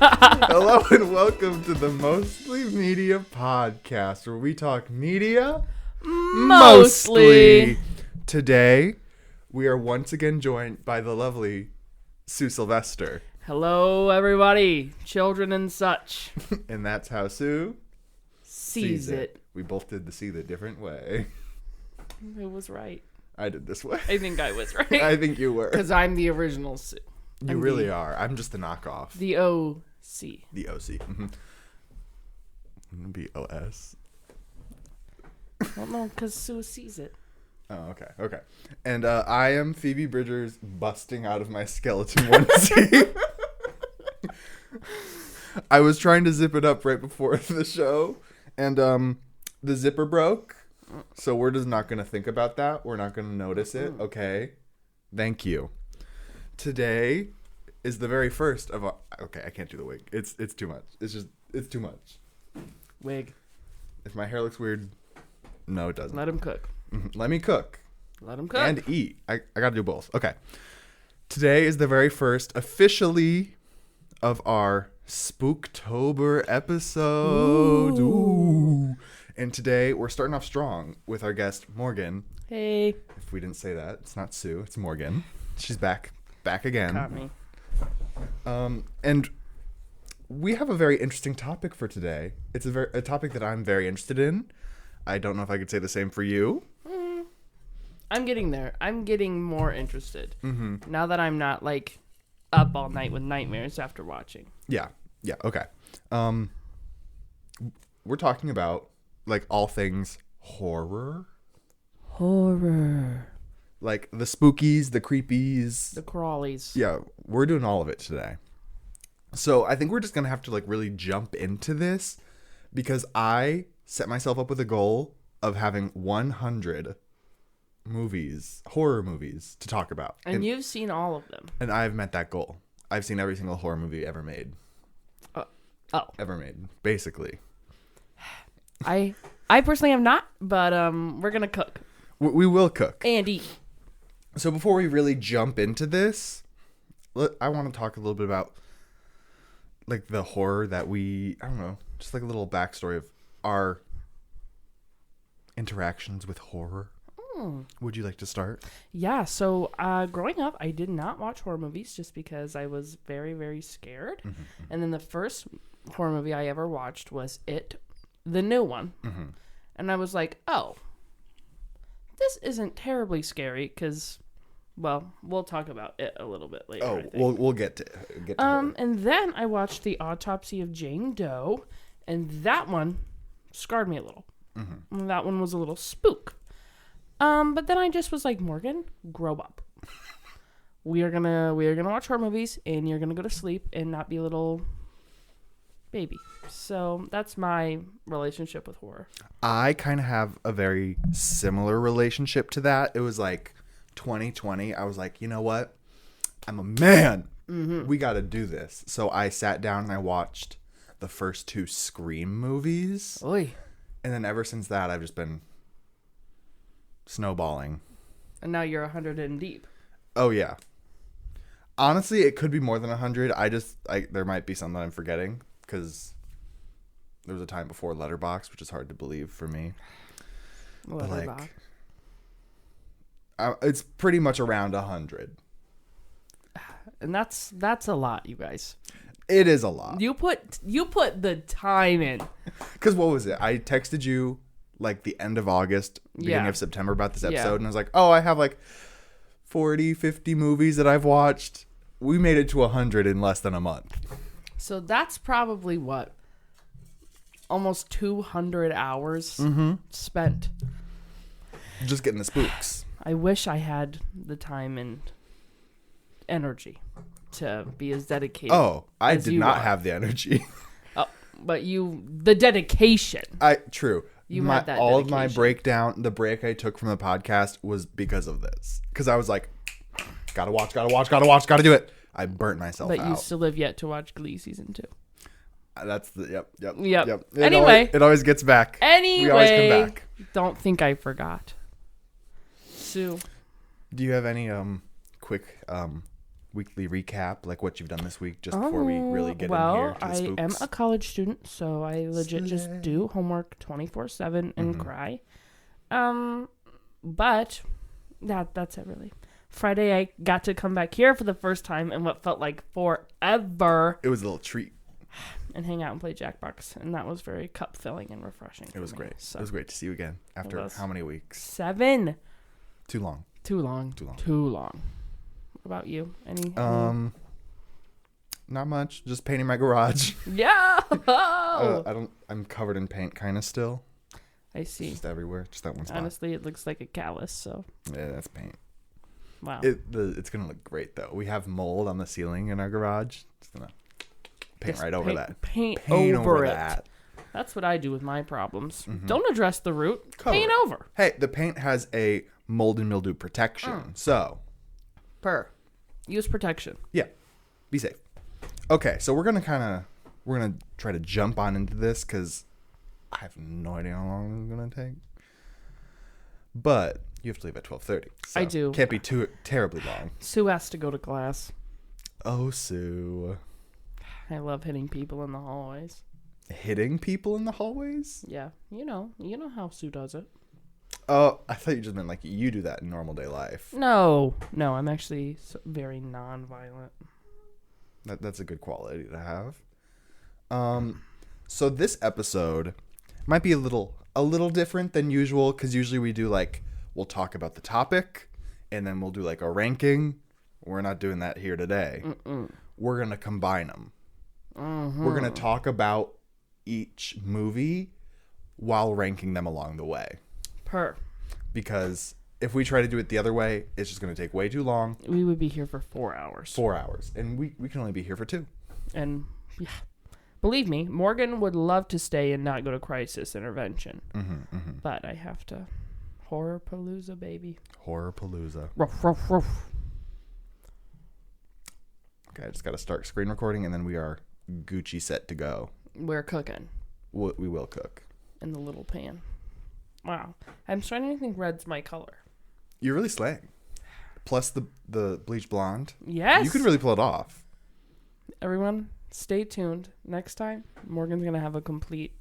Hello and welcome to the Mostly Media Podcast, where we talk media Mostly. Today, we are once again joined by the lovely Sue Sylvester. Hello, everybody, children and such. And that's how Sue Sees it. We both did the see the different way. It was right. I did this way. I think I was right. I think you were. Because I'm the original Sue. You really are. I'm just the knockoff. The OC. The OC. Mm-hmm. B-O-S. Well, no, because Sue sees it. Oh, okay. And I am Phoebe Bridgers busting out of my skeleton onesie. I was trying to zip it up right before the show, and the zipper broke. So we're just not going to think about that. We're not going to notice it. Okay. Thank you. Today is the very first of our... Okay, I can't do the wig. It's too much. It's too much. Wig. If my hair looks weird, no, it doesn't. Let him cook. Let me cook. Let him cook. And eat. I got to do both. Okay. Today is the very first officially of our Spooktober episode. Ooh. And today we're starting off strong with our guest, Morgan. Hey. If we didn't say that, it's not Sue, it's Morgan. She's back again. Got me. And we have a very interesting topic for today. It's a topic that I'm very interested in. I don't know if I could say the same for you. I'm getting there. I'm getting more interested. Mm-hmm. Now that I'm not, like, up all night with nightmares after watching. Yeah, okay. We're talking about, like, all things horror. Horror. Like, the spookies, the creepies. The crawlies. Yeah, we're doing all of it today. So I think we're just going to have to, like, really jump into this because I set myself up with a goal of having 100 horror movies to talk about. And you've seen all of them. And I've met that goal. I've seen every single horror movie ever made. Ever made, basically. I personally have not, but we're going to cook. We will cook. And eat. So before we really jump into this, I want to talk a little bit about, like, the horror that I don't know, just like a little backstory of our interactions with horror. Would you like to start? Yeah, so growing up, I did not watch horror movies just because I was very, very scared. Mm-hmm. And then the first horror movie I ever watched was It, the new one. Mm-hmm. And I was like, oh, this isn't terribly scary because, well, we'll talk about it a little bit later. Oh, we'll get to her. And then I watched The Autopsy of Jane Doe, and that one scarred me a little. Mm-hmm. That one was a little spook. But then I just was like, Morgan, grow up. We are gonna watch horror movies, and you're gonna go to sleep and not be a little baby. So that's my relationship with horror. I kind of have a very similar relationship to that. It was like 2020. I was like, you know what? I'm a man. Mm-hmm. We got to do this. So I sat down and I watched the first 2 Scream movies. Oy. And then ever since that, I've just been snowballing. And now you're 100 in deep. Oh, yeah. Honestly, it could be more than 100. There might be some that I'm forgetting because there was a time before Letterboxd, which is hard to believe for me. But like, it's pretty much around 100. And that's a lot, you guys. It is a lot. You put the time in. Because what was it? I texted you like the end of August, beginning of September about this episode. And I was like, oh, I have like 40, 50 movies that I've watched. We made it to 100 in less than a month. So that's probably what? Almost 200 hours spent. Just getting the spooks. I wish I had the time and energy to be as dedicated. Oh, I did not have the energy. Oh, but the dedication. True. You had that all dedication. of my breakdown, the break I took from the podcast was because of this. Because I was like, gotta watch, gotta do it. I burnt myself out. But you still have yet to watch Glee season 2. That's the yep. Anyway, it always gets back. Anyway, we always come back. Don't think I forgot. Sue, do you have any quick weekly recap, like what you've done this week, just before we really get in here to the I spooks? am a college student, so I legit just do homework 24/7 and cry. But that's it really. Friday, I got to come back here for the first time in what felt like forever. It was a little treat. And hang out and play Jackbox, and that was very cup filling and refreshing. It was me, great. So. It was great to see you again after how many weeks? 7. Too long. Too long. What about you? Any? Not much. Just painting my garage. Yeah. I'm covered in paint, kind of still. I see. Just everywhere. Just that one spot. Honestly, it looks like a callus. So. Yeah, that's paint. Wow. It's gonna look great though. We have mold on the ceiling in our garage. It's gonna paint right over that. Paint over it. That. That's what I do with my problems. Don't address the root. Cover paint it. over. Hey, the paint has a mold and mildew protection. So. Use protection. Yeah. Be safe. Okay, so we're gonna try to jump on into this because I have no idea how long it's gonna take. But you have to leave at 12:30. So I do. Can't be too terribly long. Sue has to go to class. Oh, Sue. I love hitting people in the hallways. Hitting people in the hallways? Yeah, you know how Sue does it. Oh, I thought you just meant like you do that in normal day life. No, I'm actually very non-violent. That's a good quality to have. So this episode might be a little different than usual because usually we do we'll talk about the topic and then we'll do a ranking. We're not doing that here today. We're gonna combine them. We're gonna talk about each movie while ranking them along the way. Because if we try to do it the other way, it's just going to take way too long. We would be here for 4 hours. 4 hours. And we can only be here for 2. And yeah, believe me, Morgan would love to stay and not go to crisis intervention. But I have to. Horror palooza, baby. Horror palooza. Ruff, ruff, ruff. Okay, I just got to start screen recording and then we are Gucci set to go. We're cooking. We will cook. In the little pan. Wow. I'm starting to think red's my color. You're really slaying. Plus the bleach blonde. Yes. You could really pull it off. Everyone, stay tuned. Next time, Morgan's going to have a complete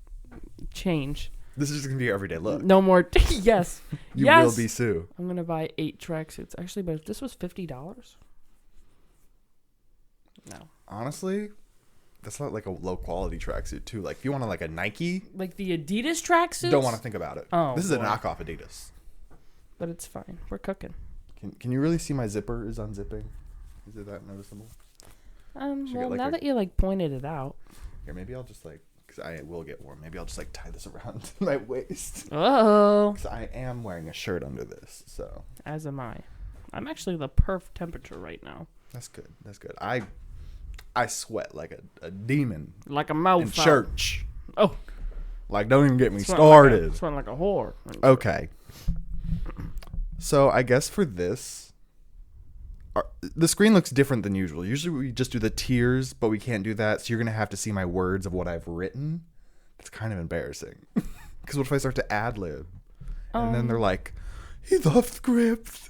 change. This is just going to be your everyday look. No more. Yes. You will be Sue. I'm going to buy 8 tracksuits. Actually, but if this was $50. No. Honestly, that's not a low quality tracksuit too. If you want a Nike, like the Adidas tracksuits, don't want to think about it. Oh, this is a knockoff Adidas. But it's fine. We're cooking. Can you really see my zipper is unzipping? Is it that noticeable? Well, now that you pointed it out. Here, maybe I'll just because I will get warm. Maybe I'll just tie this around my waist. Oh. Because I am wearing a shirt under this, so. As am I. I'm actually the perfect temperature right now. That's good. That's good. I sweat like a demon. Like a mofo. In church. Oh. Don't even get me started. Sweating like a whore. Okay. So I guess for this, the screen looks different than usual. Usually we just do the tiers, but we can't do that. So you're going to have to see my words of what I've written. It's kind of embarrassing. Because what if I start to ad-lib? And then they're like, he's off script.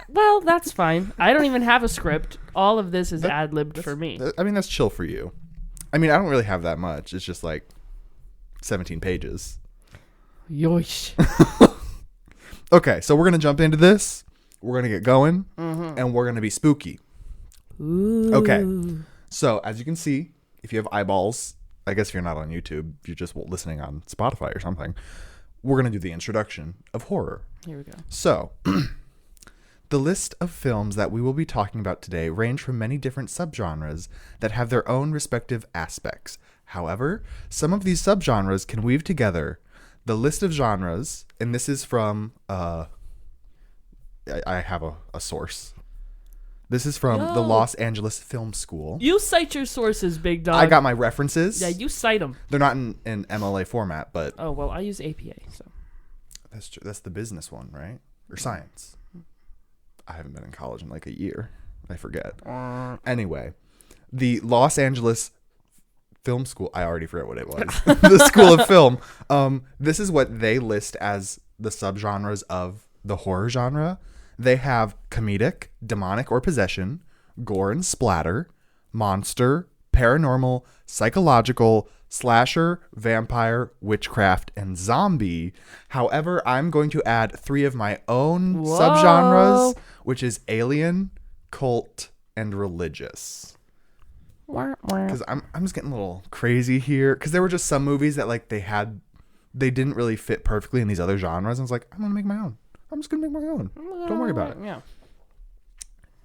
Well, that's fine. I don't even have a script. All of this is ad-libbed for me. That's chill for you. I don't really have that much. It's just 17 pages. Yoish. Okay, so we're going to jump into this. We're going to get going. And we're going to be spooky. Ooh. Okay. So, as you can see, if you have eyeballs, I guess if you're not on YouTube, if you're just listening on Spotify or something, we're going to do the introduction of horror. Here we go. So, the list of films that we will be talking about today range from many different subgenres that have their own respective aspects. However, some of these subgenres can weave together the list of genres, and this is from, I have a source. This is from the Los Angeles Film School. You cite your sources, big dog. I got my references. Yeah, you cite them. They're not in MLA format, but... Oh, well, I use APA, so... That's true. That's the business one, right? Or science. I haven't been in college in a year. I forget. Anyway, the Los Angeles Film School... I already forget what it was. The School of Film. This is what they list as the subgenres of the horror genre. They have comedic, demonic or possession, gore and splatter, monster, paranormal, psychological, slasher, vampire, witchcraft, and zombie. However, I'm going to add 3 of my own subgenres, which is alien, cult, and religious. Because I'm just getting a little crazy here. Because there were just some movies that like they didn't really fit perfectly in these other genres. And I was like, I'm going to make my own. I'm just going to make my own. Don't worry about it. Yeah.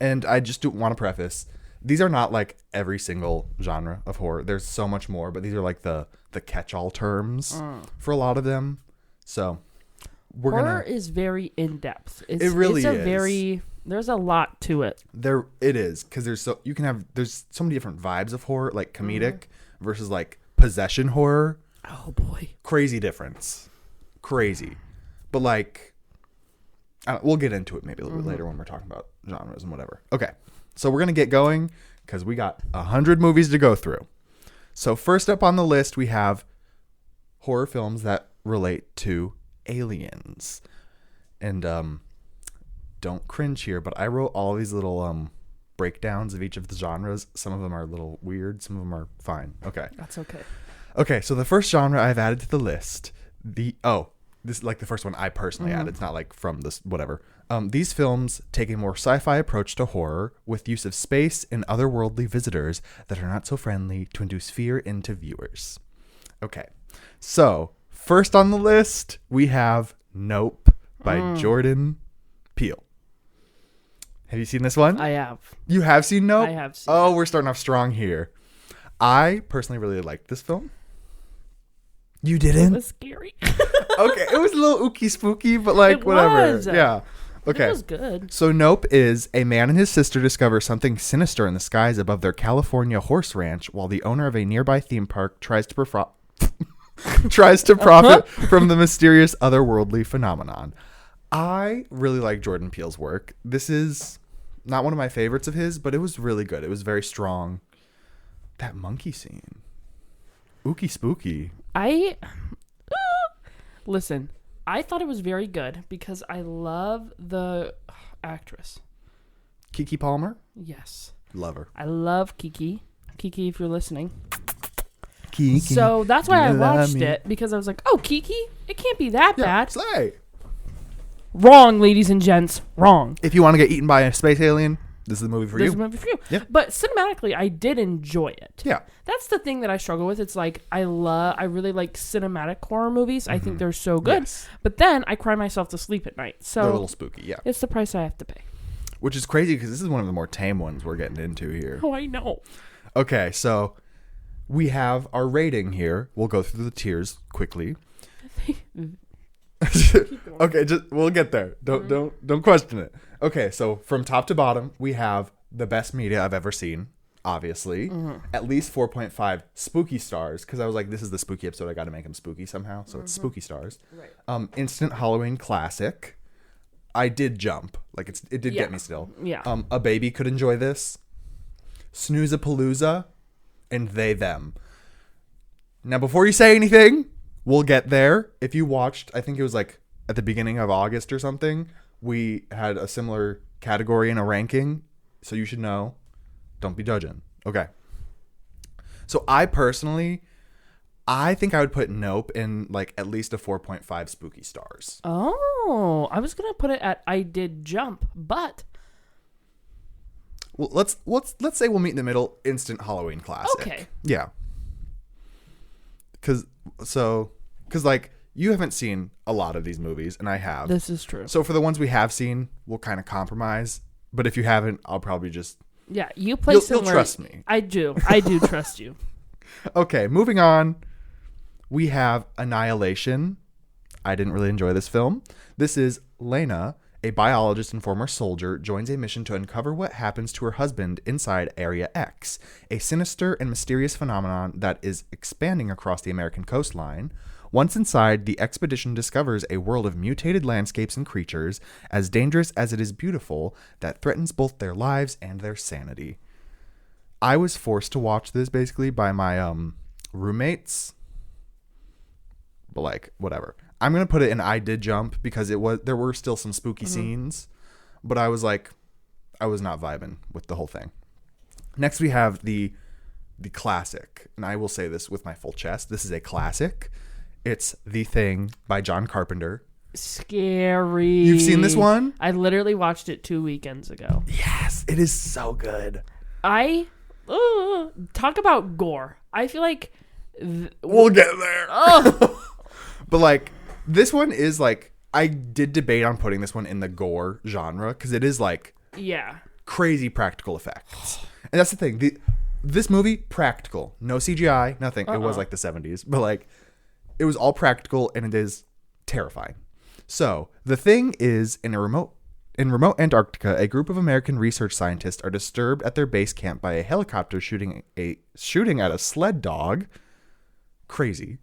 And I just do want to preface, these are not like every single genre of horror. There's so much more, but these are like the catch-all terms for a lot of them. So horror is very in-depth. It really is. There's a lot to it. It is, because there's so many different vibes of horror, like comedic versus like possession horror. Oh boy, crazy difference, crazy. But like, we'll get into it maybe a little bit later when we're talking about genres and whatever. Okay, so we're gonna get going because we got 100 movies to go through. So first up on the list, we have horror films that relate to aliens, and don't cringe here, but I wrote all these little breakdowns of each of the genres. Some of them are a little weird, some of them are fine. Okay. That's okay. Okay, so the first genre I've added to the list, this is like the first one I personally added. It's not like from this, whatever. These films take a more sci-fi approach to horror with use of space and otherworldly visitors that are not so friendly to induce fear into viewers. Okay, so first on the list, we have Nope by Jordan Peele. Have you seen this one? I have. You have seen Nope? I have seen it. We're starting off strong here. I personally really liked this film. You didn't? It was scary. Okay, it was a little ooky spooky, but like it whatever. Was. Yeah. Okay. It was good. So Nope is a man and his sister discover something sinister in the skies above their California horse ranch while the owner of a nearby theme park tries to profit from the mysterious otherworldly phenomenon. I really like Jordan Peele's work. This is not one of my favorites of his, but it was really good. It was very strong. That monkey scene. Ooky spooky. Listen, I thought it was very good because I love the actress. Keke Palmer? Yes. Love her. I love Keke. Keke, if you're listening. Keke. So that's why I watched it, because I was like, oh, Keke? It can't be that bad. Slay. Wrong, ladies and gents. Wrong. If you want to get eaten by a space alien, this is the movie for you. This is the movie for you. Yeah. But cinematically, I did enjoy it. Yeah. That's the thing that I struggle with. It's like, I really like cinematic horror movies. I think they're so good. Yes. But then I cry myself to sleep at night. So they're a little spooky, yeah. It's the price I have to pay. Which is crazy because this is one of the more tame ones we're getting into here. Oh, I know. Okay, so we have our rating here. We'll go through the tiers quickly. Okay, we'll get there. Don't question it. Okay, so from top to bottom, we have the best media I've ever seen, obviously. At least 4.5 spooky stars, because I was like, this is the spooky episode. I got to make them spooky somehow, so it's spooky stars. Right. Instant Halloween classic. I did jump. Like, it did get me still. Yeah. A baby could enjoy this. Snooze-a-palooza, and they, them. Now, before you say anything, we'll get there. If you watched, I think it was like at the beginning of August or something, we had a similar category and a ranking, so you should know. Don't be judging. Okay. So I think I would put Nope in like at least a 4.5 spooky stars. Oh, I was gonna put it at I did jump, but well, let's say we'll meet in the middle. Instant Halloween classic. Okay. Yeah. Because like you haven't seen a lot of these movies, and I have. This is true. So for the ones we have seen, we'll kind of compromise. But if you haven't, I'll probably just you play you'll trust me. I do trust you. Okay, moving on. We have Annihilation. I didn't really enjoy this film. This is Lena, a biologist and former soldier, joins a mission to uncover what happens to her husband inside Area X, a sinister and mysterious phenomenon that is expanding across the American coastline. Once inside, the expedition discovers a world of mutated landscapes and creatures, as dangerous as it is beautiful, that threatens both their lives and their sanity. I was forced to watch this basically by my roommates, but like whatever. I'm gonna put it in I did jump because there were still some spooky scenes, but I was not vibing with the whole thing. Next, we have the classic, and I will say this with my full chest. This is a classic. It's The Thing by John Carpenter. Scary. You've seen this one? I literally watched it 2 weekends ago. Yes, it is so good. Talk about gore. I feel like we'll get there. Oh. But like this one is like, I did debate on putting this one in the gore genre because it is like crazy practical effects. And that's the thing. This movie, practical. No CGI, nothing. It was like the 70s, but like it was all practical, and it is terrifying. So the thing is, in remote Antarctica, a group of American research scientists are disturbed at their base camp by a helicopter shooting at a sled dog. Crazy.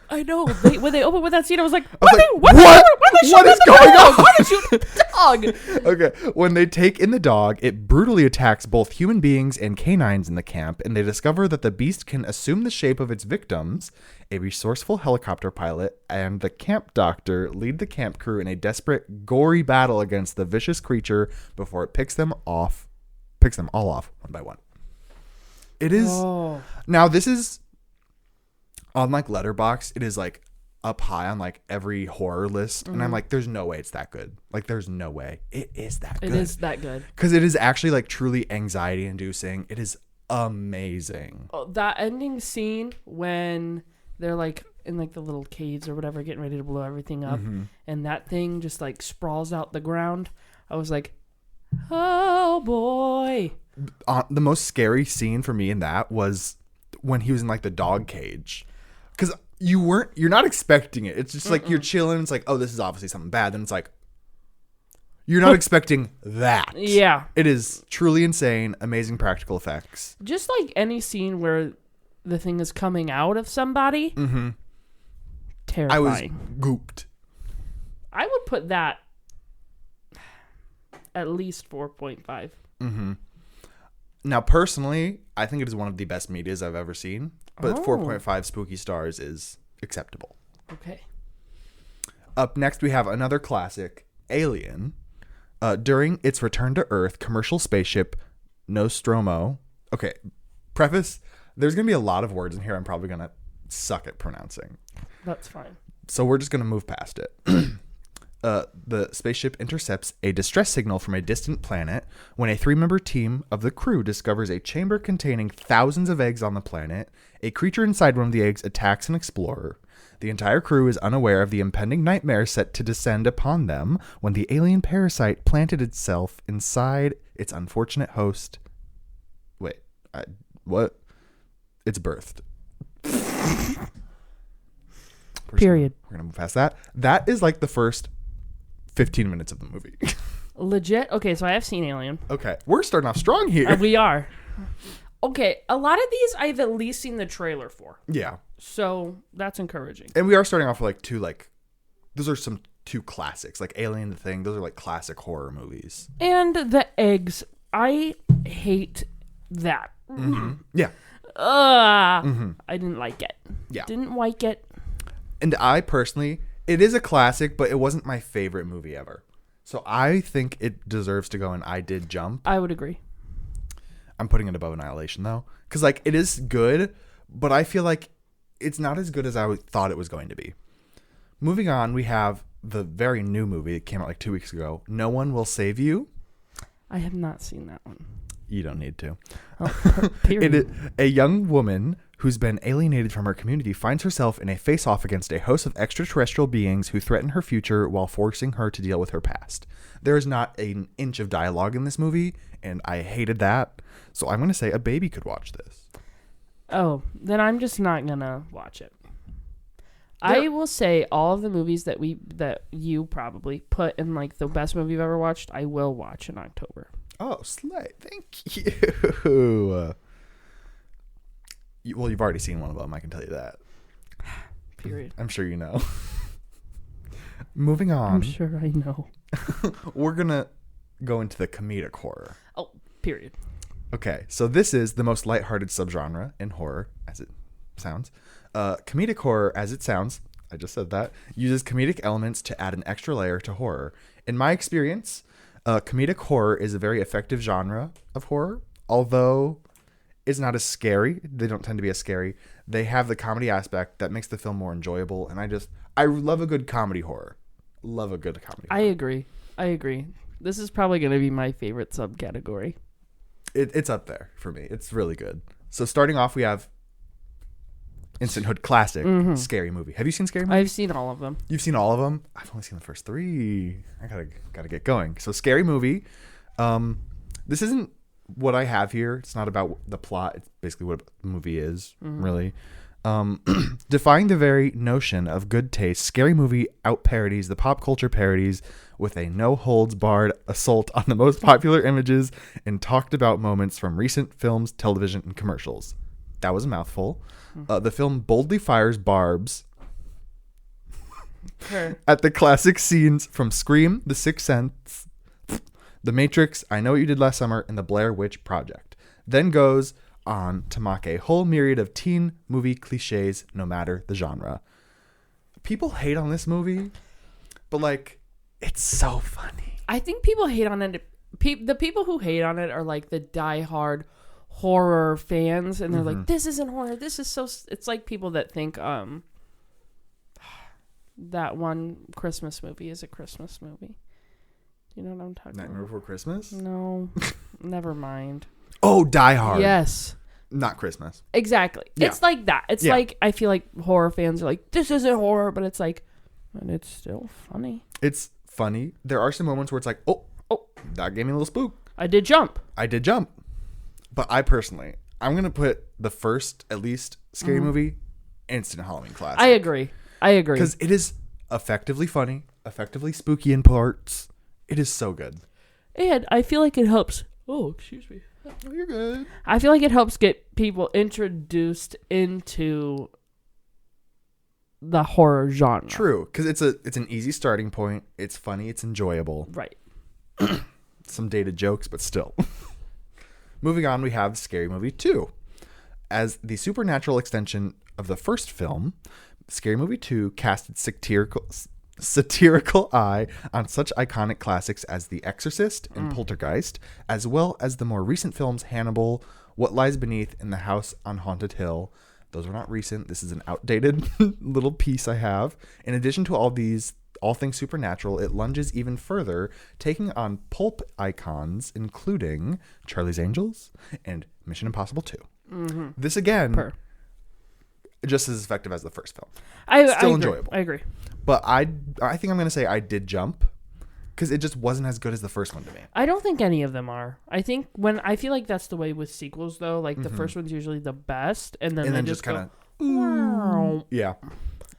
I know. When they opened with that scene, I was like, what is going on? Why did you shoot the dog? Okay. When they take in the dog, it brutally attacks both human beings and canines in the camp, and they discover that the beast can assume the shape of its victims. A resourceful helicopter pilot and the camp doctor lead the camp crew in a desperate, gory battle against the vicious creature before it picks them all off one by one. It is now. This is on like Letterboxd. It is like up high on like every horror list, and I'm like, there's no way it's that good. Like, there's no way it is that good. It is that good because it is actually like truly anxiety inducing. It is amazing. Oh, that ending scene when they're like in like the little caves or whatever, getting ready to blow everything up, and that thing just like sprawls out the ground. I was like, oh boy. The most scary scene for me in that was when he was in like the dog cage, because you're not expecting it. It's just like you're chilling. It's like, oh, this is obviously something bad. Then it's like, you're not expecting that. Yeah. It is truly insane. Amazing practical effects. Just like any scene where the thing is coming out of somebody. Terrifying. I was gooped. I would put that at least 4.5. Now, personally, I think it is one of the best medias I've ever seen. But 4.5 spooky stars is acceptable. Okay. Up next, we have another classic, Alien. During its return to Earth, commercial spaceship Nostromo. Okay, preface, there's going to be a lot of words in here I'm probably going to suck at pronouncing. That's fine. So we're just going to move past it. The spaceship intercepts a distress signal from a distant planet when a 3-member team of the crew discovers a chamber containing thousands of eggs on the planet. A creature inside one of the eggs attacks an explorer. The entire crew is unaware of the impending nightmare set to descend upon them when the alien parasite planted itself inside its unfortunate host. Wait, what? It's birthed. Period. We're going to move past that. That is like the first 15 minutes of the movie. Legit? Okay, so I have seen Alien. Okay. We're starting off strong here. We are. Okay, a lot of these I've at least seen the trailer for. Yeah. So that's encouraging. And we are starting off with like those are two classics. Like Alien, The Thing, those are like classic horror movies. And the eggs. I hate that. Yeah. I didn't like it. Yeah. Didn't like it. And I personally, it is a classic, but it wasn't my favorite movie ever. So I think it deserves to go in I Did Jump. I would agree. I'm putting it above Annihilation, though. Because, like, it is good, but I feel like it's not as good as I thought it was going to be. Moving on, we have the very new movie that came out like 2 weeks ago, No One Will Save You. I have not seen that one. You don't need to. Period. A young woman who's been alienated from her community finds herself in a face-off against a host of extraterrestrial beings who threaten her future while forcing her to deal with her past. There is not an inch of dialogue in this movie, and I hated that. So I'm going to say a baby could watch this. Oh, then I'm just not going to watch it. I will say all of the movies that you probably put in like the best movie you've ever watched, I will watch in October. Oh, slay. Thank you. Well, you've already seen one of them. I can tell you that. Period. I'm sure you know. Moving on. I'm sure I know. We're going to go into the comedic horror. Oh, period. Okay, so this is the most lighthearted subgenre in horror, as it sounds. Comedic horror, as it sounds, I just said that, uses comedic elements to add an extra layer to horror. In my experience, comedic horror is a very effective genre of horror, although is not as scary. They don't tend to be as scary. They have the comedy aspect that makes the film more enjoyable. And I love a good comedy horror. Love a good comedy horror. I agree. This is probably going to be my favorite subcategory. It's up there for me. It's really good. So starting off, we have Instant Hood classic, Scary Movie. Have you seen Scary Movie? I've seen all of them. You've seen all of them? I've only seen the first 3. I gotta get going. So Scary Movie. This isn't what I have here. It's not about the plot. It's basically what the movie is, really. Defying the very notion of good taste, Scary Movie out-parodies the pop culture parodies with a no-holds-barred assault on the most popular images and talked-about moments from recent films, television, and commercials. That was a mouthful. The film boldly fires barbs at the classic scenes from Scream, The Sixth Sense, The Matrix, I Know What You Did Last Summer, and The Blair Witch Project. Then goes on to mock a whole myriad of teen movie cliches, no matter the genre. People hate on this movie, but like, it's so funny. I think people hate on it. The people who hate on it are like the diehard horror fans, and they're like, "This isn't horror. This is so." It's like people that think that one Christmas movie is a Christmas movie. You know what I'm talking Nightmare about? Before Christmas? No, never mind. Oh, Die Hard. Yes. Not Christmas. Exactly. Yeah. It's like that. It's like, I feel like horror fans are like, this isn't horror, but it's like, and it's still funny. It's funny. There are some moments where it's like, oh, that gave me a little spook. I did jump. But I'm going to put the first, at least, Scary Movie, instant Halloween classic. I agree. Because it is effectively funny, effectively spooky in parts. It is so good. And I feel like it helps. Oh, excuse me. Oh, you're good. I feel like it helps get people introduced into the horror genre. True, because it's an easy starting point. It's funny. It's enjoyable. Right. Some dated jokes, but still. Moving on, we have Scary Movie 2. As the supernatural extension of the first film, Scary Movie 2 casted satirical eye on such iconic classics as The Exorcist and Poltergeist, as well as the more recent films Hannibal, What Lies Beneath, and The House on Haunted Hill. Those are not recent. This is an outdated little piece I have. In addition to all things supernatural, it lunges even further, taking on pulp icons, including Charlie's Angels and Mission Impossible 2. This again, just as effective as the first film. Still enjoyable. I agree. But I think I'm going to say I did jump because it just wasn't as good as the first one to me. I don't think any of them are. I feel like that's the way with sequels though. Like the first one's usually the best, and then they just kind of wow. Yeah.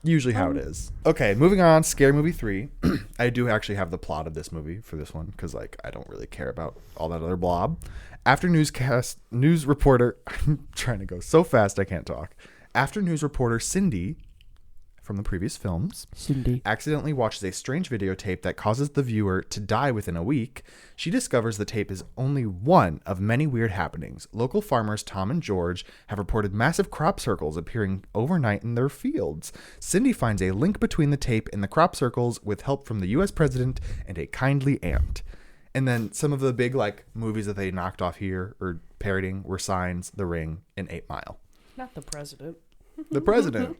Usually how it is. Okay, moving on. Scary Movie 3. I do actually have the plot of this movie for this one because like I don't really care about all that other blob. After news reporter, I'm trying to go so fast I can't talk. After news reporter Cindy from the previous films accidentally watches a strange videotape that causes the viewer to die within a week, she discovers the tape is only one of many weird happenings. Local farmers Tom and George have reported massive crop circles appearing overnight in their fields. Cindy finds a link between the tape and the crop circles with help from the U.S. president and a kindly aunt. And then some of the big like movies that they knocked off here or parodying were Signs, The Ring, and 8 Mile. Not the president. The president.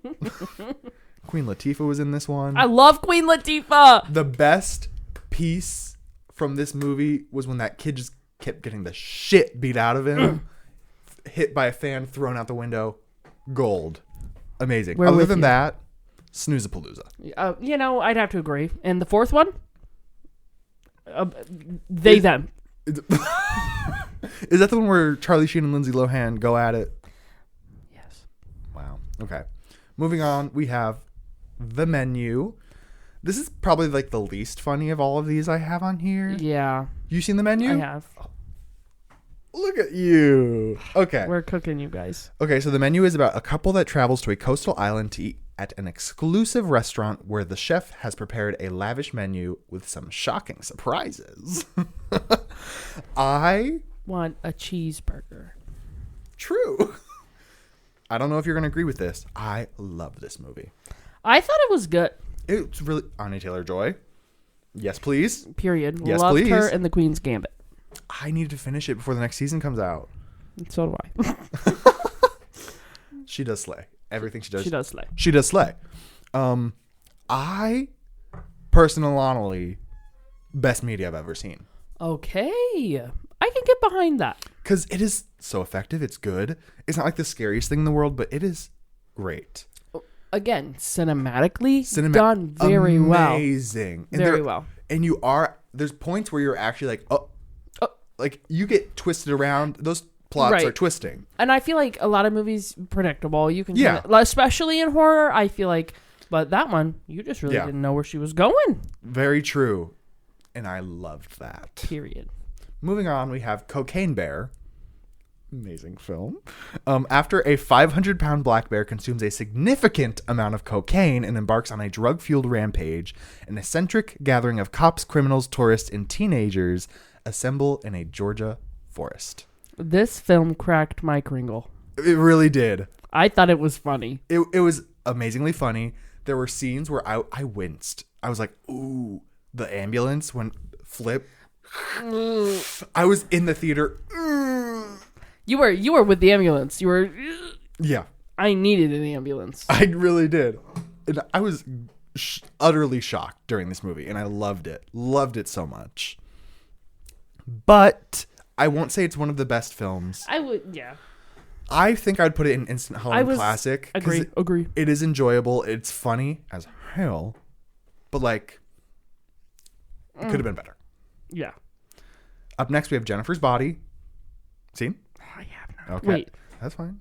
Queen Latifah was in this one. I love Queen Latifah. The best piece from this movie was when that kid just kept getting the shit beat out of him. Hit by a fan, thrown out the window. Gold. Amazing. Other than that, Snoozapalooza. I'd have to agree. And the fourth one? Them. Is that the one where Charlie Sheen and Lindsay Lohan go at it? Yes. Wow. Okay. Moving on, we have The Menu. This is probably like the least funny of all of these I have on here. Yeah. You seen The Menu? I have. Oh. Look at you. Okay. We're cooking, you guys. Okay, so The Menu is about a couple that travels to a coastal island to eat at an exclusive restaurant where the chef has prepared a lavish menu with some shocking surprises. I want a cheeseburger. True. I don't know if you're going to agree with this. I love this movie. I thought it was good. It's really... Anya Taylor-Joy. Yes, please. Period. Yes, Loved please. her in The Queen's Gambit. I need to finish it before the next season comes out. So do I. She does slay. Everything she does. She does slay. She does slay. I personally, best media I've ever seen. Okay. I can get behind that. Because it is so effective. It's good. It's not like the scariest thing in the world, but it is great. Again, cinematically done very well. Amazing. Very well. And there's points where you're actually like, like you get twisted around. Those plots are twisting. And I feel like a lot of movies predictable. You can, especially in horror. I feel like, but that one, you just really didn't know where she was going. Very true, and I loved that. Period. Moving on, we have Cocaine Bear. Amazing film. After a 500-pound black bear consumes a significant amount of cocaine and embarks on a drug-fueled rampage, an eccentric gathering of cops, criminals, tourists, and teenagers assemble in a Georgia forest. This film cracked my kringle. It really did. I thought it was funny. It was amazingly funny. There were scenes where I winced. I was like, ooh, the ambulance when flip. I was in the theater. You were with the ambulance. You were. Yeah. I needed an ambulance. I really did. And I was utterly shocked during this movie, and I loved it. Loved it so much. But I won't say it's one of the best films. I would, yeah. I think I'd put it in instant Halloween classic. Agree. It is enjoyable. It's funny as hell. But, like, it could have been better. Yeah. Up next, we have Jennifer's Body. Seen? I have not. Okay. Wait. That's fine.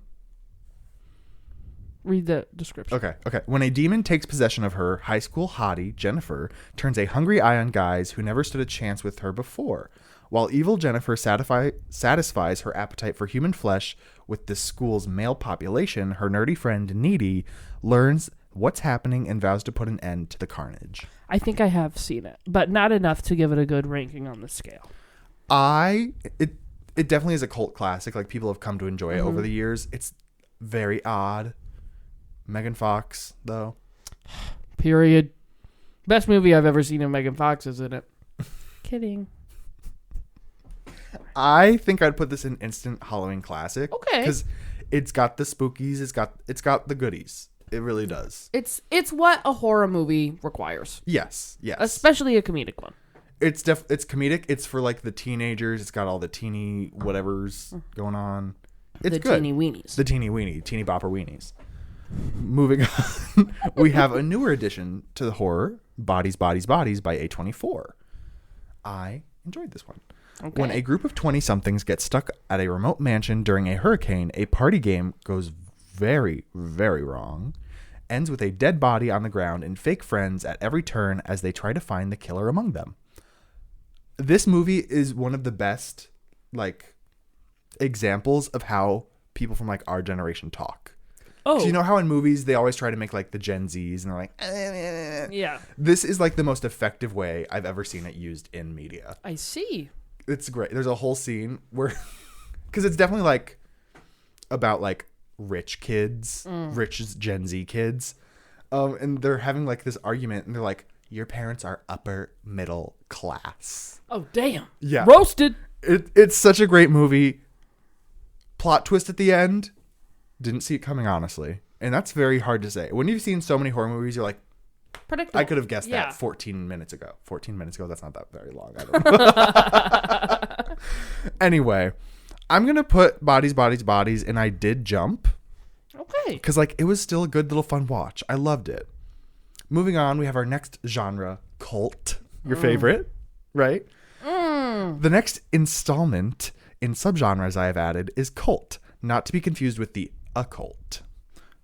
Read the description. Okay. When a demon takes possession of her, high school hottie, Jennifer, turns a hungry eye on guys who never stood a chance with her before. While evil Jennifer satisfies her appetite for human flesh with the school's male population, her nerdy friend, Needy, learns what's happening and vows to put an end to the carnage. I think I have seen it, but not enough to give it a good ranking on the scale. It definitely is a cult classic. Like, people have come to enjoy it over the years. It's very odd. Megan Fox, though. Period. Best movie I've ever seen of Megan Fox is in it. Kidding. I think I'd put this in instant Halloween classic. Okay. Because it's got the spookies. It's got the goodies. It really does. It's what a horror movie requires. Yes. Especially a comedic one. It's comedic. It's for like the teenagers. It's got all the teeny whatevers going on. It's the good. Teeny weenies. The teeny bopper weenies. Moving on, we have a newer addition to the horror, Bodies, Bodies, Bodies by A24. I enjoyed this one. Okay. When a group of 20-somethings get stuck at a remote mansion during a hurricane, a party game goes very, very wrong. Ends with a dead body on the ground and fake friends at every turn as they try to find the killer among them. This movie is one of the best, like, examples of how people from, like, our generation talk. Oh. So you know how in movies they always try to make, like, the Gen Zs and they're like, Yeah. This is, like, the most effective way I've ever seen it used in media. I see. It's great. There's a whole scene where, because it's definitely, like, about, like, rich kids, rich Gen Z kids. And they're having, like, this argument and they're like, your parents are upper middle class. Oh, damn. Yeah. Roasted. It's such a great movie. Plot twist at the end. Didn't see it coming, honestly. And that's very hard to say. When you've seen so many horror movies, you're like, predictable. I could have guessed that 14 minutes ago. 14 minutes ago, that's not that very long. I don't know. Anyway, I'm going to put Bodies, Bodies, Bodies, and I did jump. Okay. Because, like, it was still a good little fun watch. I loved it. Moving on, we have our next genre, cult. Your favorite, right? The next installment in subgenres I have added is cult, not to be confused with the occult.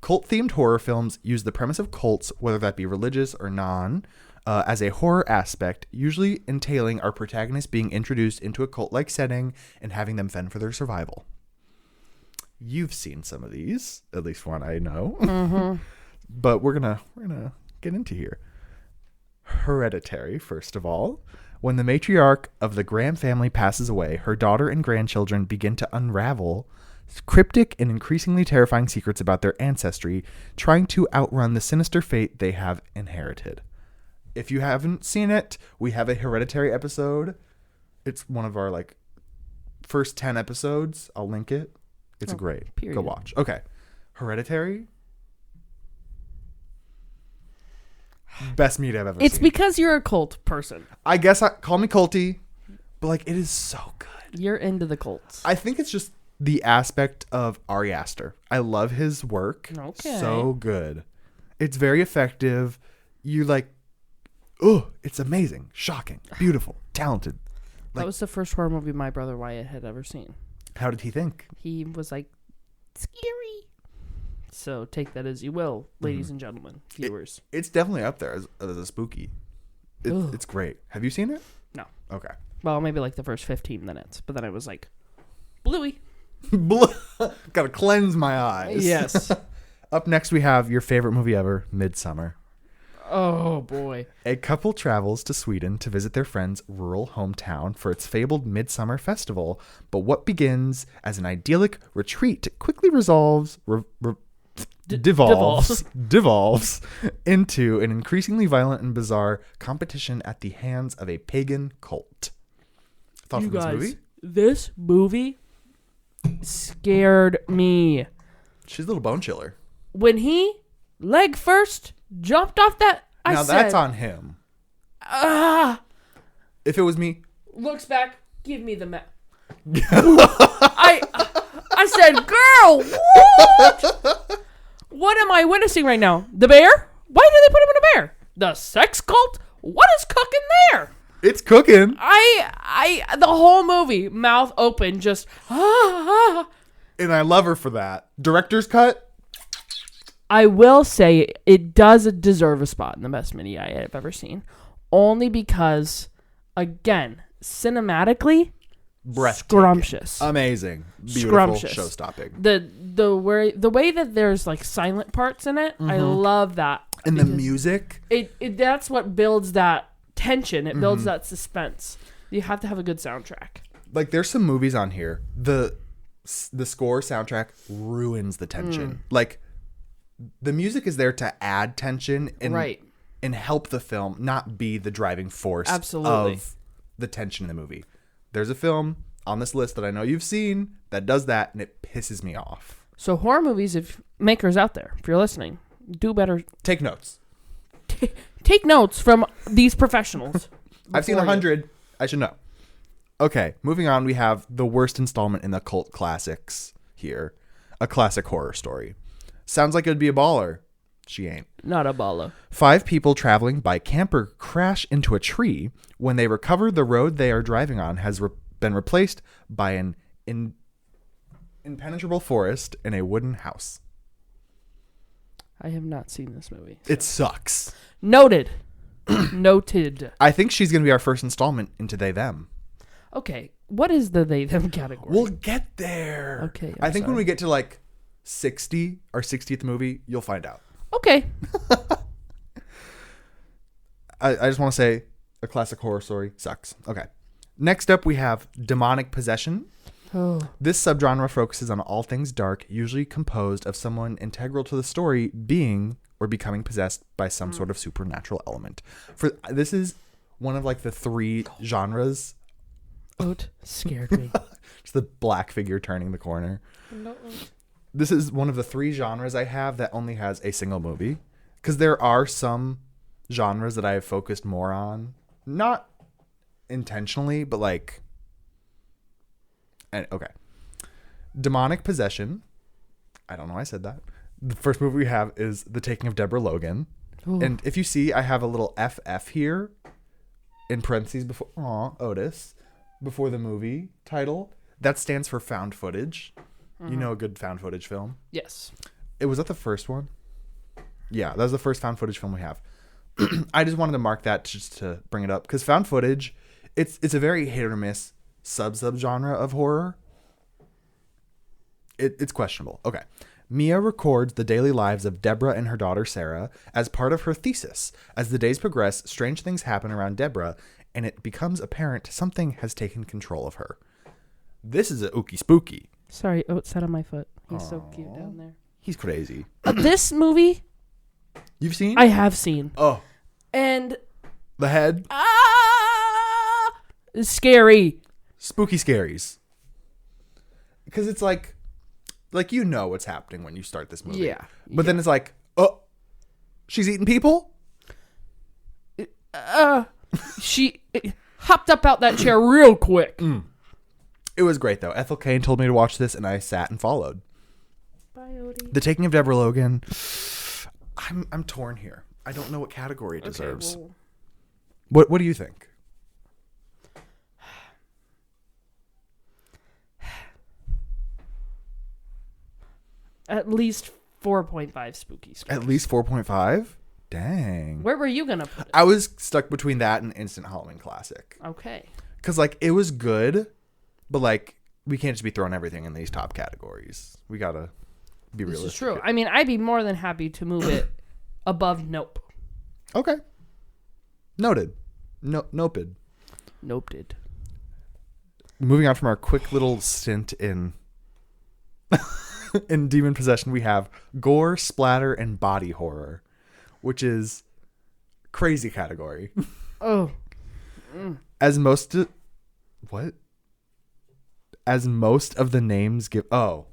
Cult-themed horror films use the premise of cults, whether that be religious or non, as a horror aspect, usually entailing our protagonists being introduced into a cult-like setting and having them fend for their survival. You've seen some of these, at least one I know. Mm-hmm. But we're gonna get into here. Hereditary, first of all. When the matriarch of the Graham family passes away, her daughter and grandchildren begin to unravel cryptic and increasingly terrifying secrets about their ancestry, trying to outrun the sinister fate they have inherited. If you haven't seen it, we have a Hereditary episode. It's one of our, like, first 10 episodes. I'll link it It's great. period. Go watch. Okay. Hereditary. Best meat I've ever seen. It's because you're a cult person. I guess call me culty, but like it is so good. You're into the cults. I think it's just the aspect of Ari Aster. I love his work. Okay. So good. It's very effective. You it's amazing, shocking, beautiful, talented. That was the first horror movie my brother Wyatt had ever seen. How did he think? He was like, scary. So take that as you will, ladies and gentlemen, viewers. It's definitely up there as a spooky. It's great. Have you seen it? No. Okay. Well, maybe like the first 15 minutes, but then I was like, bluey. Gotta cleanse my eyes. Yes. Up next, we have your favorite movie ever, Midsummer. Oh, boy. A couple travels to Sweden to visit their friend's rural hometown for its fabled Midsummer Festival, but what begins as an idyllic retreat quickly devolves into an increasingly violent and bizarre competition at the hands of a pagan cult. Thought from this movie? This movie scared me. She's a little bone chiller. When he leg first jumped off that, That's on him. If it was me, looks back, give me the map. I said, girl, what? What am I witnessing right now? The bear? Why did they put him in a bear? The sex cult? What is cooking there? It's cooking. The whole movie, mouth open, just And I love her for that. Director's cut. I will say it does deserve a spot in the best mini I have ever seen, only because, again, cinematically, scrumptious, amazing, beautiful, scrumptious, show-stopping. The way that there's like silent parts in it, I love that. And the music, it that's what builds that tension. It builds that suspense. You have to have a good soundtrack. Like there's some movies on here. The score soundtrack ruins the tension. Like the music is there to add tension and help the film not be the driving force of the tension in the movie. There's a film on this list that I know you've seen that does that, and it pisses me off. So horror movies, if makers out there, if you're listening, do better. Take notes. Take notes from these professionals. I've seen 100. I should know. Okay, moving on. We have the worst installment in the cult classics here. A classic horror story. Sounds like it would be a baller. She ain't. Not a baller. 5 people traveling by camper crash into a tree. When they recover, the road they are driving on has been replaced by an impenetrable forest and a wooden house. I have not seen this movie. It sucks. Noted. Noted. I think she's going to be our first installment into They Them. Okay. What is the They Them category? We'll get there. Okay. I think when we get to like 60, our 60th movie, you'll find out. Okay. I just want to say a classic horror story sucks. Okay. Next up, we have demonic possession. Oh. This subgenre focuses on all things dark, usually composed of someone integral to the story being or becoming possessed by some sort of supernatural element. This is one of like the 3 genres. Oat scared me. Just the black figure turning the corner. No. This is one of the 3 genres I have that only has a single movie. Because there are some genres that I have focused more on. Not intentionally, but like... Okay. Demonic possession. I don't know why I said that. The first movie we have is The Taking of Deborah Logan. Ooh. And if you see, I have a little FF here in parentheses before... Otis. Before the movie title. That stands for found footage. You know a good found footage film? Yes. Was that the first one? Yeah, that was the first found footage film we have. I just wanted to mark that just to bring it up. Because found footage, it's a very hit or miss sub-genre of horror. It's questionable. Okay. Mia records the daily lives of Deborah and her daughter Sarah as part of her thesis. As the days progress, strange things happen around Deborah, and it becomes apparent something has taken control of her. This is a ookie spooky. Sorry, Oat sat on my foot. He's so cute down there. He's crazy. This movie... You've seen? I have seen. Oh. And... The head? It's scary. Spooky scaries. Because it's like... Like, you know what's happening when you start this movie. Yeah. But then it's like, oh, she's eating people? She hopped up out that chair real quick. It was great, though. Ethel Cain told me to watch this, and I sat and followed. Bye, Odie. The Taking of Deborah Logan. I'm torn here. I don't know what category it deserves. Well, What do you think? at least 4.5 spooky scores. At least 4.5? Dang. Where were you going to put it? I was stuck between that and Instant Halloween Classic. Okay. Because, like, it was good, but, like, we can't just be throwing everything in these top categories. We gotta be realistic. This is true. I mean, I'd be more than happy to move it above Nope. Okay. Noted. Noped. Noped. Moving on from our quick little stint in in demon possession, we have gore, splatter, and body horror, which is crazy category. Oh. As most of the names give... Oh.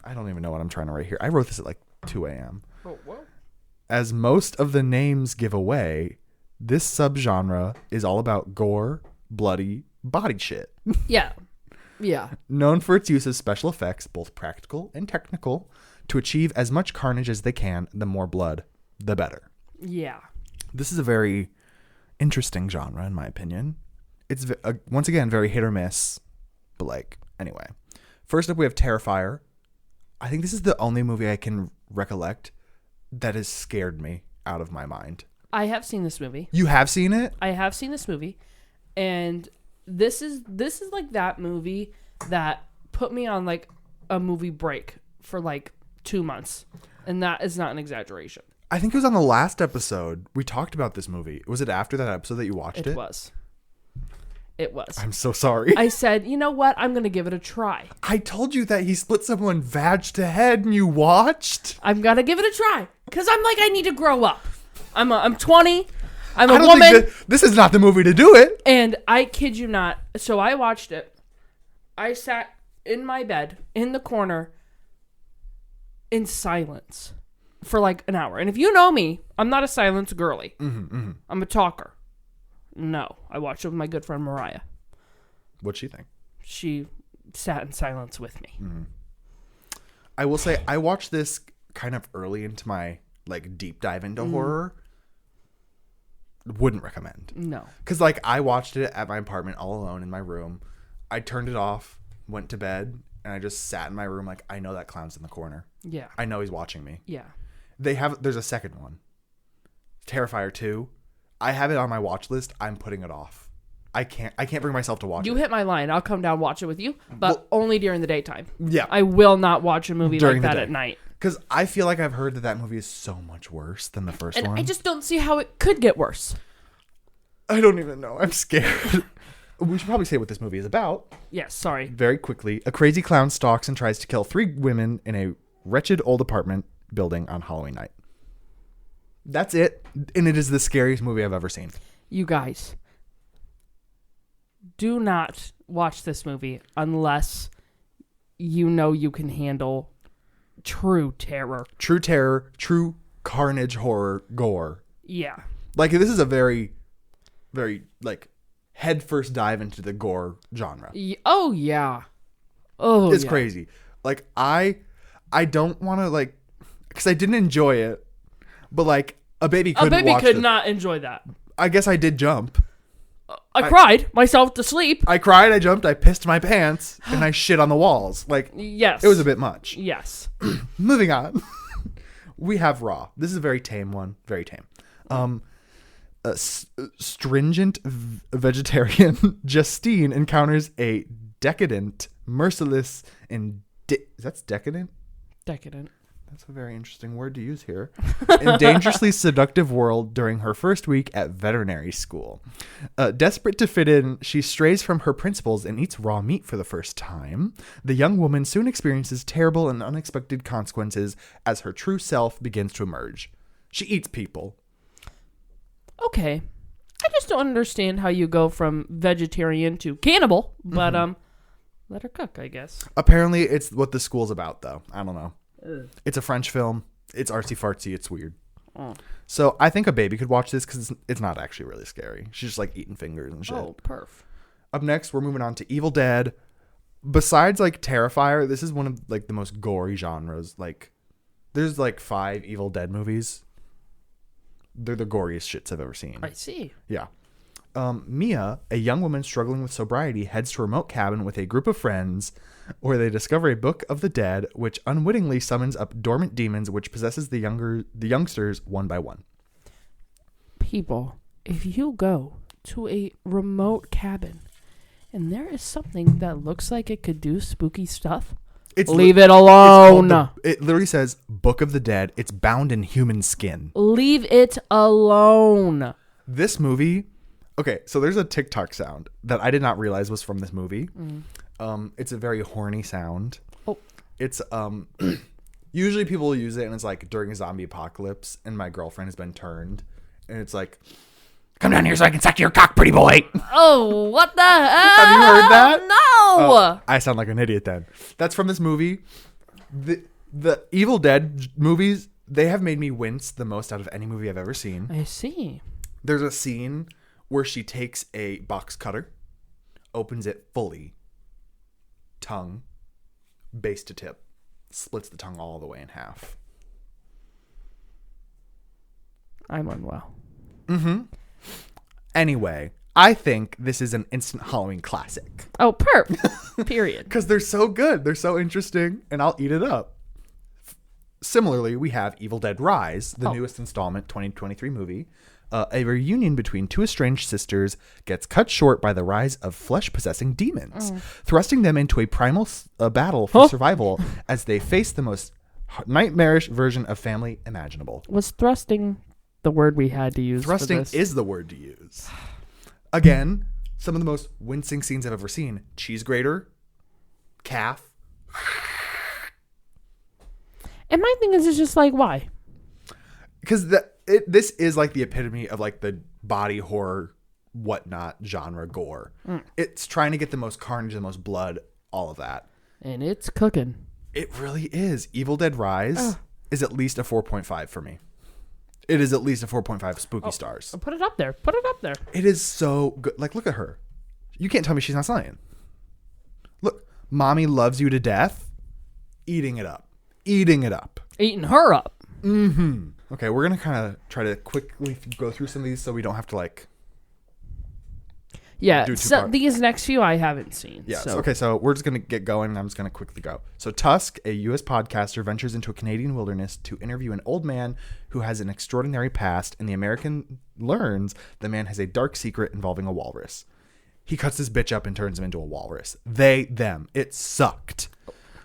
I don't even know what I'm trying to write here. I wrote this at like 2 a.m. Oh, what? As most of the names give away, this subgenre is all about gore, bloody, body shit. Yeah. Yeah. Known for its use of special effects, both practical and technical, to achieve as much carnage as they can. The more blood, the better. Yeah. This is a very interesting genre, in my opinion. It's, once again, very hit or miss. But, like, anyway. First up, we have Terrifier. I think this is the only movie I can recollect that has scared me out of my mind. I have seen this movie. You have seen it? I have seen this movie. And this is like that movie that put me on like a movie break for like 2 months. And that is not an exaggeration. I think it was on the last episode. We talked about this movie. Was it after that episode that you watched it? It was. It was. I'm so sorry. I said, you know what? I'm going to give it a try. I told you that he split someone vag to head and you watched. I'm going to give it a try. Because I'm like, I need to grow up. I'm 20. I'm a I don't woman. think this is not the movie to do it. And I kid you not. So I watched it. I sat in my bed in the corner in silence for like an hour. And if you know me, I'm not a silence girly. I'm a talker. No, I watched it with my good friend Mariah. What'd she think? She sat in silence with me. I will say I watched this kind of early into my like deep dive into horror. Wouldn't recommend. No. Because like I watched it at my apartment all alone in my room. I turned it off, went to bed, and I just sat in my room like I know that clown's in the corner. Yeah. I know he's watching me. Yeah. There's a second one. Terrifier 2. I have it on my watch list. I'm putting it off. I can't bring myself to watch it. You hit my line. I'll come down and watch it with you, but only during the daytime. Yeah. I will not watch a movie During like the that day. at night. Because I feel like I've heard that movie is so much worse than the first And one. I just don't see how it could get worse. I don't even know. I'm scared. We should probably say what this movie is about. Yes, sorry. Very quickly. A crazy clown stalks and tries to kill 3 women in a wretched old apartment building on Halloween night. That's it. And it is the scariest movie I've ever seen. You guys, do not watch this movie unless you know you can handle true terror. True terror, true carnage, horror, gore. Yeah. Like, this is a very, very, like, head first dive into the gore genre. Oh, yeah. Oh, It's yeah. crazy. Like, I don't want to, like, because I didn't enjoy it, but, like, a baby couldn't watch could it. not enjoy that. I guess I did jump. I cried myself to sleep. I cried, I jumped, I pissed my pants, and I shit on the walls. Like, Yes. it was a bit much. Yes. Moving on. We have Raw. This is a very tame one. Very tame. A stringent vegetarian Justine encounters a decadent, merciless, and... that's decadent? Decadent. That's a very interesting word to use here. In dangerously seductive world during her first week at veterinary school. Desperate to fit in, she strays from her principles and eats raw meat for the first time. The young woman soon experiences terrible and unexpected consequences as her true self begins to emerge. She eats people. Okay. I just don't understand how you go from vegetarian to cannibal, but Let her cook, I guess. Apparently, it's what the school's about, though. I don't know. Ugh. It's a French film. It's artsy fartsy. It's weird. Oh. So I think a baby could watch this because it's not actually really scary. She's just like eating fingers and shit. Oh, perf. Up next, we're moving on to Evil Dead. Besides like Terrifier, this is one of like the most gory genres. Like, there's like 5 Evil Dead movies. They're the goriest shits I've ever seen. I see. Yeah. Mia, a young woman struggling with sobriety, heads to a remote cabin with a group of friends where they discover a book of the dead, which unwittingly summons up dormant demons, which possesses the youngsters one by one. People, if you go to a remote cabin and there is something that looks like it could do spooky stuff, leave it alone. It literally says Book of the Dead. It's bound in human skin. Leave it alone. This movie... Okay, so there's a TikTok sound that I did not realize was from this movie. It's a very horny sound. Oh. It's usually people will use it and it's like during a zombie apocalypse and my girlfriend has been turned and it's like, come down here so I can suck your cock, pretty boy. Oh, what the hell? Have you heard that? No. Oh, I sound like an idiot then. That's from this movie. The Evil Dead movies, they have made me wince the most out of any movie I've ever seen. I see. There's a scene where she takes a box cutter, opens it fully, tongue, base to tip, splits the tongue all the way in half. I'm unwell. Anyway, I think this is an instant Halloween classic. Oh, period. Because they're so good. They're so interesting, and I'll eat it up. Similarly, we have Evil Dead Rise, the newest installment, 2023 movie. A reunion between 2 estranged sisters gets cut short by the rise of flesh-possessing demons, thrusting them into a primal battle for survival as they face the most nightmarish version of family imaginable. Was thrusting the word we had to use? Thrusting for this? is the word to use. Again, some of the most wincing scenes I've ever seen. Cheese grater, calf. And my thing is, it's just like, why? Because this is like the epitome of like the body horror, whatnot genre gore. It's trying to get the most carnage, the most blood, all of that. And it's cooking. It really is. Evil Dead Rise is at least a 4.5 for me. It is at least a 4.5 spooky stars. Put it up there. Put it up there. It is so good. Like, look at her. You can't tell me she's not slaying. Look, Mommy Loves You to Death. Eating it up. Eating it up. Eating her up. Mm-hmm. Okay, we're going to kind of try to quickly go through some of these so we don't have to like... Yeah, so these next few I haven't seen. Yeah, so. Okay, so we're just going to get going and I'm just going to quickly go. So Tusk, a U.S. podcaster, ventures into a Canadian wilderness to interview an old man who has an extraordinary past, and the American learns the man has a dark secret involving a walrus. He cuts this bitch up and turns him into a walrus. They, them. It sucked.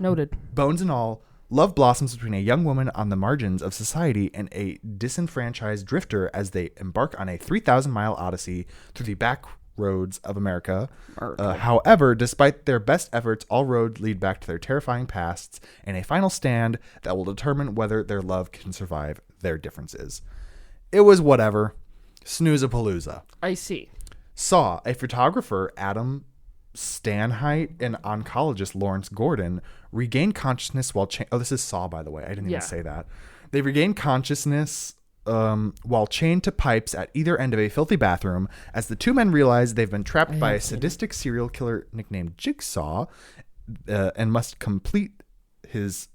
Noted. Bones and all, love blossoms between a young woman on the margins of society and a disenfranchised drifter as they embark on a 3,000-mile odyssey through the back roads of America. However, despite their best efforts, all roads lead back to their terrifying pasts and a final stand that will determine whether their love can survive their differences. It was whatever. Snooze-a-palooza. I see. Saw, a photographer, Adam Stanheight, and oncologist Lawrence Gordon regain consciousness while... this is Saw, by the way. I didn't even say that. They regain consciousness while chained to pipes at either end of a filthy bathroom as the two men realize they've been trapped by a sadistic serial killer nicknamed Jigsaw and must complete his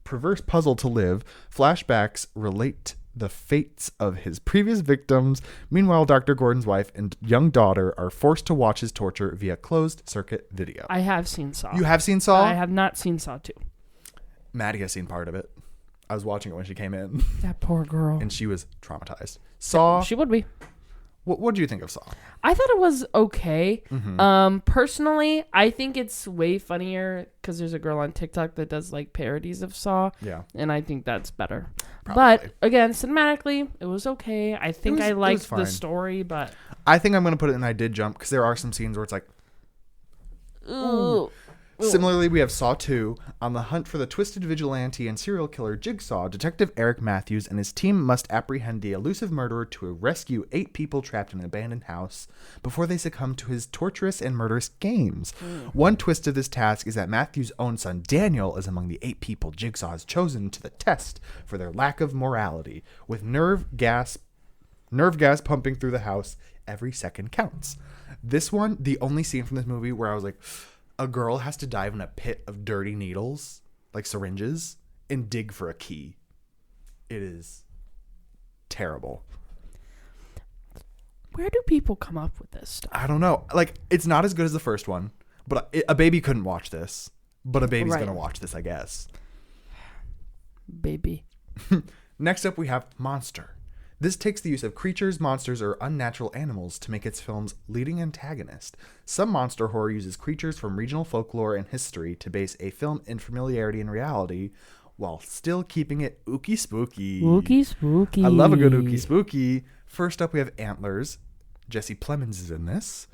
perverse puzzle to live. Flashbacks relate the fates of his previous victims. Meanwhile, Dr. Gordon's wife and young daughter are forced to watch his torture via closed-circuit video. I have seen Saw. You have seen Saw? I have not seen Saw 2. Maddie has seen part of it. I was watching it when she came in. That poor girl. And she was traumatized. Saw. She would be. What do you think of Saw? I thought it was okay. Mm-hmm. Personally, I think it's way funnier because there's a girl on TikTok that does like parodies of Saw. Yeah. And I think that's better. Probably. But again, cinematically, it was okay. I think I liked the story, but I think I'm going to put it in I did jump because there are some scenes where it's like, ooh. Similarly, we have Saw 2. On the hunt for the twisted vigilante and serial killer Jigsaw, Detective Eric Matthews and his team must apprehend the elusive murderer to rescue 8 people trapped in an abandoned house before they succumb to his torturous and murderous games. One twist of this task is that Matthews' own son Daniel is among the 8 people Jigsaw has chosen to the test for their lack of morality, with nerve gas pumping through the house. Every second counts. This one, the only scene from this movie where I was like, a girl has to dive in a pit of dirty needles, like syringes, and dig for a key. It is terrible. Where do people come up with this stuff? I don't know. Like, it's not as good as the first one, but a baby couldn't watch this. But a baby's going to watch this, I guess. Baby. Next up, we have Monster. This takes the use of creatures, monsters, or unnatural animals to make its film's leading antagonist. Some monster horror uses creatures from regional folklore and history to base a film in familiarity and reality, while still keeping it ooky spooky. Ooky spooky. I love a good ooky spooky. First up, we have Antlers. Jesse Plemons is in this.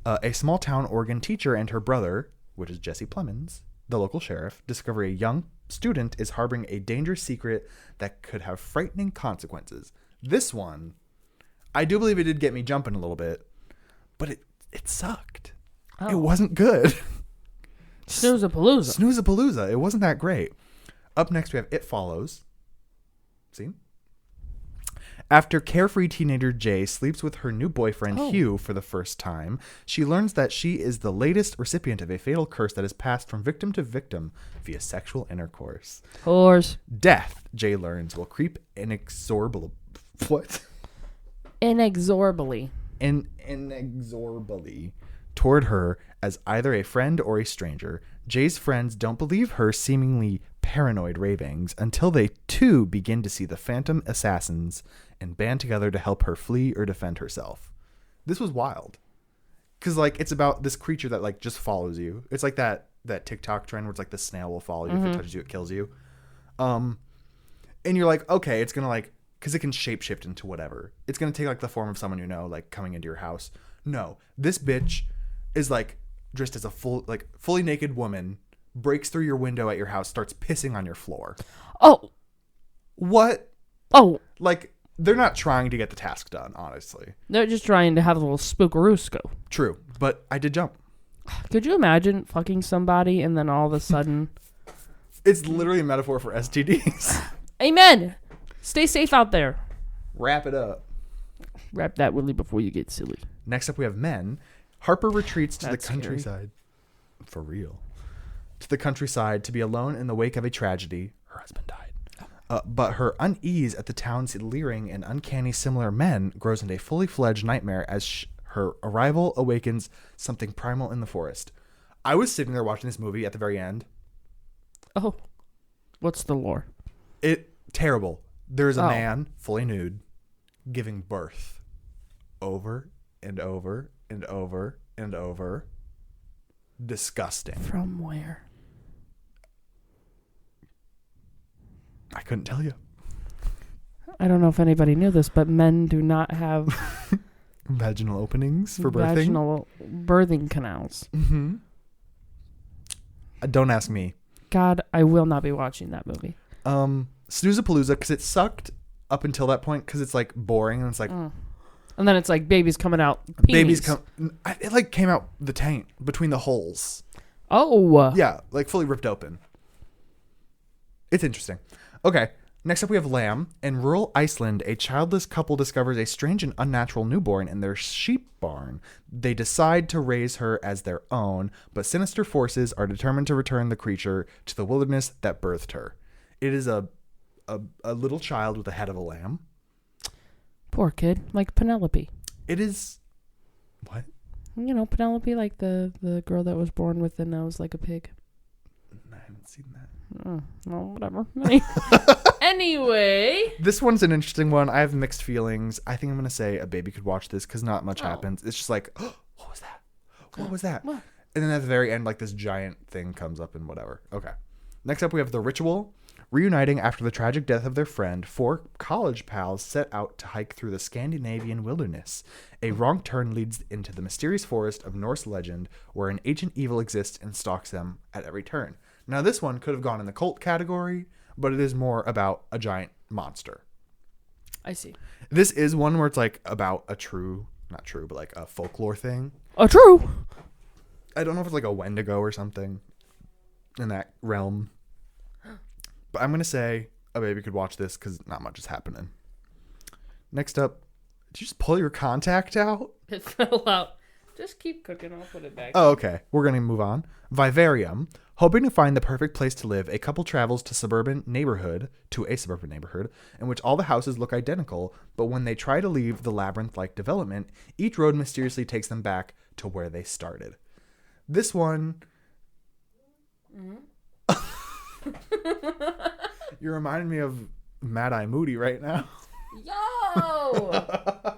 A small town Oregon teacher and her brother, which is Jesse Plemons, the local sheriff, discover a young student is harboring a dangerous secret that could have frightening consequences. This one, I do believe it did get me jumping a little bit, but it sucked. Oh. It wasn't good. Snooze-a-palooza. Snooze-a-palooza. It wasn't that great. Up next, we have It Follows. See? After carefree teenager Jay sleeps with her new boyfriend Hugh for the first time, she learns that she is the latest recipient of a fatal curse that is passed from victim to victim via sexual intercourse. Horse. Death, Jay learns, will creep inexorably. What? Inexorably toward her as either a friend or a stranger. Jay's friends don't believe her seemingly paranoid ravings until they too begin to see the phantom assassins and band together to help her flee or defend herself. This was wild. Because, like, it's about this creature that, like, just follows you. It's like that TikTok trend where it's like the snail will follow you. If it touches you, it kills you. And you're like, okay, it's going to, like, because it can shapeshift into whatever. It's going to take, like, the form of someone you know, like, coming into your house. No. This bitch is, like, dressed as a fully naked woman, breaks through your window at your house, starts pissing on your floor. Oh. What? Oh. Like, they're not trying to get the task done, honestly. They're just trying to have a little spookaroosko. True. But I did jump. Could you imagine fucking somebody and then all of a sudden... It's literally a metaphor for STDs. Amen. Stay safe out there. Wrap it up. Wrap that, Willie, before you get silly. Next up, we have Men. Harper retreats to That's the countryside. Scary. For real. To the countryside to be alone in the wake of a tragedy. Her husband died. But her unease at the town's leering and uncanny similar men grows into a fully fledged nightmare as her arrival awakens something primal in the forest. I was sitting there watching this movie at the very end. Oh. What's the lore? Terrible. There's a man, fully nude, giving birth over and over and over and over. Disgusting. From where? I couldn't tell you. I don't know if anybody knew this, but men do not have... vaginal openings for birthing? Vaginal birthing canals. Mm-hmm. Don't ask me. God, I will not be watching that movie. Snooze-a-palooza, because it sucked up until that point, because it's like boring and it's like... And then it's like babies coming out. It like came out the taint between the holes. Oh. Yeah, like fully ripped open. It's interesting. Okay, next up we have Lamb. In rural Iceland, a childless couple discovers a strange and unnatural newborn in their sheep barn. They decide to raise her as their own, but sinister forces are determined to return the creature to the wilderness that birthed her. It is a little child with the head of a lamb. Poor kid, like Penelope. It is... What? You know, Penelope, like the girl that was born with the nose like a pig. I haven't seen that. Well, whatever. Anyway. This one's an interesting one. I have mixed feelings. I think I'm going to say a baby could watch this because not much happens. It's just like, oh, what was that? What was that? What? And then at the very end, like this giant thing comes up and whatever. Okay. Next up, we have The Ritual. Reuniting after the tragic death of their friend, 4 college pals set out to hike through the Scandinavian wilderness. A wrong turn leads into the mysterious forest of Norse legend, where an ancient evil exists and stalks them at every turn. Now, this one could have gone in the cult category, but it is more about a giant monster. I see. This is one where it's like about a not true, but like a folklore thing. Oh, true. I don't know if it's like a Wendigo or something in that realm. But I'm going to say a baby could watch this because not much is happening. Next up, did you just pull your contact out? It fell out. Just keep cooking. I'll put it back. Oh, okay. We're going to move on. Vivarium. Hoping to find the perfect place to live, a couple travels to a suburban neighborhood in which all the houses look identical, but when they try to leave the labyrinth-like development, each road mysteriously takes them back to where they started. This one... You're reminding me of Mad Eye Moody right now. Yo!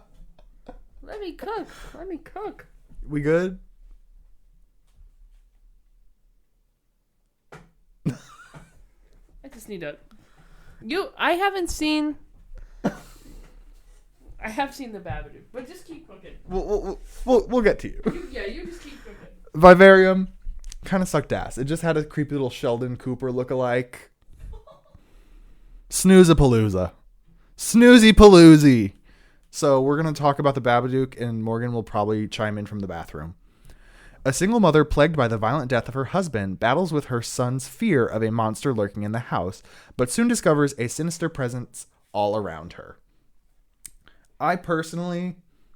Let me cook. We good? I just need to... I haven't seen... I have seen the Babadook, but just keep cooking. We'll get to you. You just keep cooking. Vivarium kind of sucked ass. It just had a creepy little Sheldon Cooper lookalike. Snoozapalooza. Snoozy paloozy. So we're going to talk about the Babadook, and Morgan will probably chime in from the bathroom. A single mother plagued by the violent death of her husband battles with her son's fear of a monster lurking in the house, but soon discovers a sinister presence all around her. I personally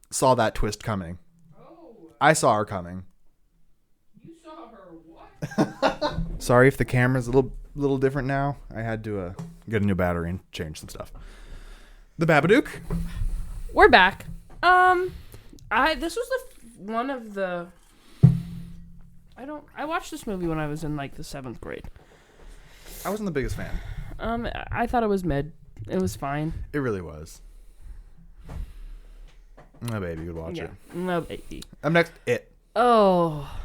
saw that twist coming. Oh. I saw her coming. You saw her what? Sorry if the camera's a little different now. I had to get a new battery and change some stuff. The Babadook. We're back. This was one of the... I watched this movie when I was in like the 7th grade. I wasn't the biggest fan. I thought it was mid. It was fine. It really was. My baby would watch it. No baby. Up next, It. Oh.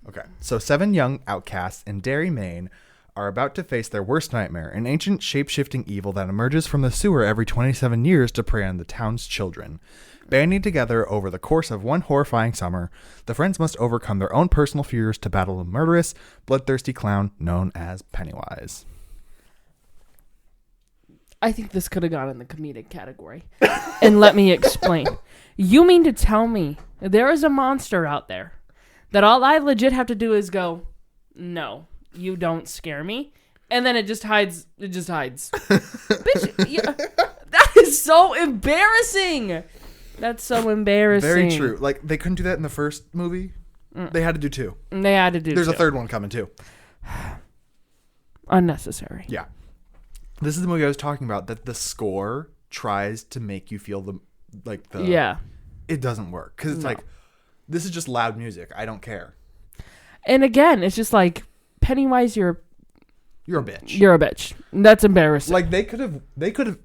Okay. So 7 young outcasts in Derry, Maine are about to face their worst nightmare, an ancient shape-shifting evil that emerges from the sewer every 27 years to prey on the town's children. Banding together over the course of one horrifying summer, the friends must overcome their own personal fears to battle a murderous, bloodthirsty clown known as Pennywise. I think this could have gone in the comedic category. And let me explain. You mean to tell me there is a monster out there that all I legit have to do is go, no, you don't scare me, and then it just hides. Bitch, yeah, that is so embarrassing. That's so embarrassing. Very true. Like, they couldn't do that in the first movie. They had to do 2. They had to do There's 2. a third one coming, too. Unnecessary. Yeah. This is the movie I was talking about, that the score tries to make you feel Yeah. It doesn't work. Because it's like, this is just loud music. I don't care. And again, it's just like, Pennywise, you're a bitch. You're a bitch. That's embarrassing. Like, they could have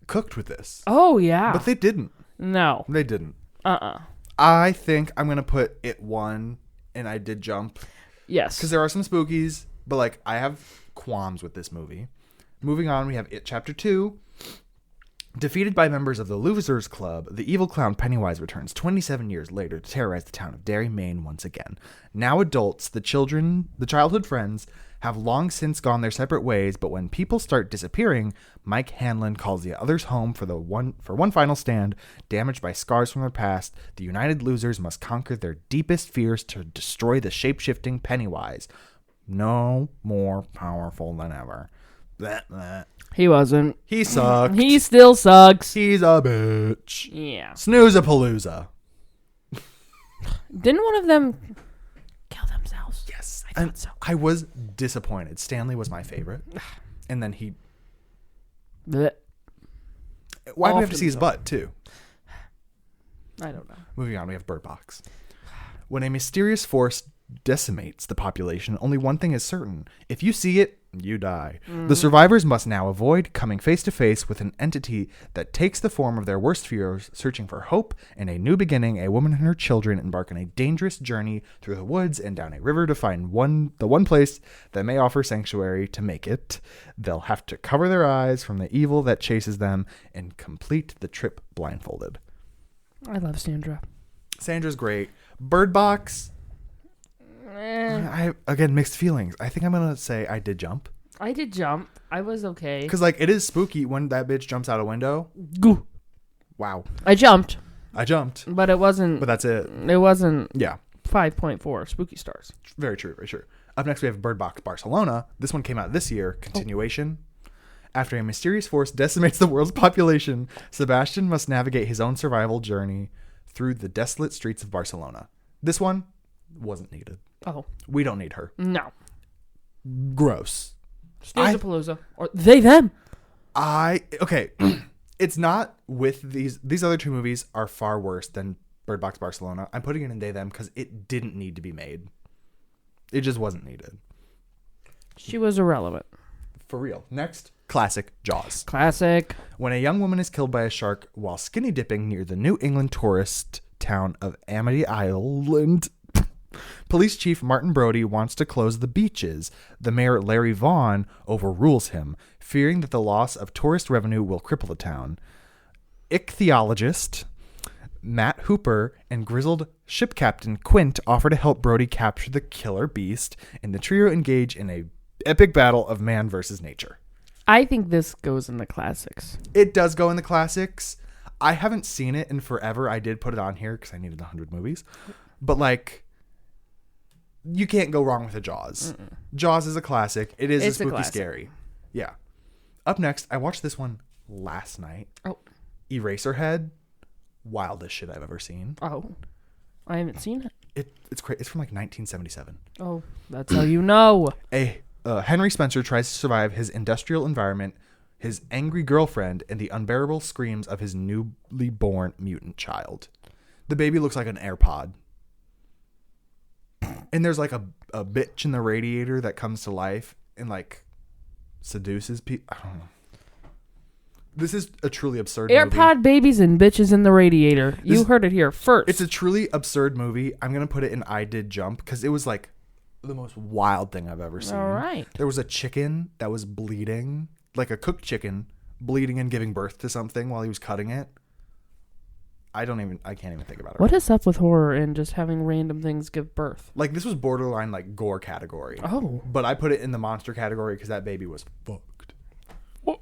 cooked with this. Oh, yeah. But they didn't. No. They didn't. Uh-uh. I think I'm going to put It 1, and I did jump. Yes. Because there are some spookies, but, like, I have qualms with this movie. Moving on, we have It Chapter 2. Defeated by members of the Losers Club, the evil clown Pennywise returns 27 years later to terrorize the town of Derry, Maine once again. Now adults, the childhood friends, have long since gone their separate ways, but when people start disappearing, Mike Hanlon calls the others home for one final stand. Damaged by scars from their past, the united losers must conquer their deepest fears to destroy the shape-shifting Pennywise. No more powerful than ever. Blah, blah. He wasn't. He sucked. He still sucks. He's a bitch. Yeah. Snoozapalooza. Didn't one of them kill themselves? Yes. I thought so. I was disappointed. Stanley was my favorite. And then he... Blech. Why do we have to see his butt, too? I don't know. Moving on, we have Bird Box. When a mysterious force decimates the population, only one thing is certain. If you see it, you die. The survivors must now avoid coming face to face with an entity that takes the form of their worst fears. Searching for hope and a new beginning, a woman and her children embark on a dangerous journey through the woods and down a river to find the one place that may offer sanctuary. To make it, they'll have to cover their eyes from the evil that chases them and complete the trip blindfolded. I love Sandra. Sandra's great. Bird Box. Again, mixed feelings. I think I'm going to say I did jump. I did jump. I was okay. Because, like, it is spooky when that bitch jumps out a window. Goo. Wow. I jumped. But it wasn't. But that's it. It wasn't. Yeah. 5.4 spooky stars. Very true. Very true. Up next, we have Bird Box Barcelona. This one came out this year. Continuation. After a mysterious force decimates the world's population, Sebastian must navigate his own survival journey through the desolate streets of Barcelona. This one wasn't needed. Oh. We don't need her. No. Gross. Snoozapalooza. Or they, them. Okay. It's not with these other two movies are far worse than Bird Box Barcelona. I'm putting it in they, them because it didn't need to be made. It just wasn't needed. She was irrelevant. For real. Next, classic Jaws. Classic. When a young woman is killed by a shark while skinny dipping near the New England tourist town of Amity Island, Police Chief Martin Brody wants to close the beaches. The mayor, Larry Vaughn, overrules him, fearing that the loss of tourist revenue will cripple the town. Ichthyologist Matt Hooper and grizzled ship captain Quint offer to help Brody capture the killer beast, and the trio engage in a epic battle of man versus nature. I think this goes in the classics. It does go in the classics. I haven't seen it in forever. I did put it on here because I needed 100 movies. But, like, you can't go wrong with a Jaws. Mm-mm. Jaws is a classic. It's a spooky scary. Yeah. Up next, I watched this one last night. Oh. Eraserhead. Wildest shit I've ever seen. Oh. I haven't seen it. It's crazy. It's from like 1977. Oh, that's how you know. Henry Spencer tries to survive his industrial environment, his angry girlfriend, and the unbearable screams of his newly born mutant child. The baby looks like an AirPod. And there's like a bitch in the radiator that comes to life and like seduces people. I don't know. This is a truly absurd movie. AirPod babies and bitches in the radiator. You heard it here first. It's a truly absurd movie. I'm going to put it in I Did Jump because it was like the most wild thing I've ever seen. All right. There was a chicken that was bleeding, like a cooked chicken, bleeding and giving birth to something while he was cutting it. I can't even think about it. What is up with horror and just having random things give birth? Like, this was borderline, like, gore category. Oh. But I put it in the monster category because that baby was fucked. Oh.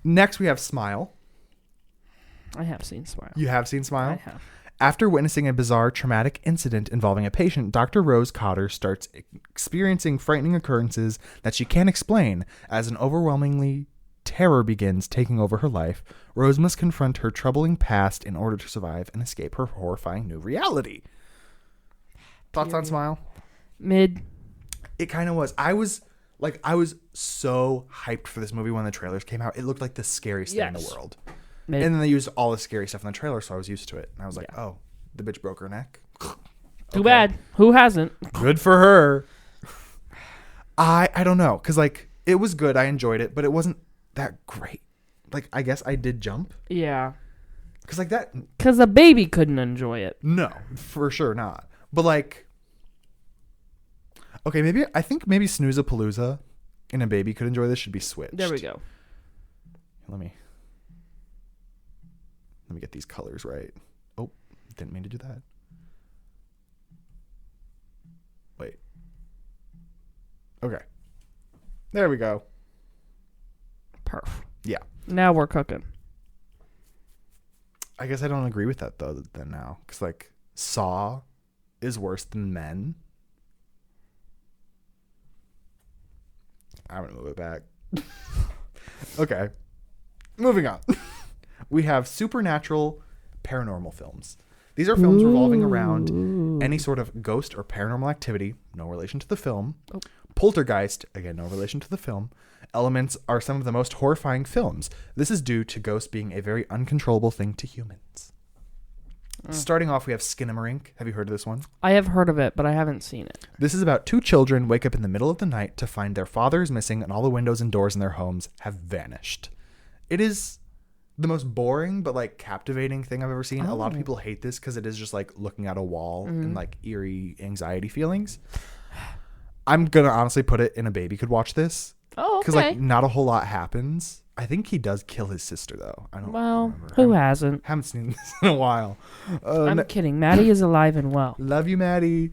Next, we have Smile. I have seen Smile. You have seen Smile? I have. After witnessing a bizarre traumatic incident involving a patient, Dr. Rose Cotter starts experiencing frightening occurrences that she can't explain. As an overwhelmingly terror begins taking over her life, Rose must confront her troubling past in order to survive and escape her horrifying new reality. Thoughts on Smile? Mid. It kind of was. I was so hyped for this movie when the trailers came out. It looked like the scariest thing in the world. Mid. And then they used all the scary stuff in the trailer, so I was used to it. And I was like, oh, the bitch broke her neck. Too bad. Who hasn't? Good for her. I don't know. Because, like, it was good. I enjoyed it, but it wasn't that great. Like, I guess I did jump. Yeah. Because, like, that... Because a baby couldn't enjoy it. No, for sure not. But, like... Okay, I think maybe Snoozapalooza and a baby could enjoy this should be switched. There we go. Let me get these colors right. Oh, didn't mean to do that. Wait. Okay. There we go. Perf. Yeah. Now we're cooking. I guess I don't agree with that, though, then now. Because, like, Saw is worse than Men. I'm going to move it back. Okay. Moving on. We have supernatural paranormal films. These are films revolving around any sort of ghost or paranormal activity, no relation to the film. Oh. Poltergeist, again, no relation to the film. Elements are some of the most horrifying films. This is due to ghosts being a very uncontrollable thing to humans. Starting off, we have Skinamarink. Have you heard of this one? I have heard of it, but I haven't seen it. This is about two children wake up in the middle of the night to find their father is missing and all the windows and doors in their homes have vanished. It is the most boring but like captivating thing I've ever seen. A lot of people hate this because it is just like looking at a wall and like eerie anxiety feelings. I'm gonna honestly put it in a baby could watch this. Oh, okay. Because like not a whole lot happens. I think he does kill his sister though. I don't. Well, remember. who hasn't? Haven't seen this in a while. I'm kidding. Maddie is alive and well. Love you, Maddie.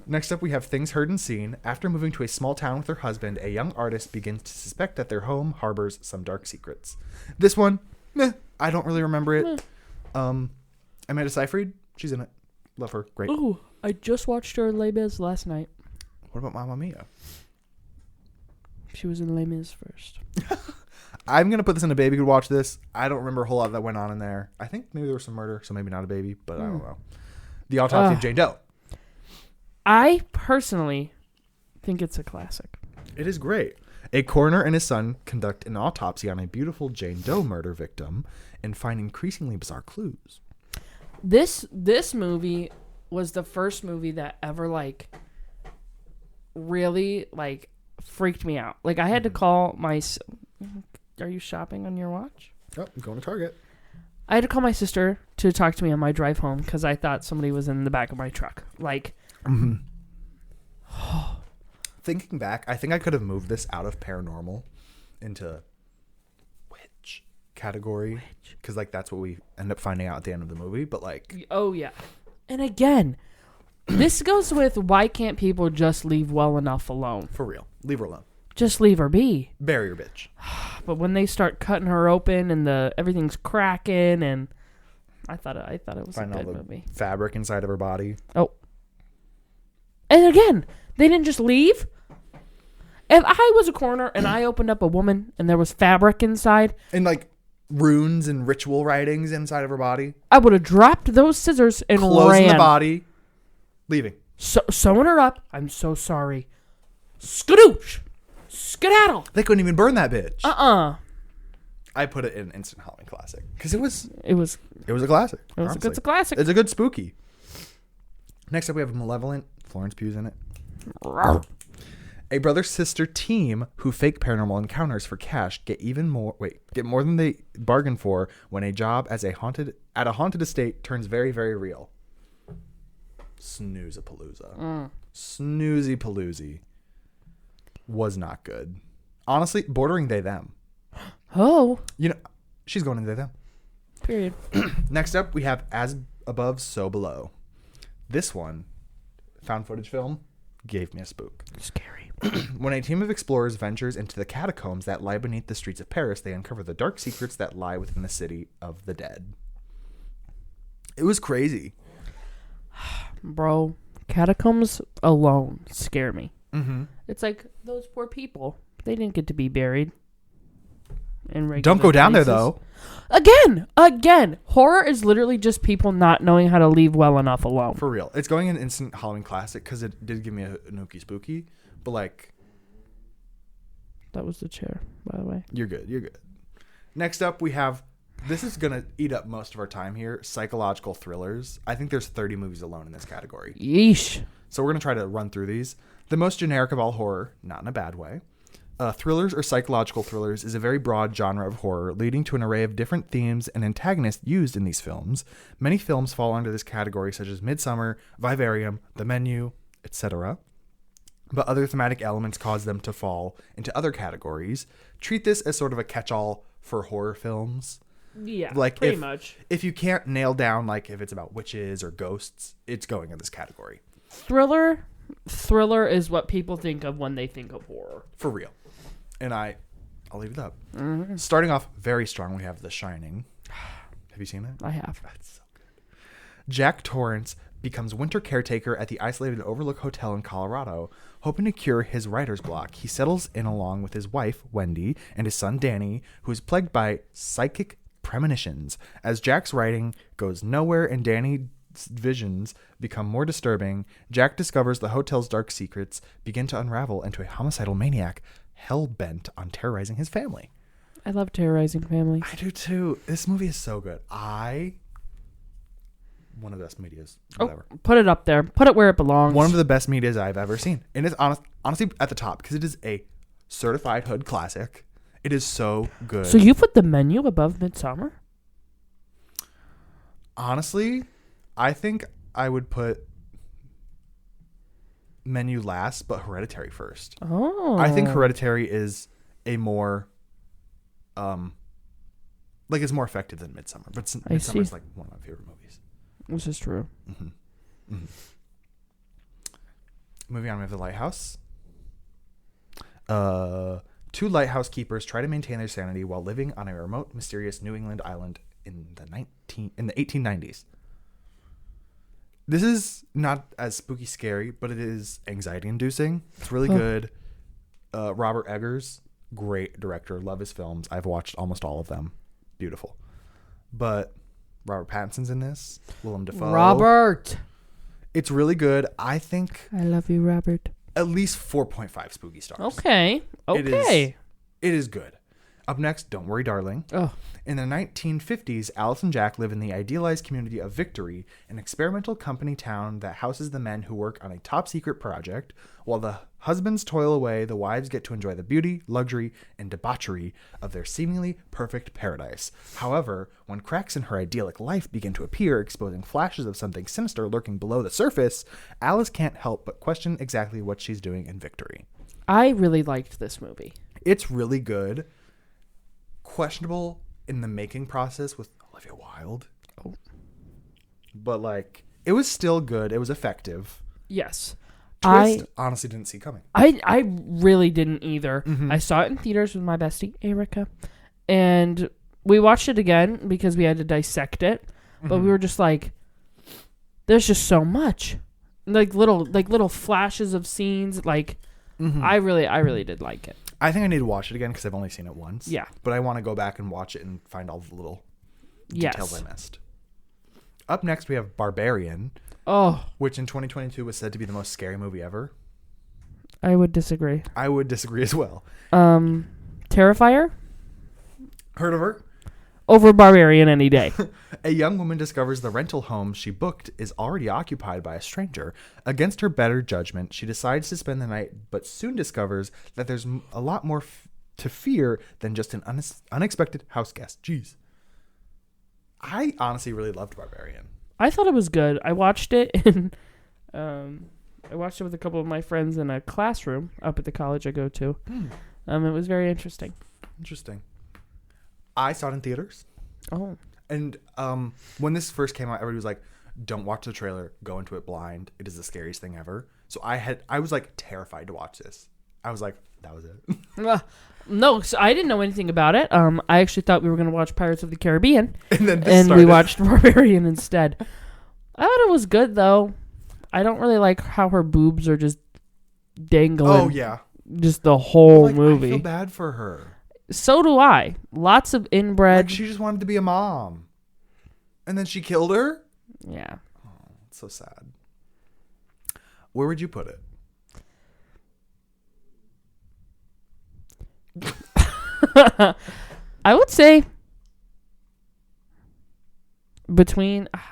Next up, we have Things Heard and Seen. After moving to a small town with her husband, a young artist begins to suspect that their home harbors some dark secrets. This one, I don't really remember it. Amanda Seyfried, she's in it. Love her. Great. Ooh, I just watched her in Les Mis last night. What about Mamma Mia? She was in Les Mis first. I'm going to put this in a baby could watch this. I don't remember a whole lot that went on in there. I think maybe there was some murder, so maybe not a baby, but I don't know. The Autopsy of Jane Doe. I personally think it's a classic. It is great. A coroner and his son conduct an autopsy on a beautiful Jane Doe murder victim and find increasingly bizarre clues. This movie was the first movie that ever like really like freaked me out. Like I had to call my. Are you shopping on your watch? Oh, I'm going to Target. I had to call my sister to talk to me on my drive home because I thought somebody was in the back of my truck. Like, thinking back, I think I could have moved this out of paranormal into witch category because like that's what we end up finding out at the end of the movie. But like, oh yeah, and again, this goes with why can't people just leave well enough alone? For real, leave her alone. Just leave her be. Bury your bitch. But when they start cutting her open and everything's cracking, and I thought it was Find a all good the movie. fabric inside of her body. Oh, and again, they didn't just leave. If I was a coroner and I opened up a woman and there was fabric inside, and like runes and ritual writings inside of her body, I would have dropped those scissors and closing ran. the body, leaving. Sewing her up. I'm so sorry. Skadoosh. Skedaddle. They couldn't even burn that bitch. I put it in instant Halloween classic because it was a classic. It's a classic. It's a good spooky. Next up, we have Malevolent. Florence Pugh's in it. A brother-sister team who fake paranormal encounters for cash get more than they bargained for when a job at a haunted estate turns very, very real. Snooze-a-palooza. Snoozy-paloozy. Was not good. Honestly, bordering they them. Oh. You know, she's going in they them. Period. Next up, we have As Above, So Below. This one, found footage film, gave me a spook. Scary. When a team of explorers ventures into the catacombs that lie beneath the streets of Paris, they uncover the dark secrets that lie within the city of the dead. It was crazy. Bro, catacombs alone scare me. Mm-hmm. It's like those poor people. They didn't get to be buried. Don't go down there, though. Again. Horror is literally just people not knowing how to leave well enough alone. For real. It's going in instant Halloween classic because it did give me a nookie spooky. But, like... That was the chair, by the way. You're good. Next up, we have... This is going to eat up most of our time here. Psychological thrillers. I think there's 30 movies alone in this category. Yeesh. So we're going to try to run through these. The most generic of all horror, not in a bad way. Thrillers or psychological thrillers is a very broad genre of horror, leading to an array of different themes and antagonists used in these films. Many films fall under this category, such as Midsummer, Vivarium, The Menu, etc. But other thematic elements cause them to fall into other categories. Treat this as sort of a catch-all for horror films. Yeah, like pretty much. If you can't nail down, like, if it's about witches or ghosts, it's going in this category. Thriller is what people think of when they think of horror. For real. And I'll leave it up. Mm-hmm. Starting off very strong, we have The Shining. Have you seen that? I have. That's so good. Jack Torrance becomes winter caretaker at the isolated Overlook Hotel in Colorado. Hoping to cure his writer's block, he settles in along with his wife, Wendy, and his son, Danny, who is plagued by psychic premonitions. As Jack's writing goes nowhere and Danny's visions become more disturbing, Jack discovers the hotel's dark secrets begin to unravel into a homicidal maniac hell-bent on terrorizing his family. I love terrorizing families. I do too. This movie is so good. I one of the best medias. Oh, Whatever. put it up there. Put it where it belongs. One of the best medias I've ever seen. And it's honestly at the top because it is a certified hood classic. It is so good. So you put The Menu above Midsommar? Honestly, I think I would put Menu last, but Hereditary first. Oh. I think Hereditary is a more, it's more effective than Midsommar. But Midsommar is like one of my favorite movies. This is true. Mm-hmm. Mm-hmm. Moving on, we have The Lighthouse. Two lighthouse keepers try to maintain their sanity while living on a remote, mysterious New England island in the 1890s. This is not as spooky scary, but it is anxiety inducing. It's really good. Robert Eggers, great director. Love his films. I've watched almost all of them. Beautiful. But Robert Pattinson's in this. Willem Dafoe. Robert. It's really good. I think I love you, Robert. at least 4.5 spooky stars. Okay. It is good. Up next, Don't Worry, Darling. Oh. In the 1950s, Alice and Jack live in the idealized community of Victory, an experimental company town that houses the men who work on a top-secret project. While the husbands toil away, the wives get to enjoy the beauty, luxury, and debauchery of their seemingly perfect paradise. However, when cracks in her idyllic life begin to appear, exposing flashes of something sinister lurking below the surface, Alice can't help but question exactly what she's doing in Victory. I really liked this movie. It's really good. Questionable in the making process with Olivia Wilde. Oh. But it was still good. It was effective. Yes. Twist, honestly didn't see coming. I really didn't either. Mm-hmm. I saw it in theaters with my bestie, Erica. And we watched it again because we had to dissect it. But we were just like, there's just so much. Little flashes of scenes. I really did like it. I think I need to watch it again because I've only seen it once. Yeah. But I want to go back and watch it and find all the little details I missed. Up next, we have Barbarian. Oh. Which in 2022 was said to be the most scary movie ever. I would disagree. I would disagree as well. Terrifier? Heard of her? Over Barbarian any day. A young woman discovers the rental home she booked is already occupied by a stranger. Against her better judgment, she decides to spend the night, but soon discovers that there's a lot more to fear than just an unexpected house guest. Jeez. I honestly really loved Barbarian. I thought it was good. I watched it with a couple of my friends in a classroom up at the college I go to. It was very interesting. Interesting. I saw it in theaters. Oh. And when this first came out, everybody was like, don't watch the trailer. Go into it blind. It is the scariest thing ever. So I was terrified to watch this. I was like, that was it. No, so I didn't know anything about it. I actually thought we were going to watch Pirates of the Caribbean. And we watched Barbarian instead. I thought it was good, though. I don't really like how her boobs are just dangling. Oh, yeah. Just the whole movie. I feel bad for her. So do I. Lots of inbred. She just wanted to be a mom. And then she killed her? Yeah. Oh, it's so sad. Where would you put it? I would say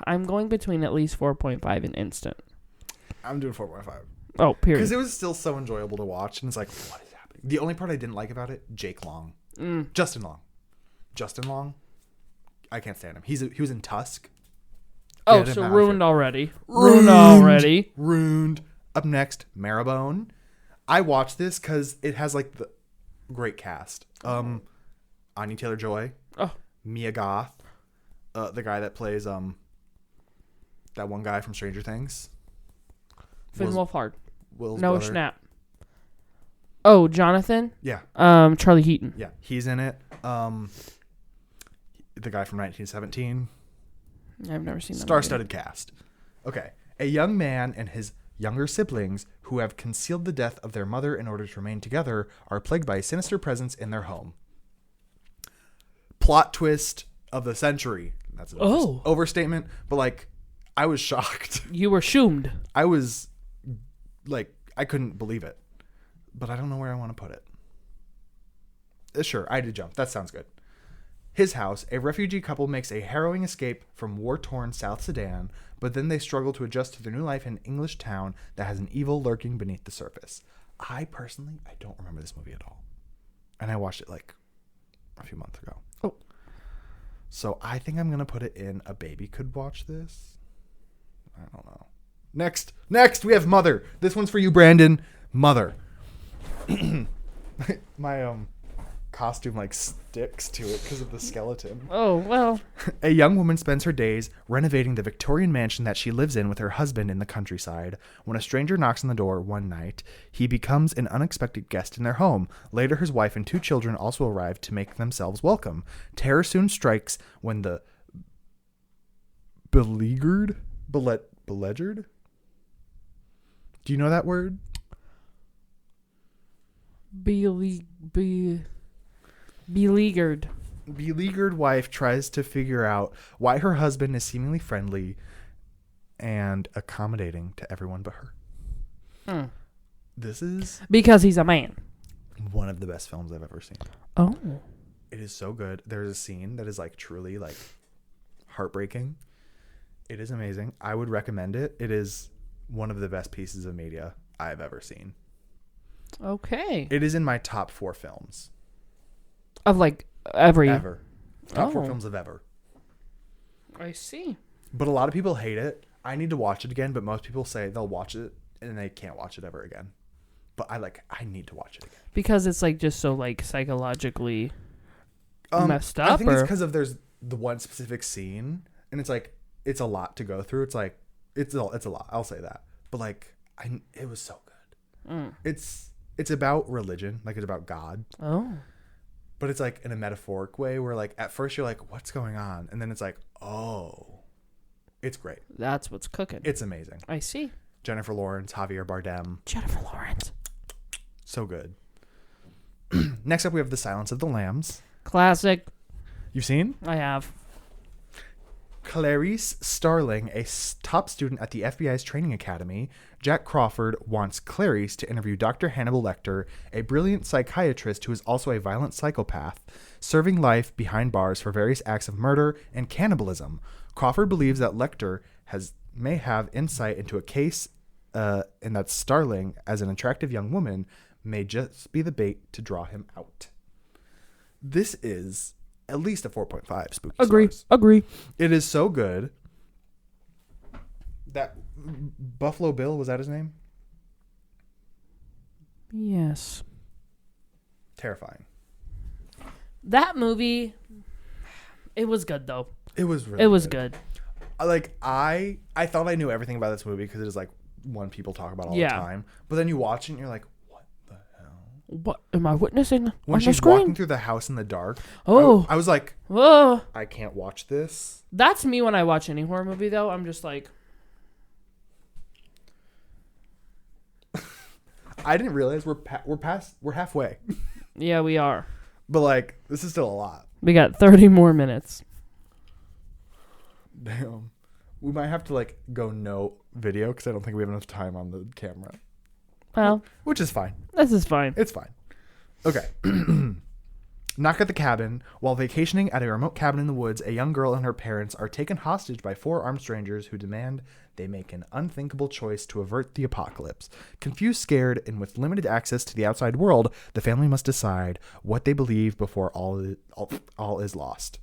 I'm going between at least 4.5 and instant. I'm doing 4.5. Oh, period. Because it was still so enjoyable to watch. And it's like, what is happening? The only part I didn't like about it, Jake Long. Justin Long. I can't stand him. He was in Tusk. Oh, so ruined already. Ruined. Up next, Marrowbone. I watched this because it has the great cast. Anya Taylor-Joy. Oh. Mia Goth. The guy that plays that one guy from Stranger Things. Finn Wolfhard. Will's Noah brother. Schnapp. Oh, Jonathan? Yeah. Charlie Heaton. Yeah, he's in it. The guy from 1917. I've never seen that. Star-studded cast. Okay. A young man and his younger siblings who have concealed the death of their mother in order to remain together are plagued by a sinister presence in their home. Plot twist of the century. That's an overstatement, but I was shocked. You were shoomed. I was I couldn't believe it. But I don't know where I want to put it. Sure, I did jump. That sounds good. his house, a refugee couple makes a harrowing escape from war-torn South Sudan, but then they struggle to adjust to their new life in an English town that has an evil lurking beneath the surface. I don't remember this movie at all. And I watched it like a few months ago. Oh. So I think I'm going to put it in a baby could watch this. I don't know. Next, we have Mother. This one's for you, Brandon. Mother. My costume like sticks to it because of the skeleton. Oh, well. A young woman spends her days renovating the Victorian mansion that she lives in with her husband in the countryside. When a stranger knocks on the door one night, he becomes an unexpected guest in their home. Later, his wife and 2 children also arrive to make themselves welcome. Terror soon strikes when the beleaguered? Do you know that word? Beleaguered. Beleaguered wife tries to figure out why her husband is seemingly friendly and accommodating to everyone but her. This is Because he's a man. one of the best films I've ever seen. Oh. It is so good. There's a scene that is like truly like heartbreaking. It is amazing. I would recommend it. It is one of the best pieces of media I've ever seen. Okay. It is in my top 4 films. Of like every... Ever. Top 4 Oh. films of ever. I see. But a lot of people hate it. I need to watch it again, but most people say they'll watch it and they can't watch it ever again. But I need to watch it again. Because it's like just so like psychologically messed up? I think it's or... because of there's the one specific scene and it's like, it's a lot to go through. It's like, it's a lot. I'll say that. But like, it was so good. It's about religion. Like it's about God. Oh. But it's like in a metaphoric way where like at first you're like, what's going on? And then it's like, oh, it's great. That's what's cooking. It's amazing. I see. Jennifer Lawrence, Javier Bardem. Jennifer Lawrence. So good. Next up, we have The Silence of the Lambs. Classic. You've seen? I have. Clarice Starling, a top student at the FBI's training academy. Jack Crawford wants Clarice to interview Dr. Hannibal Lecter, a brilliant psychiatrist who is also a violent psychopath, serving life behind bars for various acts of murder and cannibalism. Crawford believes that Lecter may have insight into a case, and that Starling, as an attractive young woman, may just be the bait to draw him out. This is at least a 4.5 spooky stars. Agree. It is so good. That Buffalo Bill, was that his name? Yes. Terrifying. That movie, it was good though. It was really It was good. I thought I knew everything about this movie because it is like one people talk about all the time. But then you watch it and you're like, what the hell? What am I witnessing When on the she's screen? walking through the house in the dark, Oh. I was like, Oh. I can't watch this. That's me when I watch any horror movie though. I'm just like, I didn't realize we're halfway. yeah, we are. But like, this is still a lot. We got 30 more minutes. Damn. We might have to like go no video because I don't think we have enough time on the camera. Well, Which is fine. this is fine. It's fine. Okay. Knock at the cabin. While vacationing at a remote cabin in the woods, a young girl and her parents are taken hostage by 4 armed strangers who demand they make an unthinkable choice to avert the apocalypse. Confused, scared, and with limited access to the outside world, the family must decide what they believe before all is lost.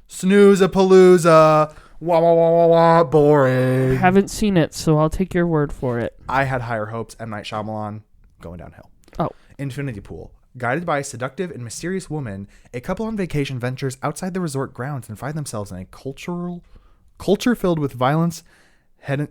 Snooze-a-palooza. Wah, wah, wah, wah, wah. Boring. Haven't seen it, so I'll take your word for it. I had higher hopes. M. Night Shyamalan, going downhill. Oh. Infinity Pool. Guided by a seductive and mysterious woman, a couple on vacation ventures outside the resort grounds and find themselves in a culture filled with violence,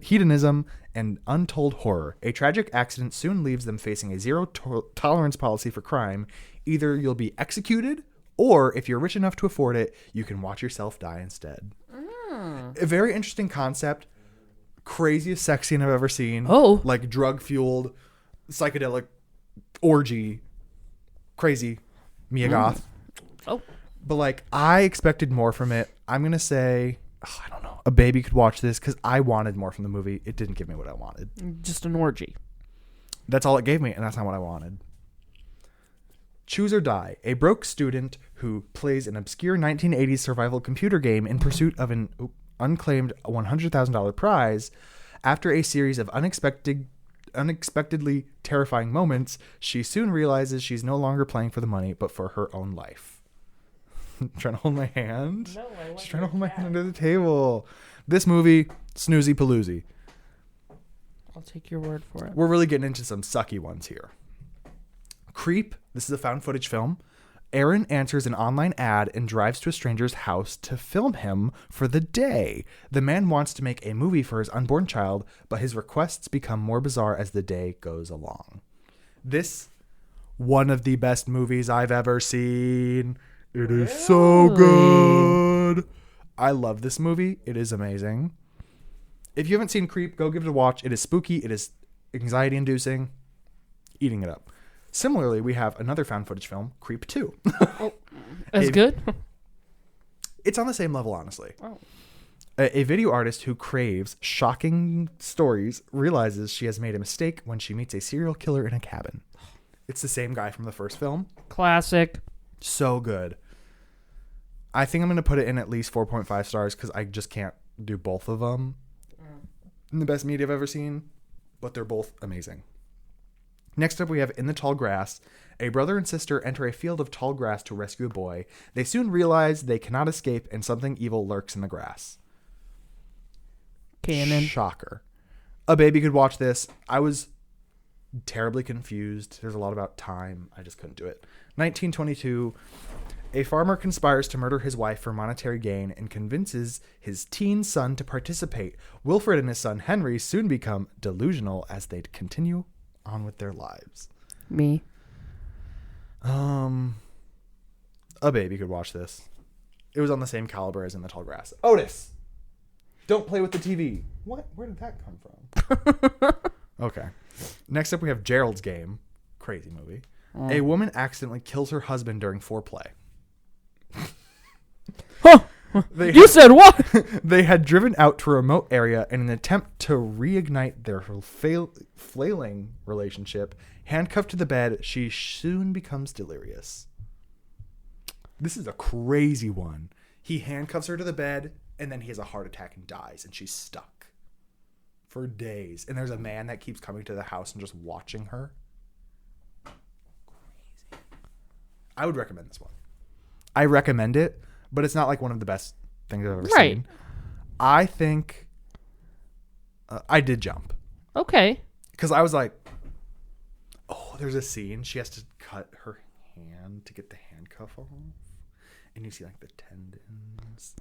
hedonism, and untold horror. A tragic accident soon leaves them facing a zero-tolerance policy for crime. Either you'll be executed, or if you're rich enough to afford it, you can watch yourself die instead. A very interesting concept. Craziest sex scene I've ever seen. Oh. Like drug-fueled, psychedelic orgy. Crazy. Mia Goth. Oh. But like, I expected more from it. I'm going to say, I don't know, a baby could watch this because I wanted more from the movie. It didn't give me what I wanted. Just an orgy. That's all it gave me, and that's not what I wanted. Choose or Die, a broke student who plays an obscure 1980s survival computer game in pursuit of an unclaimed $100,000 prize. After a series of unexpectedly terrifying moments, she soon realizes she's no longer playing for the money, but for her own life. Trying to hold my hand? No, I want She's trying to your hold my cat. hand under the table. This movie, snoozy paloozy. I'll take your word for it. We're really getting into some sucky ones here. Creep, this is a found footage film. Aaron answers an online ad and drives to a stranger's house to film him for the day. The man wants to make a movie for his unborn child, but his requests become more bizarre as the day goes along. This, one of the best movies I've ever seen. It is so good. I love this movie. It is amazing. If you haven't seen Creep, go give it a watch. It is spooky. It is anxiety-inducing. Eating it up. Similarly, we have another found footage film, Creep 2. That's good? It's on the same level, honestly. Oh. A video artist who craves shocking stories realizes she has made a mistake when she meets a serial killer in a cabin. It's the same guy from the first film. Classic. So good. I think I'm going to put it in at least 4.5 stars because I just can't do both of them in the best media I've ever seen, but they're both amazing. Next up, we have In the Tall Grass. A brother and sister enter a field of tall grass to rescue a boy. They soon realize they cannot escape and something evil lurks in the grass. Canon. Shocker. A baby could watch this. I was terribly confused. There's a lot about time. I just couldn't do it. 1922. A farmer conspires to murder his wife for monetary gain and convinces his teen son to participate. Wilfred and his son Henry soon become delusional as they continue on with their lives. Me. A baby could watch this. It was on the same caliber as In the Tall Grass. Otis! Don't play with the TV. What? Where did that come from? Okay. Next up, we have Gerald's Game. Crazy movie. A woman accidentally kills her husband during foreplay. Huh. You said what? They had driven out to a remote area in an attempt to reignite their flailing relationship. Handcuffed to the bed, she soon becomes delirious. This is a crazy one. He handcuffs her to the bed, and then he has a heart attack and dies, and she's stuck for days. And there's a man that keeps coming to the house and just watching her. Crazy. I would recommend this one. I recommend it, but it's not like one of the best things I've ever seen. I think I did jump. Okay. Because I was like, oh, there's a scene. She has to cut her hand to get the handcuff off. And you see like the tendons.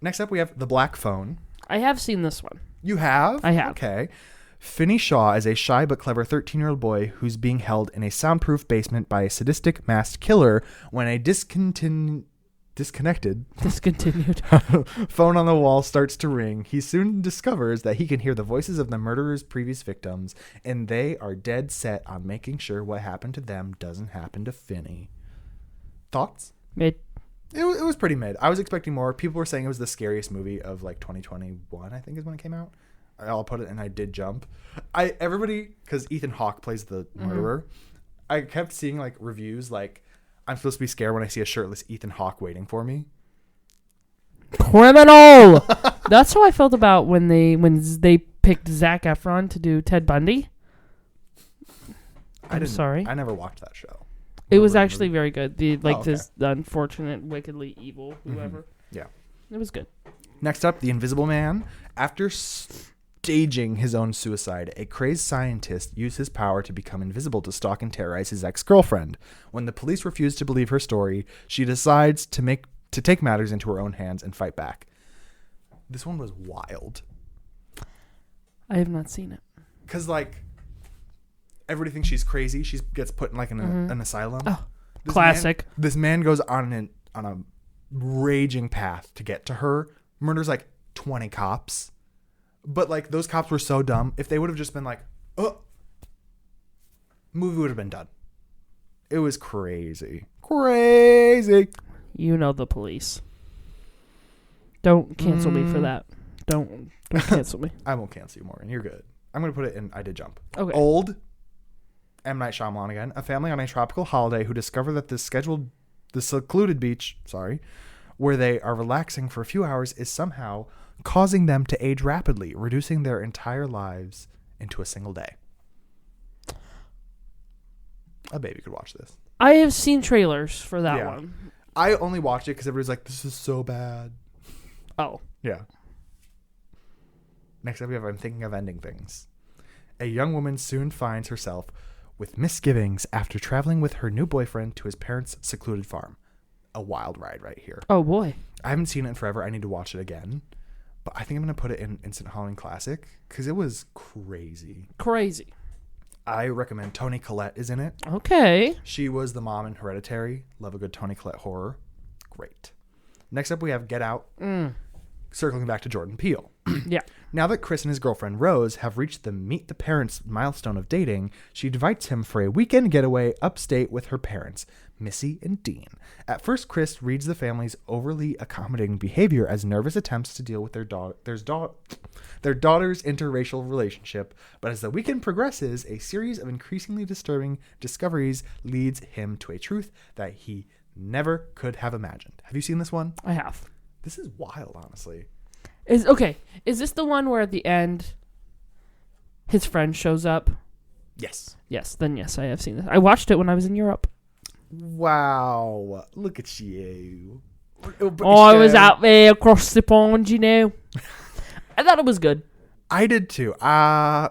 Next up, we have The Black Phone. I have seen this one. You have? I have. Okay. Finney Shaw is a shy but clever 13-year-old boy who's being held in a soundproof basement by a sadistic masked killer when a disconnected phone on the wall starts to ring. He soon discovers that he can hear the voices of the murderer's previous victims, and they are dead set on making sure what happened to them doesn't happen to Finney. Thoughts? Mid. It was pretty mid. I was expecting more. People were saying it was the scariest movie of like 2021, I think is when it came out. I'll put it, and I did jump. Everybody, because Ethan Hawke plays the murderer, I kept seeing like reviews like, I'm supposed to be scared when I see a shirtless Ethan Hawke waiting for me. Criminal. That's how I felt about when they picked Zac Efron to do Ted Bundy. I'm sorry. I never watched that show. It was actually very good. The okay. the unfortunate, wickedly evil whoever. Yeah. It was good. Next up, The Invisible Man. After staging his own suicide, a crazed scientist used his power to become invisible to stalk and terrorize his ex-girlfriend. When the police refuse to believe her story, she decides to take matters into her own hands and fight back. This one was wild. I have not seen it. Because, like, everybody thinks she's crazy. She gets put in, like, an asylum. Oh, classic. This man goes on a raging path to get to her. Murders, like, 20 cops. But, like, those cops were so dumb. If they would have just been like, oh, movie would have been done. It was crazy. Crazy. You know the police. Don't cancel me for that. Don't cancel me. I won't cancel you, Morgan. You're good. I'm going to put it in I Did Jump. Okay. Old. M. Night Shyamalan again. A family on a tropical holiday who discover that the secluded beach, where they are relaxing for a few hours is somehow causing them to age rapidly, reducing their entire lives into a single day. A baby could watch this. I have seen trailers for that one. I only watched it because everybody's like, this is so bad. Oh. Yeah. Next up, we have I'm Thinking of Ending Things. A young woman soon finds herself with misgivings after traveling with her new boyfriend to his parents' secluded farm. A wild ride right here. Oh, boy. I haven't seen it in forever. I need to watch it again. But I think I'm going to put it in Instant Halloween Classic because it was crazy. Crazy. I recommend Toni Collette is in it. Okay. She was the mom in Hereditary. Love a good Toni Collette horror. Great. Next up, we have Get Out. Circling back to Jordan Peele. Yeah. Now that Chris and his girlfriend Rose have reached the meet the parents milestone of dating, she invites him for a weekend getaway upstate with her parents, Missy and Dean. At first, Chris reads the family's overly accommodating behavior as nervous attempts to deal with their daughter's interracial relationship, but as the weekend progresses, a series of increasingly disturbing discoveries leads him to a truth that he never could have imagined. Have you seen this one? I have. This is wild, honestly. Is this the one where at the end his friend shows up? Yes. Yes, then yes, I have seen this. I watched it when I was in Europe. Wow. Look at you. I was out there across the pond, you know. I thought it was good. I did too. I'm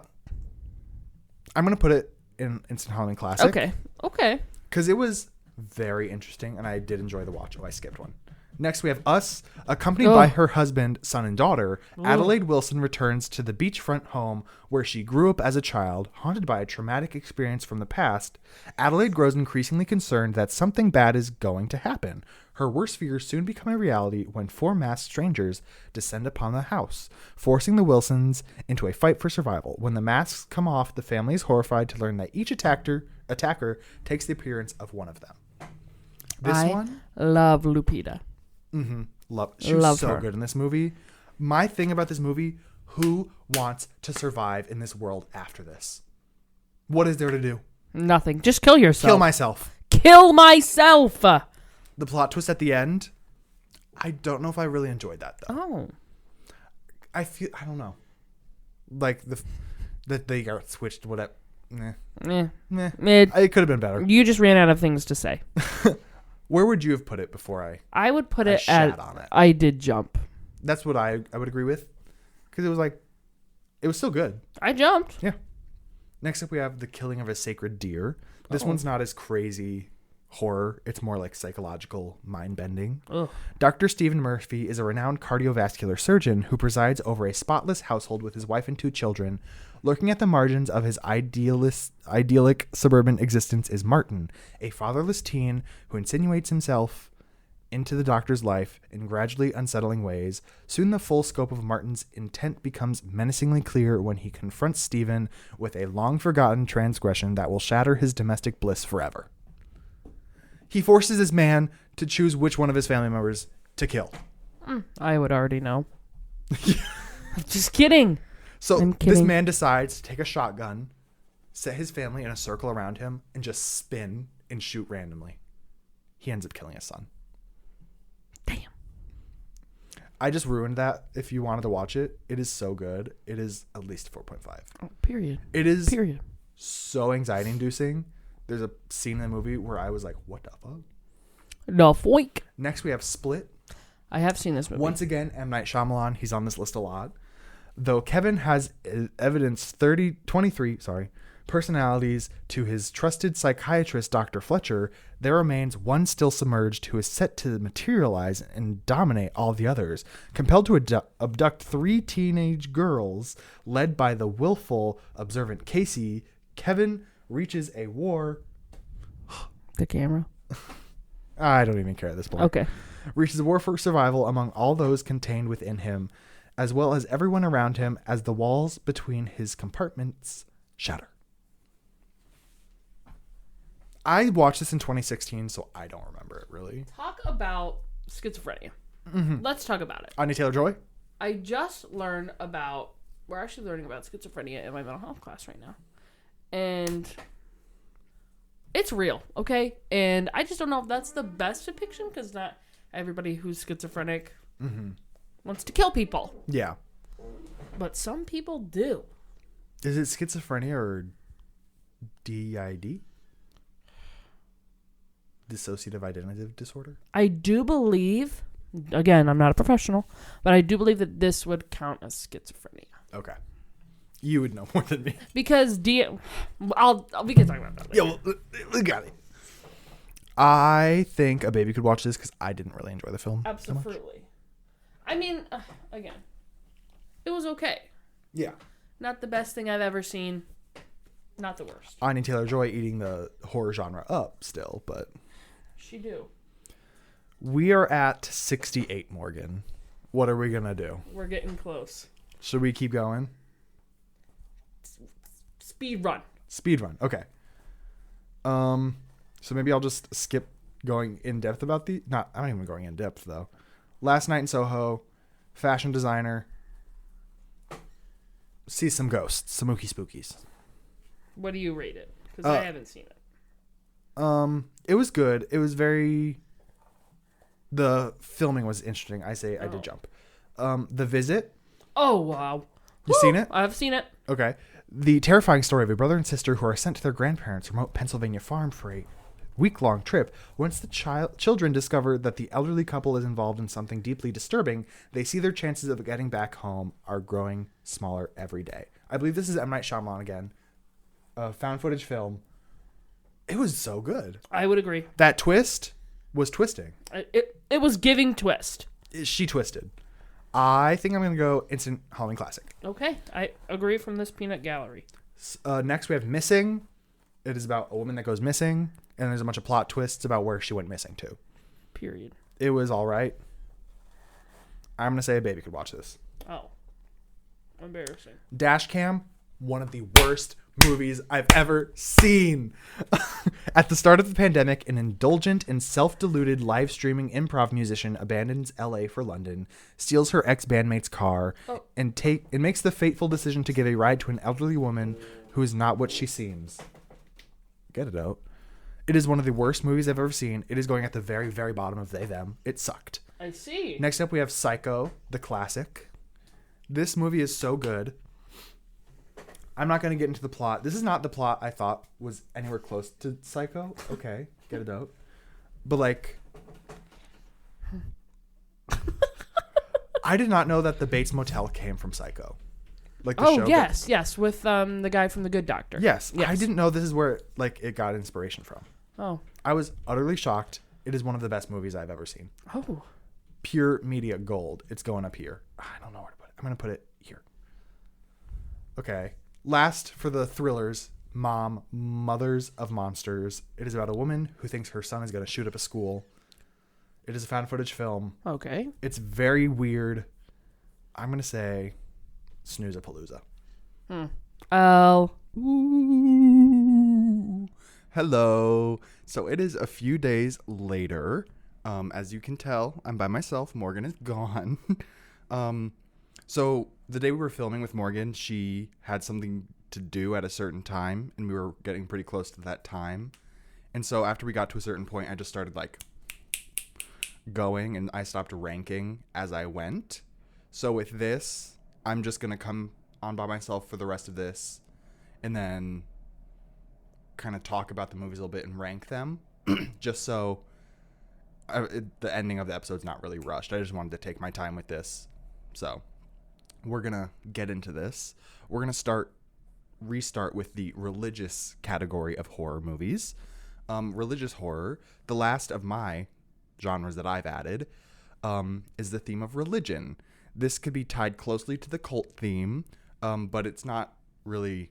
going to put it in Instant Halloween Classic. Okay. Because it was very interesting, and I did enjoy the watch. Oh, I skipped one. Next, we have Us. Accompanied by her husband, son, and daughter, Adelaide Wilson returns to the beachfront home where she grew up as a child, haunted by a traumatic experience from the past. Adelaide grows increasingly concerned that something bad is going to happen. Her worst fears soon become a reality when 4 masked strangers descend upon the house, forcing the Wilsons into a fight for survival. When the masks come off, the family is horrified to learn that each attacker takes the appearance of one of them. I love Lupita. Mm-hmm. She was so good in this movie. My thing about this movie, who wants to survive in this world after this? What is there to do? Nothing. Just kill yourself. Kill myself. Kill myself. The plot twist at the end, I don't know if I really enjoyed that though. Oh. I don't know. Like that they got switched. Whatever. It could have been better. You just ran out of things to say. Where would you have put it before I would put it at on it? I did jump. That's what I would agree with. Because it was like, it was still good. I jumped. Yeah. Next up, we have The Killing of a Sacred Deer. This one's not as crazy horror. It's more like psychological mind-bending. Dr. Stephen Murphy is a renowned cardiovascular surgeon who presides over a spotless household with his wife and 2 children. Lurking at the margins of his idyllic suburban existence is Martin, a fatherless teen who insinuates himself into the doctor's life in gradually unsettling ways. Soon the full scope of Martin's intent becomes menacingly clear when he confronts Stephen with a long-forgotten transgression that will shatter his domestic bliss forever. He forces his man to choose which one of his family members to kill. I would already know. Just kidding. So this man decides to take a shotgun, set his family in a circle around him, and just spin and shoot randomly. He ends up killing his son. Damn. I just ruined that. If you wanted to watch it, it is so good. It is at least 4.5. Oh, period. It is period. So anxiety-inducing. There's a scene in the movie where I was like, what the fuck? No, foink. Next, we have Split. I have seen this movie. Once again, M. Night Shyamalan. He's on this list a lot. Though Kevin has evidenced 23 personalities to his trusted psychiatrist, Dr. Fletcher, there remains one still submerged who is set to materialize and dominate all the others. Compelled to abduct 3 teenage girls, led by the willful, observant Casey, Kevin reaches a war. The camera? I don't even care at this point. Okay. Reaches a war for survival among all those contained within him, as well as everyone around him, as the walls between his compartments shatter. I watched this in 2016, so I don't remember it really. Talk about schizophrenia. Mm-hmm. Let's talk about it. Anya Taylor-Joy? I just learned about... We're actually learning about schizophrenia in my mental health class right now. And It's real, okay? And I just don't know if that's the best depiction because not everybody who's schizophrenic wants to kill people. Yeah. But some people do. Is it schizophrenia or DID? Dissociative identity disorder? I do believe, again, I'm not a professional, but I do believe that this would count as schizophrenia. Okay. You would know more than me. Because we can talk about that later. Yeah, well, we got it. I think a baby could watch this because I didn't really enjoy the film. Absolutely. I mean, again, it was okay. Yeah. Not the best thing I've ever seen. Not the worst. Anya Taylor-Joy eating the horror genre up still, but... She do. We are at 68, Morgan. What are we going to do? We're getting close. Should we keep going? Speed run. Speed run. Okay. So maybe I'll just skip going in depth about the... I'm not even going in depth, though. Last Night in Soho. Fashion designer. See some ghosts. Some ookie spookies. What do you rate it? Because I haven't seen it. It was good. It was very... The filming was interesting. I did jump. The Visit. Oh, wow. You seen it? I've seen it. Okay. The terrifying story of a brother and sister who are sent to their grandparents' remote Pennsylvania farm for a week-long trip. Once the children discover that the elderly couple is involved in something deeply disturbing, they see their chances of getting back home are growing smaller every day. I believe this is M. Night Shyamalan again. A found footage film. It was so good. I would agree. That twist was twisting. It was giving twist. She twisted. I think I'm going to go instant Halloween classic. Okay. I agree from this peanut gallery. Next we have Missing. It is about a woman that goes missing, and there's a bunch of plot twists about where she went missing to. Period. It was all right. I'm going to say a baby could watch this. Oh. Embarrassing. Dashcam, one of the worst movies I've ever seen. At the start of the pandemic, an indulgent and self-deluded live streaming improv musician abandons LA for London, steals her ex-bandmate's car, and makes the fateful decision to give a ride to an elderly woman who is not what she seems. Get it out. It is one of the worst movies I've ever seen. It is going at the very, very bottom of they, them. It sucked. I see. Next up, we have Psycho, the classic. This movie is so good. I'm not going to get into the plot. This is not the plot I thought was anywhere close to Psycho. Okay, get it out. But, like... I did not know that the Bates Motel came from Psycho. Like the show. Oh, yes, with the guy from The Good Doctor. Yes, I didn't know this is where it got inspiration from. Oh. I was utterly shocked. It is one of the best movies I've ever seen. Oh. Pure media gold. It's going up here. I don't know where to put it. I'm going to put it here. Okay. Last for the thrillers, Mom, Mothers of Monsters. It is about a woman who thinks her son is going to shoot up a school. It is a found footage film. Okay. It's very weird. I'm going to say Snooze-a-Palooza. Oh. Ooh. Hello. So it is a few days later. As you can tell, I'm by myself. Morgan is gone. So the day we were filming with Morgan, she had something to do at a certain time, and we were getting pretty close to that time. And so after we got to a certain point, I just started going, and I stopped ranking as I went. So with this, I'm just going to come on by myself for the rest of this, and then kind of talk about the movies a little bit and rank them, just so the ending of the episode's not really rushed. I just wanted to take my time with this. So we're going to get into this. We're going to restart with the religious category of horror movies. Religious horror, the last of my genres that I've added, is the theme of religion. This could be tied closely to the cult theme, but it's not really,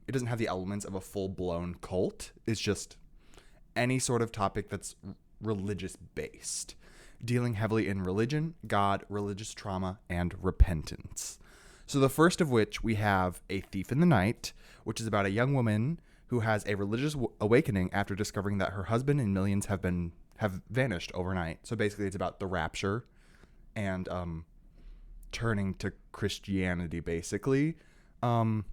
it doesn't have the elements of a full-blown cult. It's just any sort of topic that's religious based, dealing heavily in religion, God, religious trauma, and repentance. So the first of which we have A Thief in the Night, which is about a young woman who has a religious awakening after discovering that her husband and millions have vanished overnight. So basically it's about the rapture and turning to Christianity, basically. Morgan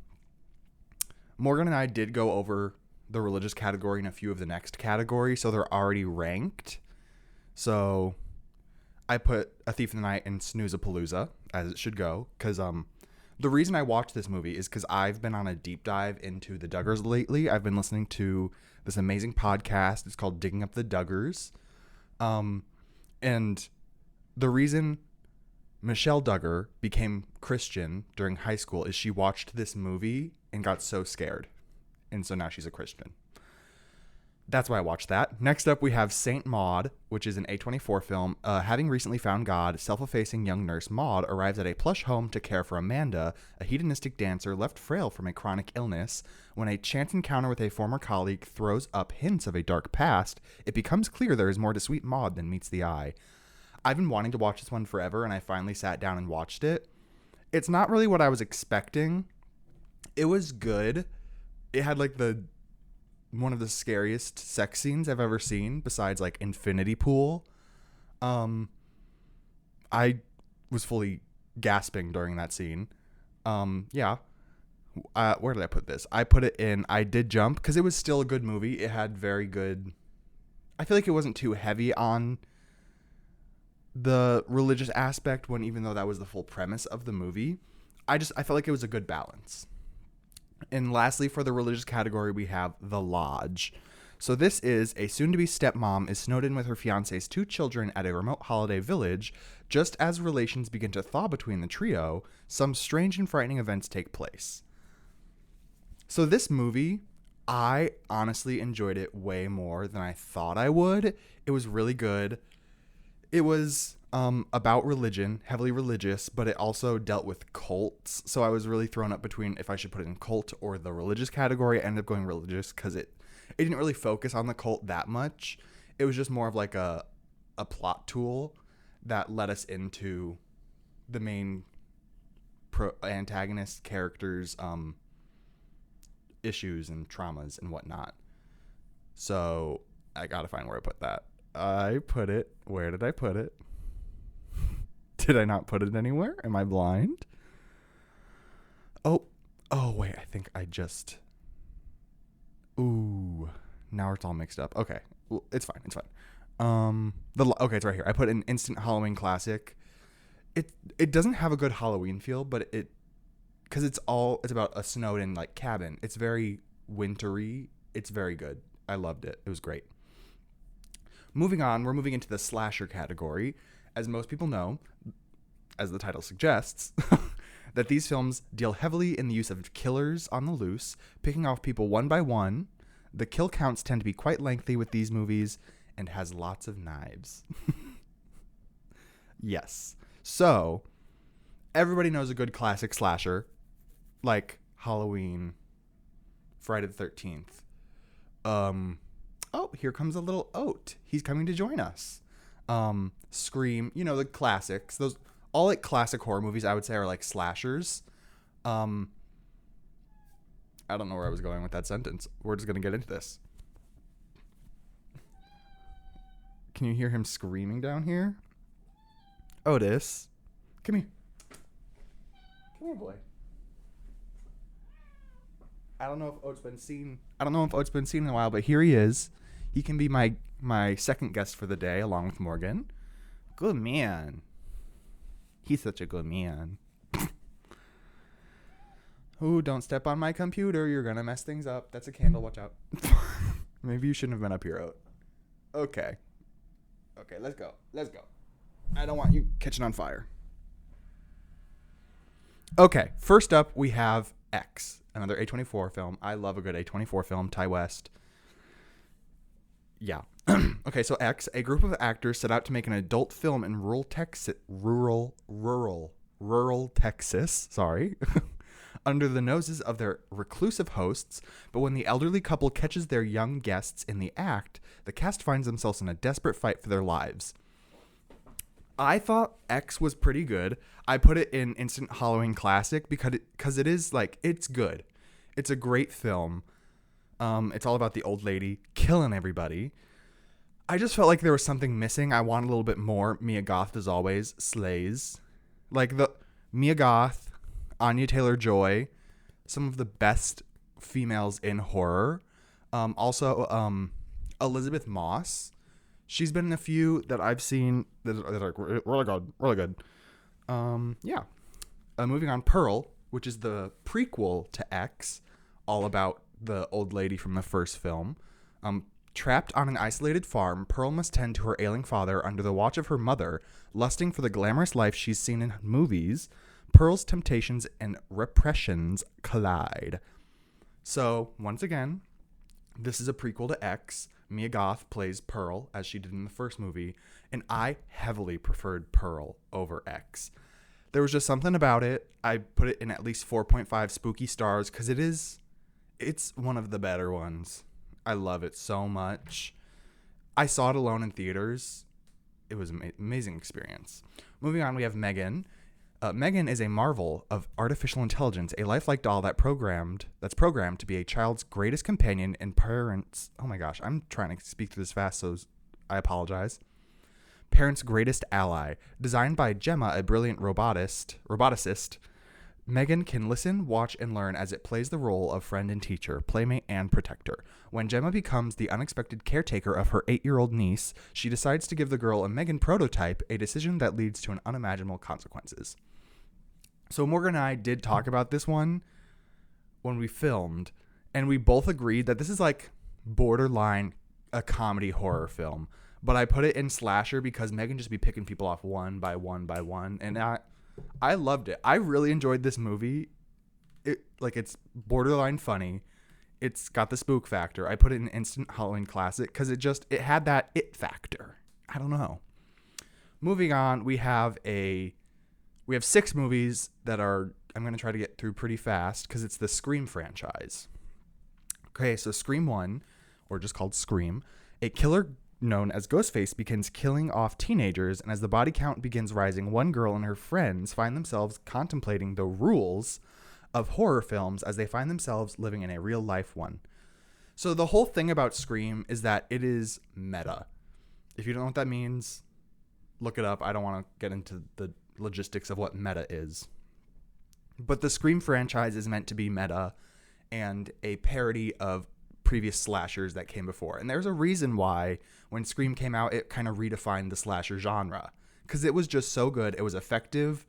and I did go over the religious category and a few of the next category, so they're already ranked. So I put A Thief in the Night and Snooze-a-Palooza, as it should go, because the reason I watched this movie is because I've been on a deep dive into the Duggars lately. I've been listening to this amazing podcast. It's called Digging Up the Duggars. And the reason Michelle Duggar became Christian during high school is she watched this movie and got so scared. And so now she's a Christian. That's why I watched that. Next up, we have Saint Maud, which is an A24 film. Having recently found God, self-effacing young nurse Maud arrives at a plush home to care for Amanda, a hedonistic dancer left frail from a chronic illness. When a chance encounter with a former colleague throws up hints of a dark past, it becomes clear there is more to sweet Maud than meets the eye. I've been wanting to watch this one forever, and I finally sat down and watched it. It's not really what I was expecting. It was good. It had like one of the scariest sex scenes I've ever seen, besides like Infinity Pool. I was fully gasping during that scene. Yeah. Where did I put this? I put it in I Did Jump, because it was still a good movie. It had very good... I feel like it wasn't too heavy on the religious aspect, even though that was the full premise of the movie. I felt like it was a good balance. And lastly, for the religious category, we have The Lodge. So this is a soon-to-be stepmom is snowed in with her fiancé's 2 children at a remote holiday village. Just as relations begin to thaw between the trio, some strange and frightening events take place. So this movie, I honestly enjoyed it way more than I thought I would. It was really good. It was about religion, heavily religious, but it also dealt with cults. So I was really thrown up between if I should put it in cult or the religious category. I ended up going religious because it didn't really focus on the cult that much. It was just more of like a plot tool that led us into the main antagonist characters' issues and traumas and whatnot. So I gotta find where I put that. I put it. Where did I put it? Did I not put it anywhere? Am I blind? Oh, wait. I think I just... Ooh. Now it's all mixed up. Okay. Well, it's fine. It's fine. Okay, it's right here. I put an instant Halloween classic. It doesn't have a good Halloween feel, but because it's about a snowed-in like cabin. It's very wintry. It's very good. I loved it. It was great. Moving on, we're moving into the slasher category. As most people know, as the title suggests, that these films deal heavily in the use of killers on the loose, picking off people one by one. The kill counts tend to be quite lengthy with these movies and has lots of knives. Yes. So, everybody knows a good classic slasher, like Halloween, Friday the 13th. Oh, here comes a little oat. He's coming to join us. Scream, the classics. Those all like classic horror movies I would say are like slashers. I don't know where I was going with that sentence. We're just gonna get into this. Can you hear him screaming down here? Otis, come here. Come here, boy. I don't know if Oat's been seen in a while, but here he is. He can be my second guest for the day, along with Morgan. Good man. He's such a good man. Ooh, don't step on my computer. You're going to mess things up. That's a candle. Watch out. Maybe you shouldn't have been up here, Oat. Okay, let's go. I don't want you catching on fire. Okay, first up, we have X, another A24 film. I love a good A24 film. Ty West. Yeah. Okay, so X, a group of actors set out to make an adult film in rural Texas, sorry, under the noses of their reclusive hosts. But when the elderly couple catches their young guests in the act, the cast finds themselves in a desperate fight for their lives. I thought X was pretty good. I put it in instant Halloween classic because it is like, it's good. It's a great film. It's all about the old lady killing everybody. I just felt like there was something missing. I want a little bit more. Mia Goth, as always, slays. Like the Mia Goth, Anya Taylor-Joy, some of the best females in horror. Also, Elizabeth Moss. She's been in a few that I've seen that are really good. Really good. Yeah. Moving on, Pearl, which is the prequel to X, all about the old lady from the first film. Trapped on an isolated farm, Pearl must tend to her ailing father under the watch of her mother, lusting for the glamorous life she's seen in movies. Pearl's temptations and repressions collide. So, once again, this is a prequel to X. Mia Goth plays Pearl, as she did in the first movie, and I heavily preferred Pearl over X. There was just something about it. I put it in at least 4.5 spooky stars because it's one of the better ones. I love it so much. I saw it alone in theaters. It was an amazing experience. Moving on, we have Megan. Megan is a marvel of artificial intelligence, a lifelike doll that's programmed to be a child's greatest companion and parents. Oh my gosh, I'm trying to speak through this fast, so I apologize. Parents' greatest ally. Designed by Gemma, a brilliant roboticist, Megan can listen, watch, and learn as it plays the role of friend and teacher, playmate, and protector. When Gemma becomes the unexpected caretaker of her 8-year-old niece, she decides to give the girl a Megan prototype, a decision that leads to unimaginable consequences. So Morgan and I did talk about this one when we filmed, and we both agreed that this is like borderline a comedy horror film. But I put it in slasher because Megan just be picking people off one by one, and I loved it. I really enjoyed this movie. It's borderline funny. It's got the spook factor. I put it in instant Halloween classic because it had that it factor. I don't know. Moving on, we have 6 movies that I'm going to try to get through pretty fast because it's the Scream franchise. Okay, so Scream 1, or just called Scream, a killer known as Ghostface begins killing off teenagers, and as the body count begins rising, one girl and her friends find themselves contemplating the rules of horror films as they find themselves living in a real-life one. So the whole thing about Scream is that it is meta. If you don't know what that means, look it up. I don't want to get into the logistics of what meta is. But the Scream franchise is meant to be meta and a parody of previous slashers that came before. And there's a reason why when Scream came out, it kind of redefined the slasher genre because it was just so good. It was effective.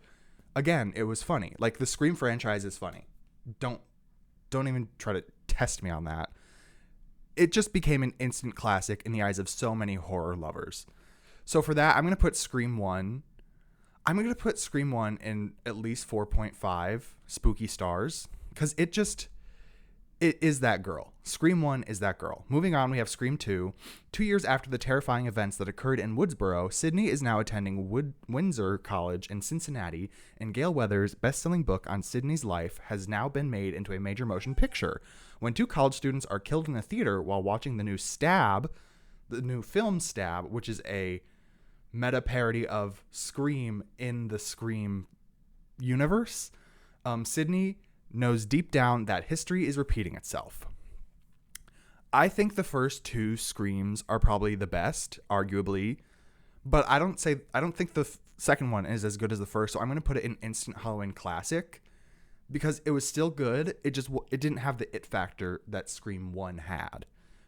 Again, it was funny. Like the Scream franchise is funny. Don't even try to test me on that. It just became an instant classic in the eyes of so many horror lovers. So for that, I'm going to put Scream 1. I'm going to put Scream 1 in at least 4.5 spooky stars because it is that girl. Scream 1 is that girl. Moving on, we have Scream 2. 2 years after the terrifying events that occurred in Woodsboro, Sydney is now attending Windsor College in Cincinnati, and Gail Weathers' best-selling book on Sydney's life has now been made into a major motion picture. When 2 college students are killed in a theater while watching the new film Stab, which is a meta parody of Scream in the Scream universe, Sydney knows deep down that history is repeating itself. I think the first 2 Screams are probably the best, arguably, but I don't think the second one is as good as the first, so I'm going to put it in instant Halloween classic because it was still good. It didn't have the it factor that Scream 1 had.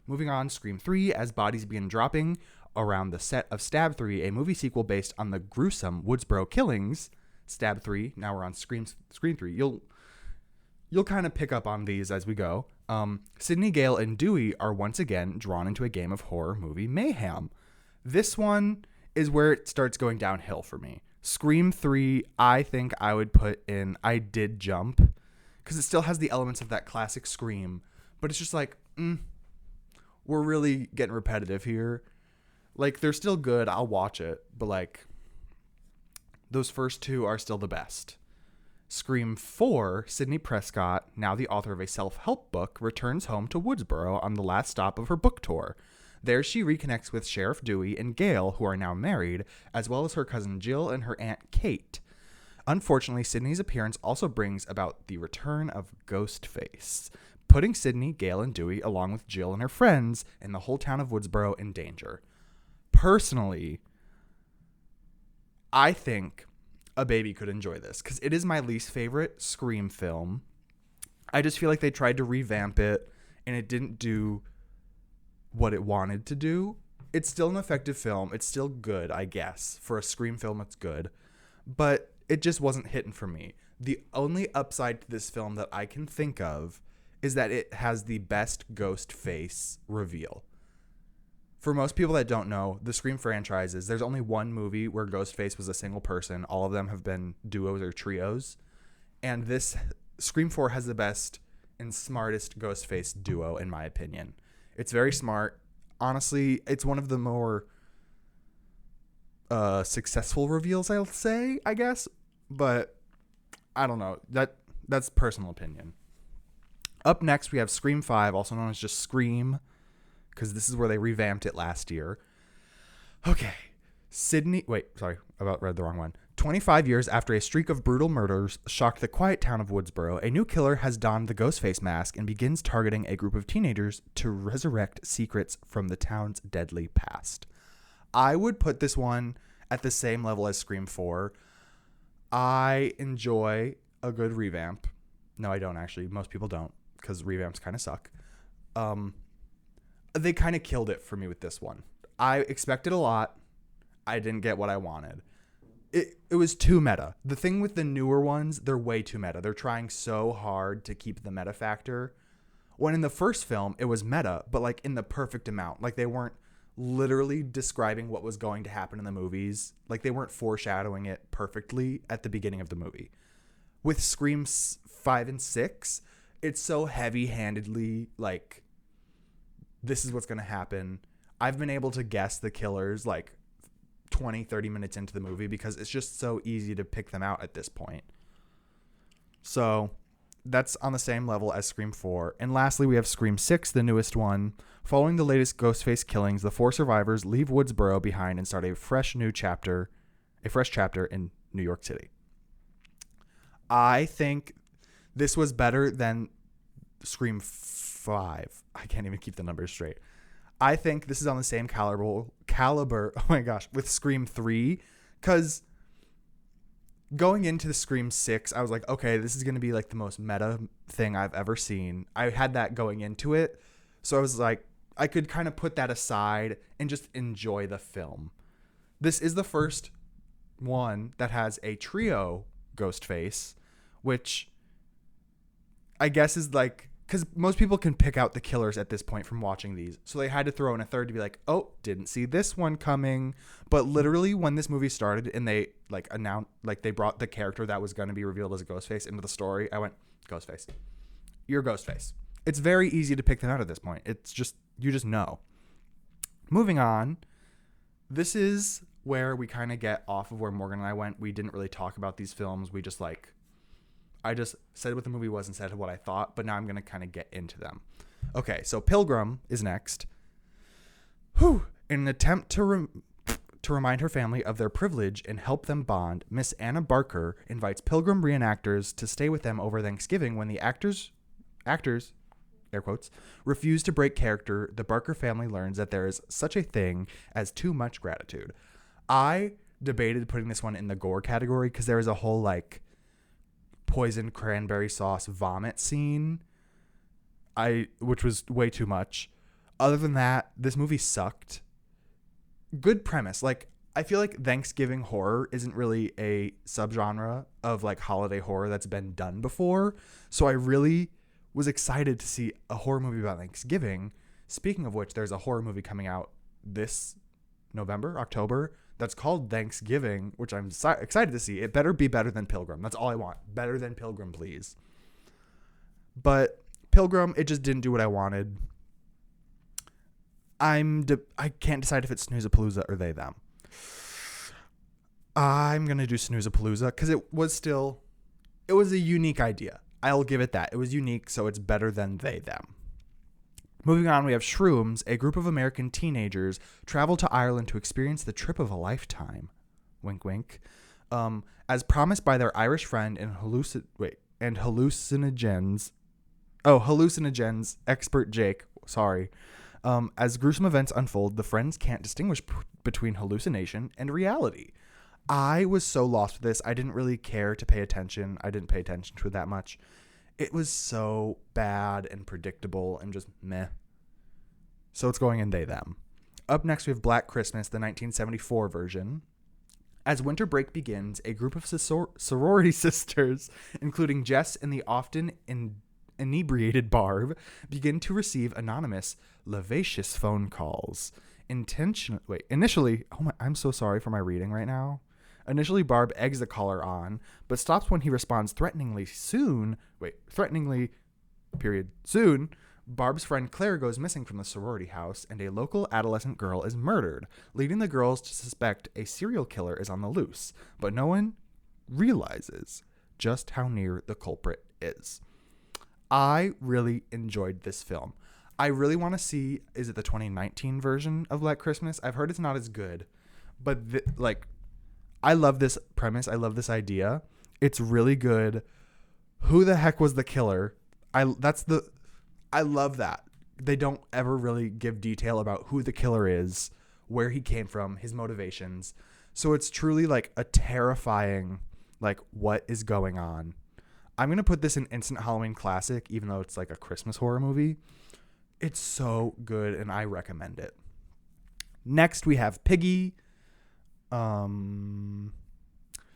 Moving on, Scream 3, as bodies begin dropping around the set of Stab 3, a movie sequel based on the gruesome Woodsboro killings. Stab 3, now we're on Scream 3. You'll kind of pick up on these as we go. Sydney, Gale, and Dewey are once again drawn into a game of horror movie mayhem. This one is where it starts going downhill for me. Scream 3, I think I would put in I Did Jump, because it still has the elements of that classic Scream, but it's just like, we're really getting repetitive here. Like, they're still good, I'll watch it, but like, those first 2 are still the best. Scream 4, Sidney Prescott, now the author of a self-help book, returns home to Woodsboro on the last stop of her book tour. There she reconnects with Sheriff Dewey and Gail, who are now married, as well as her cousin Jill and her aunt Kate. Unfortunately, Sydney's appearance also brings about the return of Ghostface, putting Sydney, Gail, and Dewey, along with Jill and her friends, and the whole town of Woodsboro in danger. Personally, I think a baby could enjoy this because it is my least favorite Scream film. I just feel like they tried to revamp it and it didn't do what it wanted to do. It's still an effective film. It's still good, I guess. For a Scream film, it's good. But it just wasn't hitting for me. The only upside to this film that I can think of is that it has the best ghost face reveal. For most people that don't know, the Scream franchises, there's only one movie where Ghostface was a single person. All of them have been duos or trios. And this Scream 4 has the best and smartest Ghostface duo, in my opinion. It's very smart. Honestly, it's one of the more successful reveals, I'll say, I guess. But I don't know. That's personal opinion. Up next, we have Scream 5, also known as just Scream, because this is where they revamped it last year. Okay. Read the wrong one. 25 years after a streak of brutal murders shocked the quiet town of Woodsboro, a new killer has donned the Ghostface mask and begins targeting a group of teenagers to resurrect secrets from the town's deadly past. I would put this one at the same level as Scream 4. I enjoy a good revamp. No, I don't actually. Most people don't, because revamps kind of suck. They kind of killed it for me with this one. I expected a lot. I didn't get what I wanted. It was too meta. The thing with the newer ones, they're way too meta. They're trying so hard to keep the meta factor. When in the first film, it was meta, but like in the perfect amount. Like they weren't literally describing what was going to happen in the movies. Like they weren't foreshadowing it perfectly at the beginning of the movie. With Scream 5 and 6, it's so heavy-handedly like, this is what's going to happen. I've been able to guess the killers like 20, 30 minutes into the movie because it's just so easy to pick them out at this point. So that's on the same level as Scream 4. And lastly, we have Scream 6, the newest one. Following the latest Ghostface killings, the 4 survivors leave Woodsboro behind and start a fresh chapter in New York City. I think this was better than Scream 5. I can't even keep the numbers straight. I think this is on the same caliber, oh my gosh, with Scream 3, because going into the Scream 6, I was like, okay, this is going to be like the most meta thing I've ever seen. I had that going into it, so I was like, I could kind of put that aside and just enjoy the film. This is the first one that has a trio Ghostface, which I guess is like, because most people can pick out the killers at this point from watching these. So they had to throw in a third to be like, oh, didn't see this one coming. But literally when this movie started and they like announced, like they brought the character that was going to be revealed as a Ghostface into the story, I went, Ghostface. You're Ghostface. It's very easy to pick them out at this point. It's just, you just know. Moving on. This is where we kind of get off of where Morgan and I went. We didn't really talk about these films. We just like, I just said what the movie was and said what I thought, but now I'm going to kind of get into them. Okay, so Pilgrim is next. In an attempt to remind her family of their privilege and help them bond, Miss Anna Barker invites Pilgrim reenactors to stay with them over Thanksgiving. When the actors, air quotes, refuse to break character, the Barker family learns that there is such a thing as too much gratitude. I debated putting this one in the gore category because there is a whole like poisoned cranberry sauce vomit scene, which was way too much. Other than that, this movie sucked. Good premise. Like, I feel like Thanksgiving horror isn't really a subgenre of like holiday horror that's been done before. So I really was excited to see a horror movie about Thanksgiving. Speaking of which, there's a horror movie coming out this October, that's called Thanksgiving, which I'm excited to see. It better be better than Pilgrim. That's all I want. Better than Pilgrim, please. But Pilgrim, it just didn't do what I wanted. I can't decide if it's Snoozapalooza or they, them. I'm going to do Snoozapalooza because it was a unique idea. I'll give it that. It was unique, so it's better than they, them. Moving on, we have Shrooms. A group of American teenagers travel to Ireland to experience the trip of a lifetime. Wink, wink. As promised by their Irish friend and hallucinogens expert Jake. Sorry. As gruesome events unfold, the friends can't distinguish between hallucination and reality. I was so lost with this. I didn't really care to pay attention. I didn't pay attention to it that much. It was so bad and predictable and just meh. So it's going in they, them. Up next, we have Black Christmas, the 1974 version. As winter break begins, a group of sorority sisters, including Jess and the often inebriated Barb, begin to receive anonymous, lascivious phone calls. Initially, I'm so sorry for my reading right now. Initially, Barb eggs the caller on, but stops when he responds threateningly. Soon, Barb's friend Claire goes missing from the sorority house, and a local adolescent girl is murdered, leading the girls to suspect a serial killer is on the loose, but no one realizes just how near the culprit is. I really enjoyed this film. I really want to see, is it the 2019 version of Black Christmas? I've heard it's not as good, but I love this premise. I love this idea. It's really good. Who the heck was the killer? I love that. They don't ever really give detail about who the killer is, where he came from, his motivations. So it's truly like a terrifying, like, what is going on. I'm going to put this in instant Halloween classic, even though it's like a Christmas horror movie. It's so good, and I recommend it. Next, we have Piggy.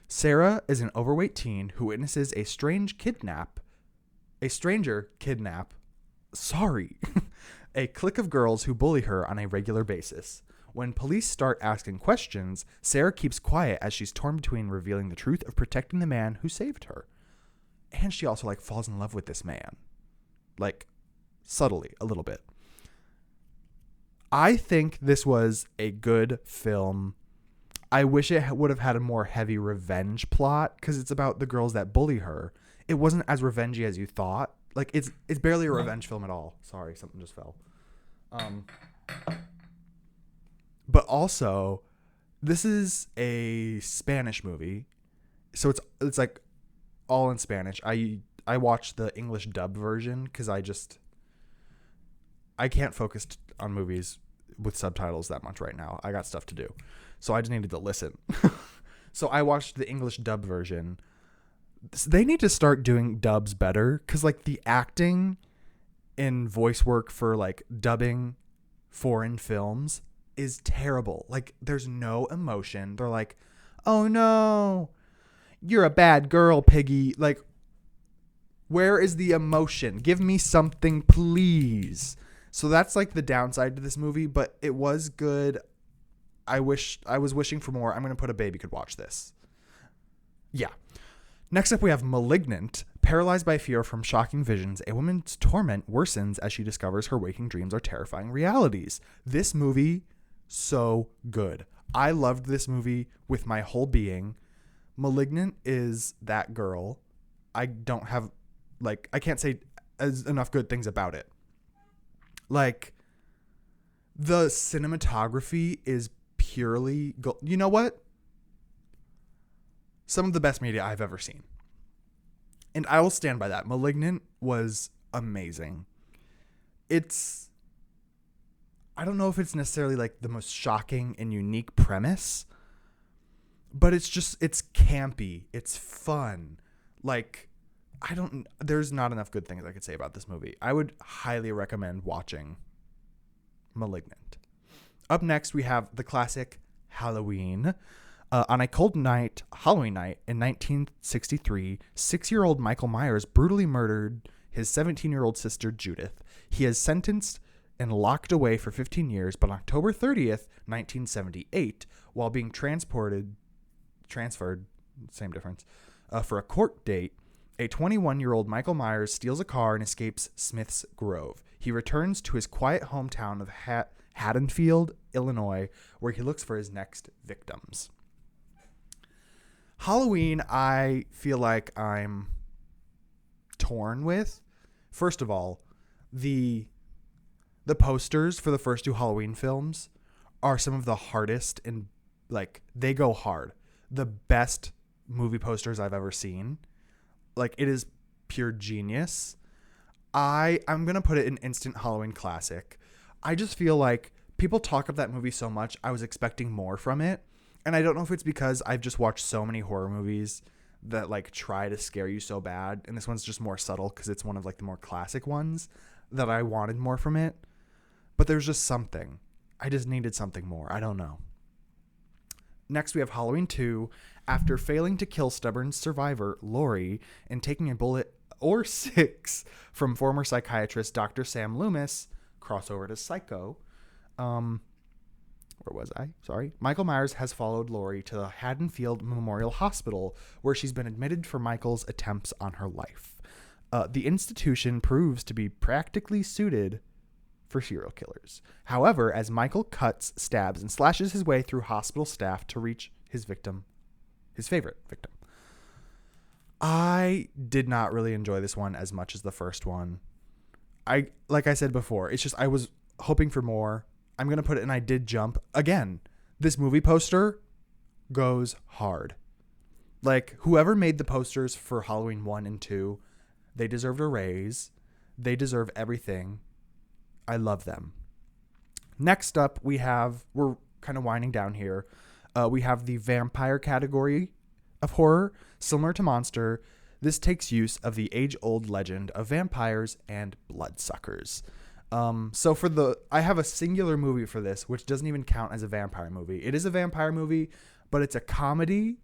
Sarah is an overweight teen who witnesses a stranger kidnap a clique of girls who bully her on a regular basis. When police start asking questions, Sarah keeps quiet as she's torn between revealing the truth of protecting the man who saved her. And she also falls in love with this man. Subtly, a little bit. I think this was a good film. I wish it would have had a more heavy revenge plot, because it's about the girls that bully her. It wasn't as revengey as you thought. It's barely a revenge film at all. Sorry, something just fell. But also, this is a Spanish movie, so it's all in Spanish. I watched the English dub version because I can't focus on movies with subtitles that much right now. I got stuff to do, so I just needed to listen. So I watched the English dub version. They need to start doing dubs better, because the acting in voice work for dubbing foreign films is terrible. There's no emotion. They're like, oh no, you're a bad girl, Piggy. Where is the emotion? Give me something, please. So that's the downside to this movie, but it was good. I was wishing for more. I'm going to put a baby could watch this. Yeah. Next up, we have Malignant. Paralyzed by fear from shocking visions, a woman's torment worsens as she discovers her waking dreams are terrifying realities. This movie, so good. I loved this movie with my whole being. Malignant is that girl. I don't have, I can't say enough good things about it. The cinematography is purely you know what? Some of the best media I've ever seen. And I will stand by that. Malignant was amazing. I don't know if it's necessarily the most shocking and unique premise, but it's campy. It's fun. There's not enough good things I could say about this movie. I would highly recommend watching Malignant. Up next, we have the classic Halloween. On a cold Halloween night in 1963, 6-year-old Michael Myers brutally murdered his 17-year-old sister, Judith. He is sentenced and locked away for 15 years, but on October 30th, 1978, while being transferred, same difference, for a court date, a 21-year-old Michael Myers steals a car and escapes Smith's Grove. He returns to his quiet hometown of Haddonfield, Illinois, where he looks for his next victims. Halloween, I feel like I'm torn with. First of all, the posters for the first 2 Halloween films are some of the hardest, and they go hard. The best movie posters I've ever seen. It is pure genius. I'm going to put it in instant Halloween classic. I just feel like people talk of that movie so much, I was expecting more from it. And I don't know if it's because I've just watched so many horror movies that try to scare you so bad. And this one's just more subtle because it's one of the more classic ones, that I wanted more from it. But there's just something. I just needed something more. I don't know. Next, we have Halloween 2. After failing to kill stubborn survivor Laurie and taking a bullet or 6 from former psychiatrist Dr. Sam Loomis, crossover to Psycho. Where was I? Sorry. Michael Myers has followed Laurie to the Haddonfield Memorial Hospital, where she's been admitted for Michael's attempts on her life. The institution proves to be practically suited for serial killers. However, as Michael cuts, stabs, and slashes his way through hospital staff to reach his favorite victim. I did not really enjoy this one as much as the first one. Like I said before, it's just I was hoping for more. I'm going to put it, and I did jump. Again, this movie poster goes hard. Like, whoever made the posters for Halloween 1 and 2, they deserved a raise. They deserve everything. I love them. Next up, we're kind of winding down here. We have the vampire category of horror. Similar to Monster, this takes use of the age-old legend of vampires and bloodsuckers. So I have a singular movie for this, which doesn't even count as a vampire movie. It is a vampire movie, but it's a comedy.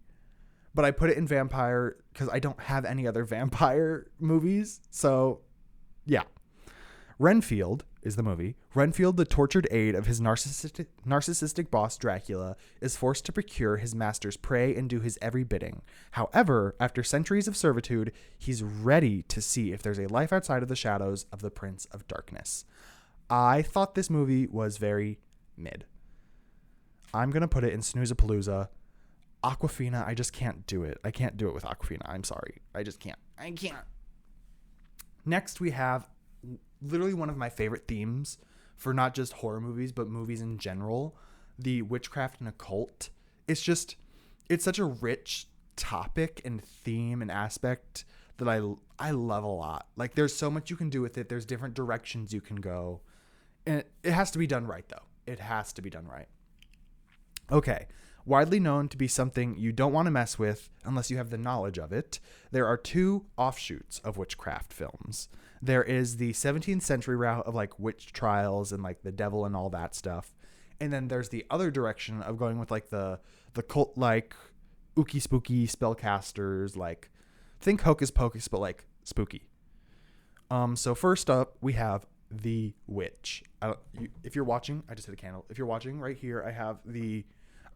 But I put it in vampire because I don't have any other vampire movies. So, yeah. Renfield is the movie. Renfield, the tortured aide of his narcissistic boss Dracula, is forced to procure his master's prey and do his every bidding. However, after centuries of servitude, he's ready to see if there's a life outside of the shadows of the Prince of Darkness. I thought this movie was very mid. I'm going to put it in Snoozapalooza. Awkwafina, I just can't do it. I can't do it with Awkwafina. I'm sorry. I just can't. I can't. Next, we have literally one of my favorite themes for not just horror movies, but movies in general, the witchcraft and occult. It's such a rich topic and theme and aspect that I love a lot. Like, there's so much you can do with it. There's different directions you can go. And it has to be done right, though. It has to be done right. Okay. Widely known to be something you don't want to mess with unless you have the knowledge of it, there are 2 offshoots of witchcraft films. There is the 17th century route of like witch trials and like the devil and all that stuff. And then there's the other direction of going with like the cult like ooky spooky spellcasters, like think Hocus Pocus, but like spooky. So first up we have The Witch. If you're watching, I just hit a candle. If you're watching right here, I have the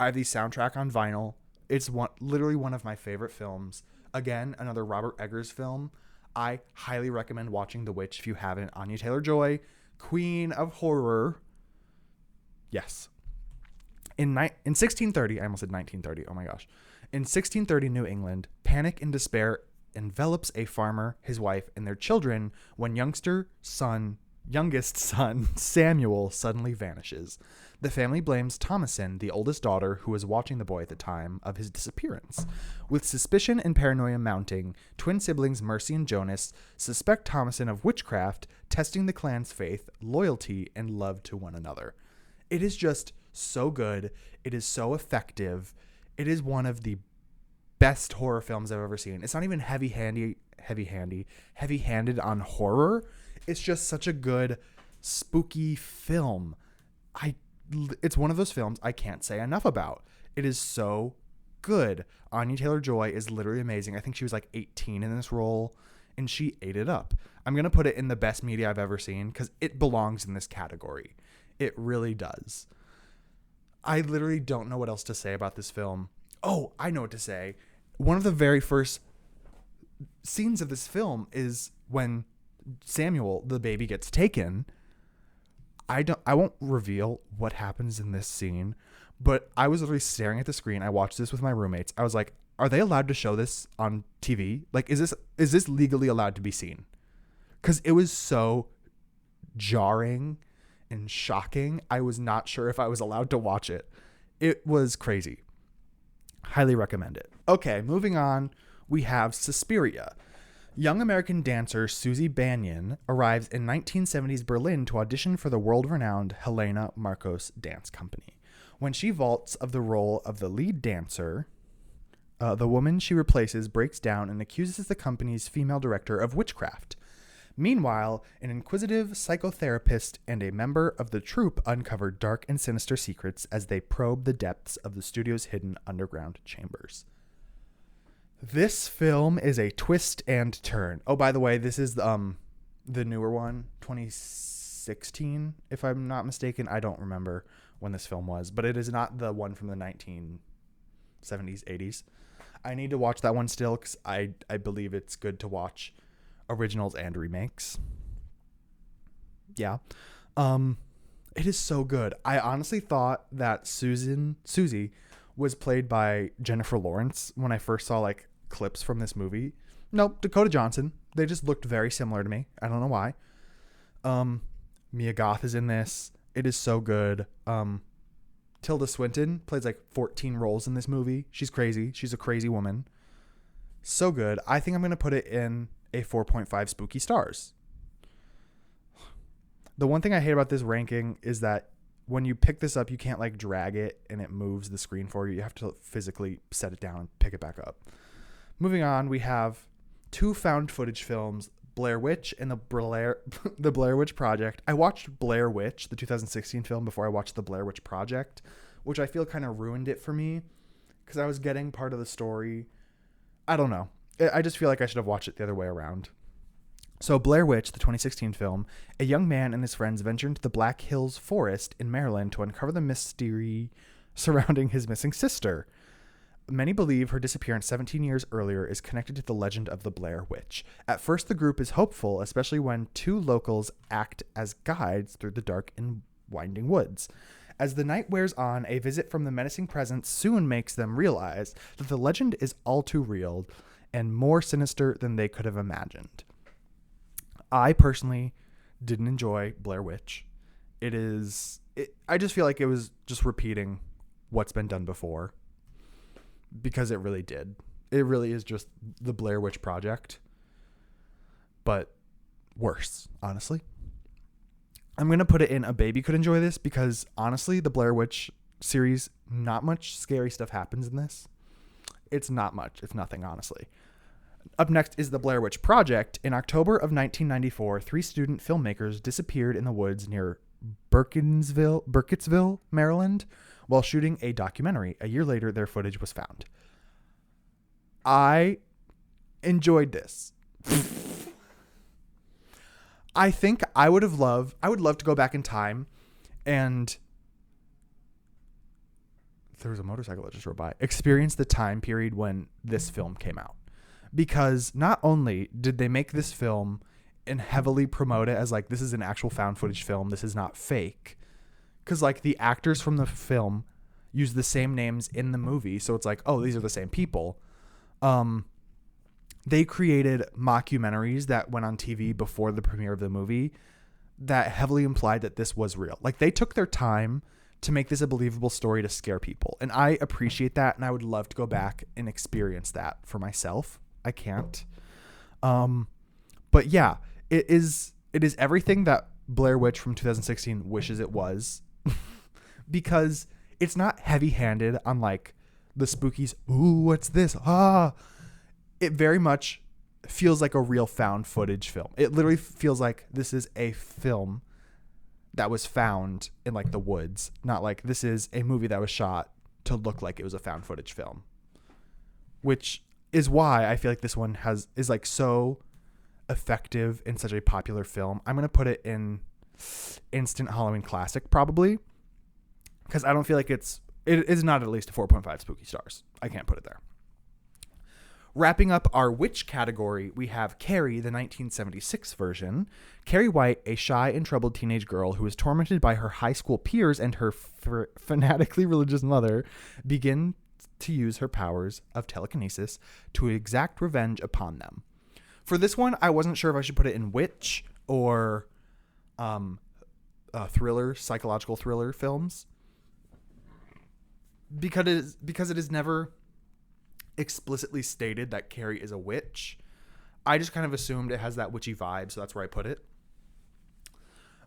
soundtrack on vinyl. It's literally one of my favorite films. Again, another Robert Eggers film. I highly recommend watching The Witch if you haven't. Anya Taylor-Joy, queen of horror. Yes. In 1630, I almost said 1930. Oh my gosh. In 1630 New England, panic and despair envelops a farmer, his wife, and their children when youngest son Samuel suddenly vanishes. The family blames Thomasin, the oldest daughter who was watching the boy at the time of his disappearance. With suspicion and paranoia mounting, twin siblings Mercy and Jonas suspect Thomasin of witchcraft, testing the clan's faith, loyalty, and love to one another. It is just so good. It is so effective. It is one of the best horror films I've ever seen. It's not even heavy-handed on horror. It's just such a good, spooky film. It's one of those films I can't say enough about. It is so good. Anya Taylor-Joy is literally amazing. I think she was like 18 in this role, and she ate it up. I'm going to put it in the best media I've ever seen because it belongs in this category. It really does. I literally don't know what else to say about this film. Oh, I know what to say. One of the very first scenes of this film is when Samuel, the baby, gets taken. I won't reveal what happens in this scene, but I was literally staring at the screen. I watched this with my roommates. I was like, are they allowed to show this on TV? Like, is this legally allowed to be seen? Because it was so jarring and shocking. I was not sure if I was allowed to watch it. It was crazy. Highly recommend it. Okay, moving on. We have Suspiria. Young American dancer Susie Banyan arrives in 1970s Berlin to audition for the world-renowned Helena Marcos Dance Company. When she vaults of the role of the lead dancer, the woman she replaces breaks down and accuses the company's female director of witchcraft. Meanwhile, an inquisitive psychotherapist and a member of the troupe uncover dark and sinister secrets as they probe the depths of the studio's hidden underground chambers. This film is a twist and turn. Oh, by the way, this is the newer one, 2016, if I'm not mistaken. I don't remember when this film was, but it is not the one from the 1970s, 80s. I need to watch that one still because I believe it's good to watch originals and remakes. Yeah. It is so good. I honestly thought that Susie was played by Jennifer Lawrence when I first saw like clips from this movie. Nope, Dakota Johnson. They just looked very similar to me. I don't know why. Mia Goth is in this. It is so good. Tilda Swinton plays like 14 roles in this movie. She's crazy. She's a crazy woman. So good. I think I'm going to put it in a 4.5 spooky stars. The one thing I hate about this ranking is that when you pick this up, you can't like drag it and it moves the screen for you. You have to physically set it down and pick it back up. Moving on, we have two found footage films, Blair Witch and the Blair Witch Project. I watched Blair Witch, the 2016 film, before I watched the Blair Witch Project, which I feel kind of ruined it for me because I was getting part of the story. I don't know. I just feel like I should have watched it the other way around. So Blair Witch, the 2016 film, a young man and his friends venture into the Black Hills Forest in Maryland to uncover the mystery surrounding his missing sister. Many believe her disappearance 17 years earlier is connected to the legend of the Blair Witch. At first, the group is hopeful, especially when two locals act as guides through the dark and winding woods. As the night wears on, a visit from the menacing presence soon makes them realize that the legend is all too real and more sinister than they could have imagined. I personally didn't enjoy Blair Witch. I just feel like it was just repeating what's been done before. Because it really did. It really is just the Blair Witch Project. But worse, honestly. I'm going to put it in a baby could enjoy this because, honestly, the Blair Witch series, not much scary stuff happens in this. It's not much, if nothing, honestly. Up next is the Blair Witch Project. In October of 1994, 3 student filmmakers disappeared in the woods near Burkittsville, Maryland, while shooting a documentary. A year later, their footage was found. I enjoyed this. I think I would love to go back in time and there was a motorcycle that just rode by. Experience the time period when this film came out. Because not only did they make this film and heavily promote it as like, this is an actual found footage film, this is not fake. Because like the actors from the film use the same names in the movie. So it's like, oh, these are the same people. They created mockumentaries that went on TV before the premiere of the movie that heavily implied that this was real. Like they took their time to make this a believable story to scare people. And I appreciate that. And I would love to go back and experience that for myself. I can't. But yeah, it is everything that Blair Witch from 2016 wishes it was because it's not heavy-handed on like the spookies. Ooh, what's this? It very much feels like a real found footage film. It literally feels like this is a film that was found in like the woods, not like this is a movie that was shot to look like it was a found footage film, which is why I feel like this one is like so effective in such a popular film. I'm going to put it in instant Halloween classic probably because I don't feel like it is not at least a 4.5 spooky stars. I can't put it there. Wrapping up our witch category, we have Carrie, the 1976 version. Carrie White, a shy and troubled teenage girl who is tormented by her high school peers and her fanatically religious mother, begin to use her powers of telekinesis to exact revenge upon them. For this one, I wasn't sure if I should put it in witch or thriller, psychological thriller films. Because it is never explicitly stated that Carrie is a witch. I just kind of assumed it has that witchy vibe, so that's where I put it.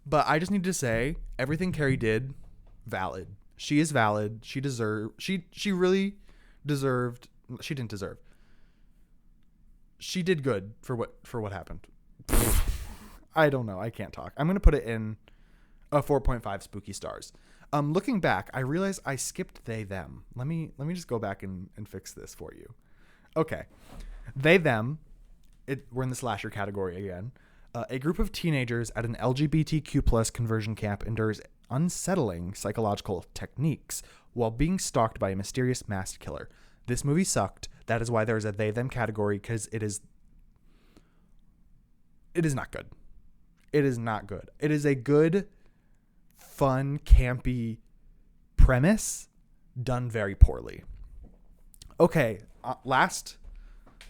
But I just need to say, everything Carrie did, valid. She is valid. She really deserved. She didn't deserve. She did good for what happened. I don't know. I can't talk. I'm going to put it in a 4.5 spooky stars. Looking back, I realized I skipped they, them. Let me just go back and fix this for you. Okay. They, them. We're in the slasher category again. A group of teenagers at an LGBTQ plus conversion camp endures unsettling psychological techniques while being stalked by a mysterious masked killer. This movie sucked. That is why there's a they, them category, because it is not good. It is not good. It is a good, fun, campy premise done very poorly. Okay, lastly,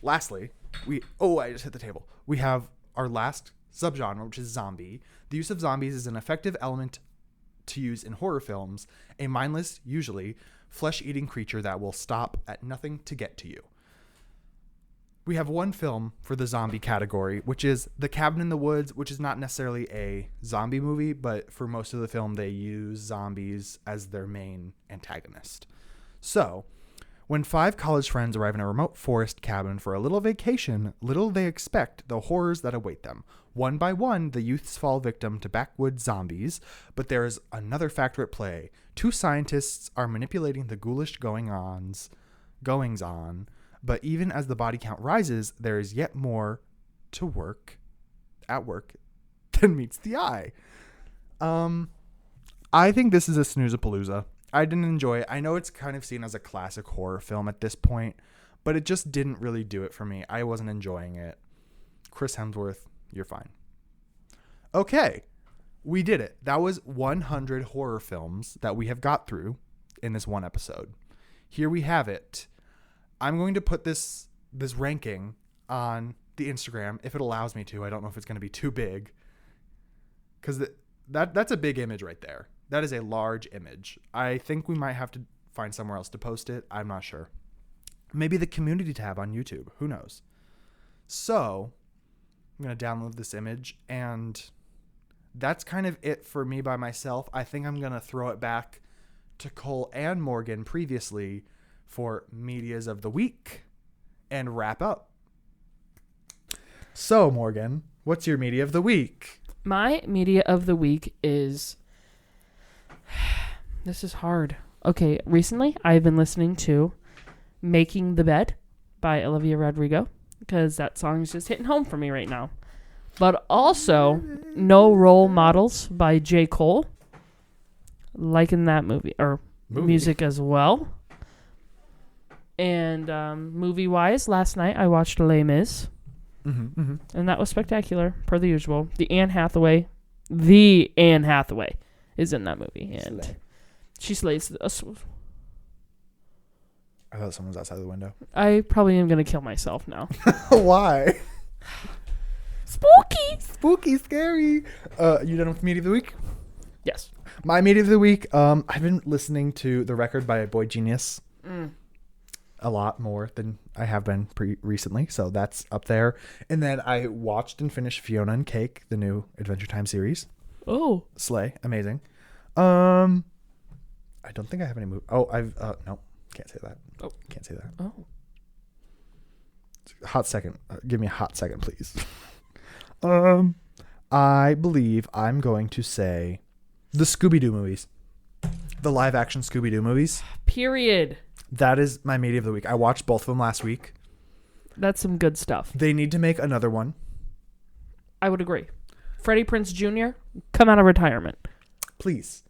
I just hit the table. We have our last subgenre, which is zombie. The use of zombies is an effective element to use in horror films, a mindless, usually flesh-eating creature that will stop at nothing to get to you. We have one film for the zombie category, which is The Cabin in the Woods, which is not necessarily a zombie movie, but for most of the film, they use zombies as their main antagonist. So, when 5 college friends arrive in a remote forest cabin for a little vacation, little they expect the horrors that await them. One by one, the youths fall victim to backwoods zombies, but there is another factor at play. 2 scientists are manipulating the ghoulish goings-on, but even as the body count rises, there is yet more to work than meets the eye. I think this is a snooze-a-palooza. I didn't enjoy it. I know it's kind of seen as a classic horror film at this point, but it just didn't really do it for me. I wasn't enjoying it. Chris Hemsworth, you're fine. Okay, we did it. That was 100 horror films that we have got through in this one episode. Here we have it. I'm going to put this ranking on the Instagram if it allows me to. I don't know if it's going to be too big, because that's a big image right there. That is a large image. I think we might have to find somewhere else to post it. I'm not sure. Maybe the community tab on YouTube. Who knows? So I'm going to download this image, and that's kind of it for me by myself. I think I'm going to throw it back to Cole and Morgan previously for Medias of the Week and wrap up. So, Morgan, what's your Media of the Week? My Media of the Week is... This is hard. Okay, recently I've been listening to Making the Bed by Olivia Rodrigo, because that song is just hitting home for me right now. But also No Role Models by J. Cole. Liking that movie. Music as well. And movie-wise, last night I watched Les Mis. And that was spectacular, per the usual. The Anne Hathaway is in that movie. And she slays us. I thought someone was outside the window. I probably am going to kill myself now. Why? Spooky, scary. You done with Media of the Week? Yes. My Media of the Week, I've been listening to The Record by Boy Genius. A lot more than I have been recently, so that's up there. And then I watched and finished Fiona and Cake, the new Adventure Time series. Oh, slay, amazing. I don't think I have any movie. Oh, no, can't say that. Oh, can't say that. Oh, hot second. Give me a hot second, please. I believe I'm going to say the Scooby-Doo movies, the live-action Scooby-Doo movies. Period. That is my Media of the Week. I watched both of them last week. That's some good stuff. They need to make another one. I would agree. Freddie Prinze Jr., come out of retirement. Please.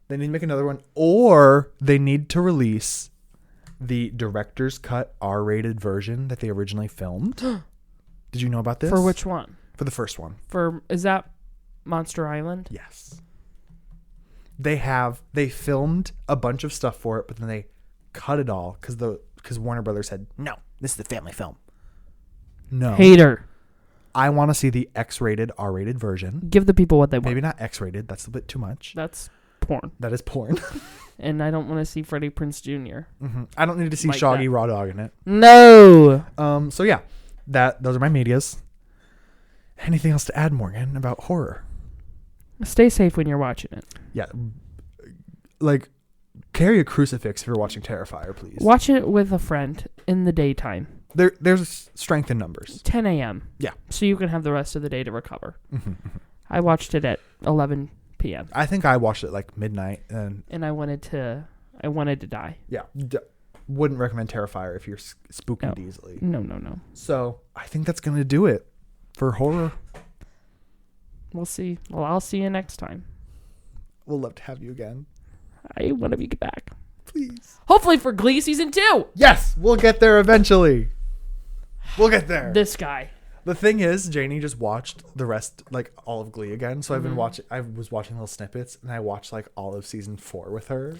They need to make another one, or they need to release the director's cut R-rated version that they originally filmed. Did you know about this? For which one? For the first one. Is that Monster Island? Yes. They filmed a bunch of stuff for it, but then they cut it all because Warner Brothers said, no, this is the family film. No. Hater. I want to see the X-rated, R-rated version. Give the people what they want. Maybe not X-rated. That's a bit too much. That's porn. That is porn. And I don't want to see Freddie Prinze Jr. I don't need to see like Shaggy that. Raw Dog in it. No. So yeah, those are my medias. Anything else to add, Morgan, about horror? Stay safe when you're watching it. Yeah. Like, carry a crucifix if you're watching Terrifier, please. Watch it with a friend in the daytime. there's strength in numbers. 10 a.m. Yeah. So you can have the rest of the day to recover. I watched it at 11 p.m. I think I watched it like midnight, and I wanted to die. Yeah. Wouldn't recommend Terrifier if you're spooking easily. No. So I think that's gonna do it for horror. We'll see. Well, I'll see you next time. We'll love to have you again. I want to be back. Please. Hopefully for Glee season 2. Yes, we'll get there eventually. We'll get there. This guy. The thing is, Janie just watched the rest, like all of Glee again. So I've been watching. I was watching little snippets, and I watched like all of season 4 with her.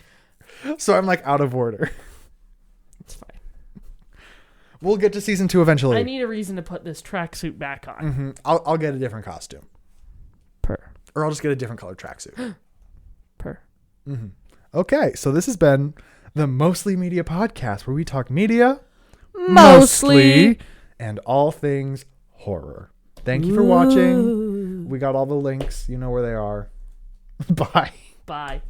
So I'm like out of order. It's fine. We'll get to season 2 eventually. I need a reason to put this tracksuit back on. I'll get a different costume, or I'll just get a different colored tracksuit. Okay, so this has been the Mostly Media Podcast, where we talk media, Mostly. and all things horror. Thank you for watching. We got all the links. You know where they are. Bye. Bye.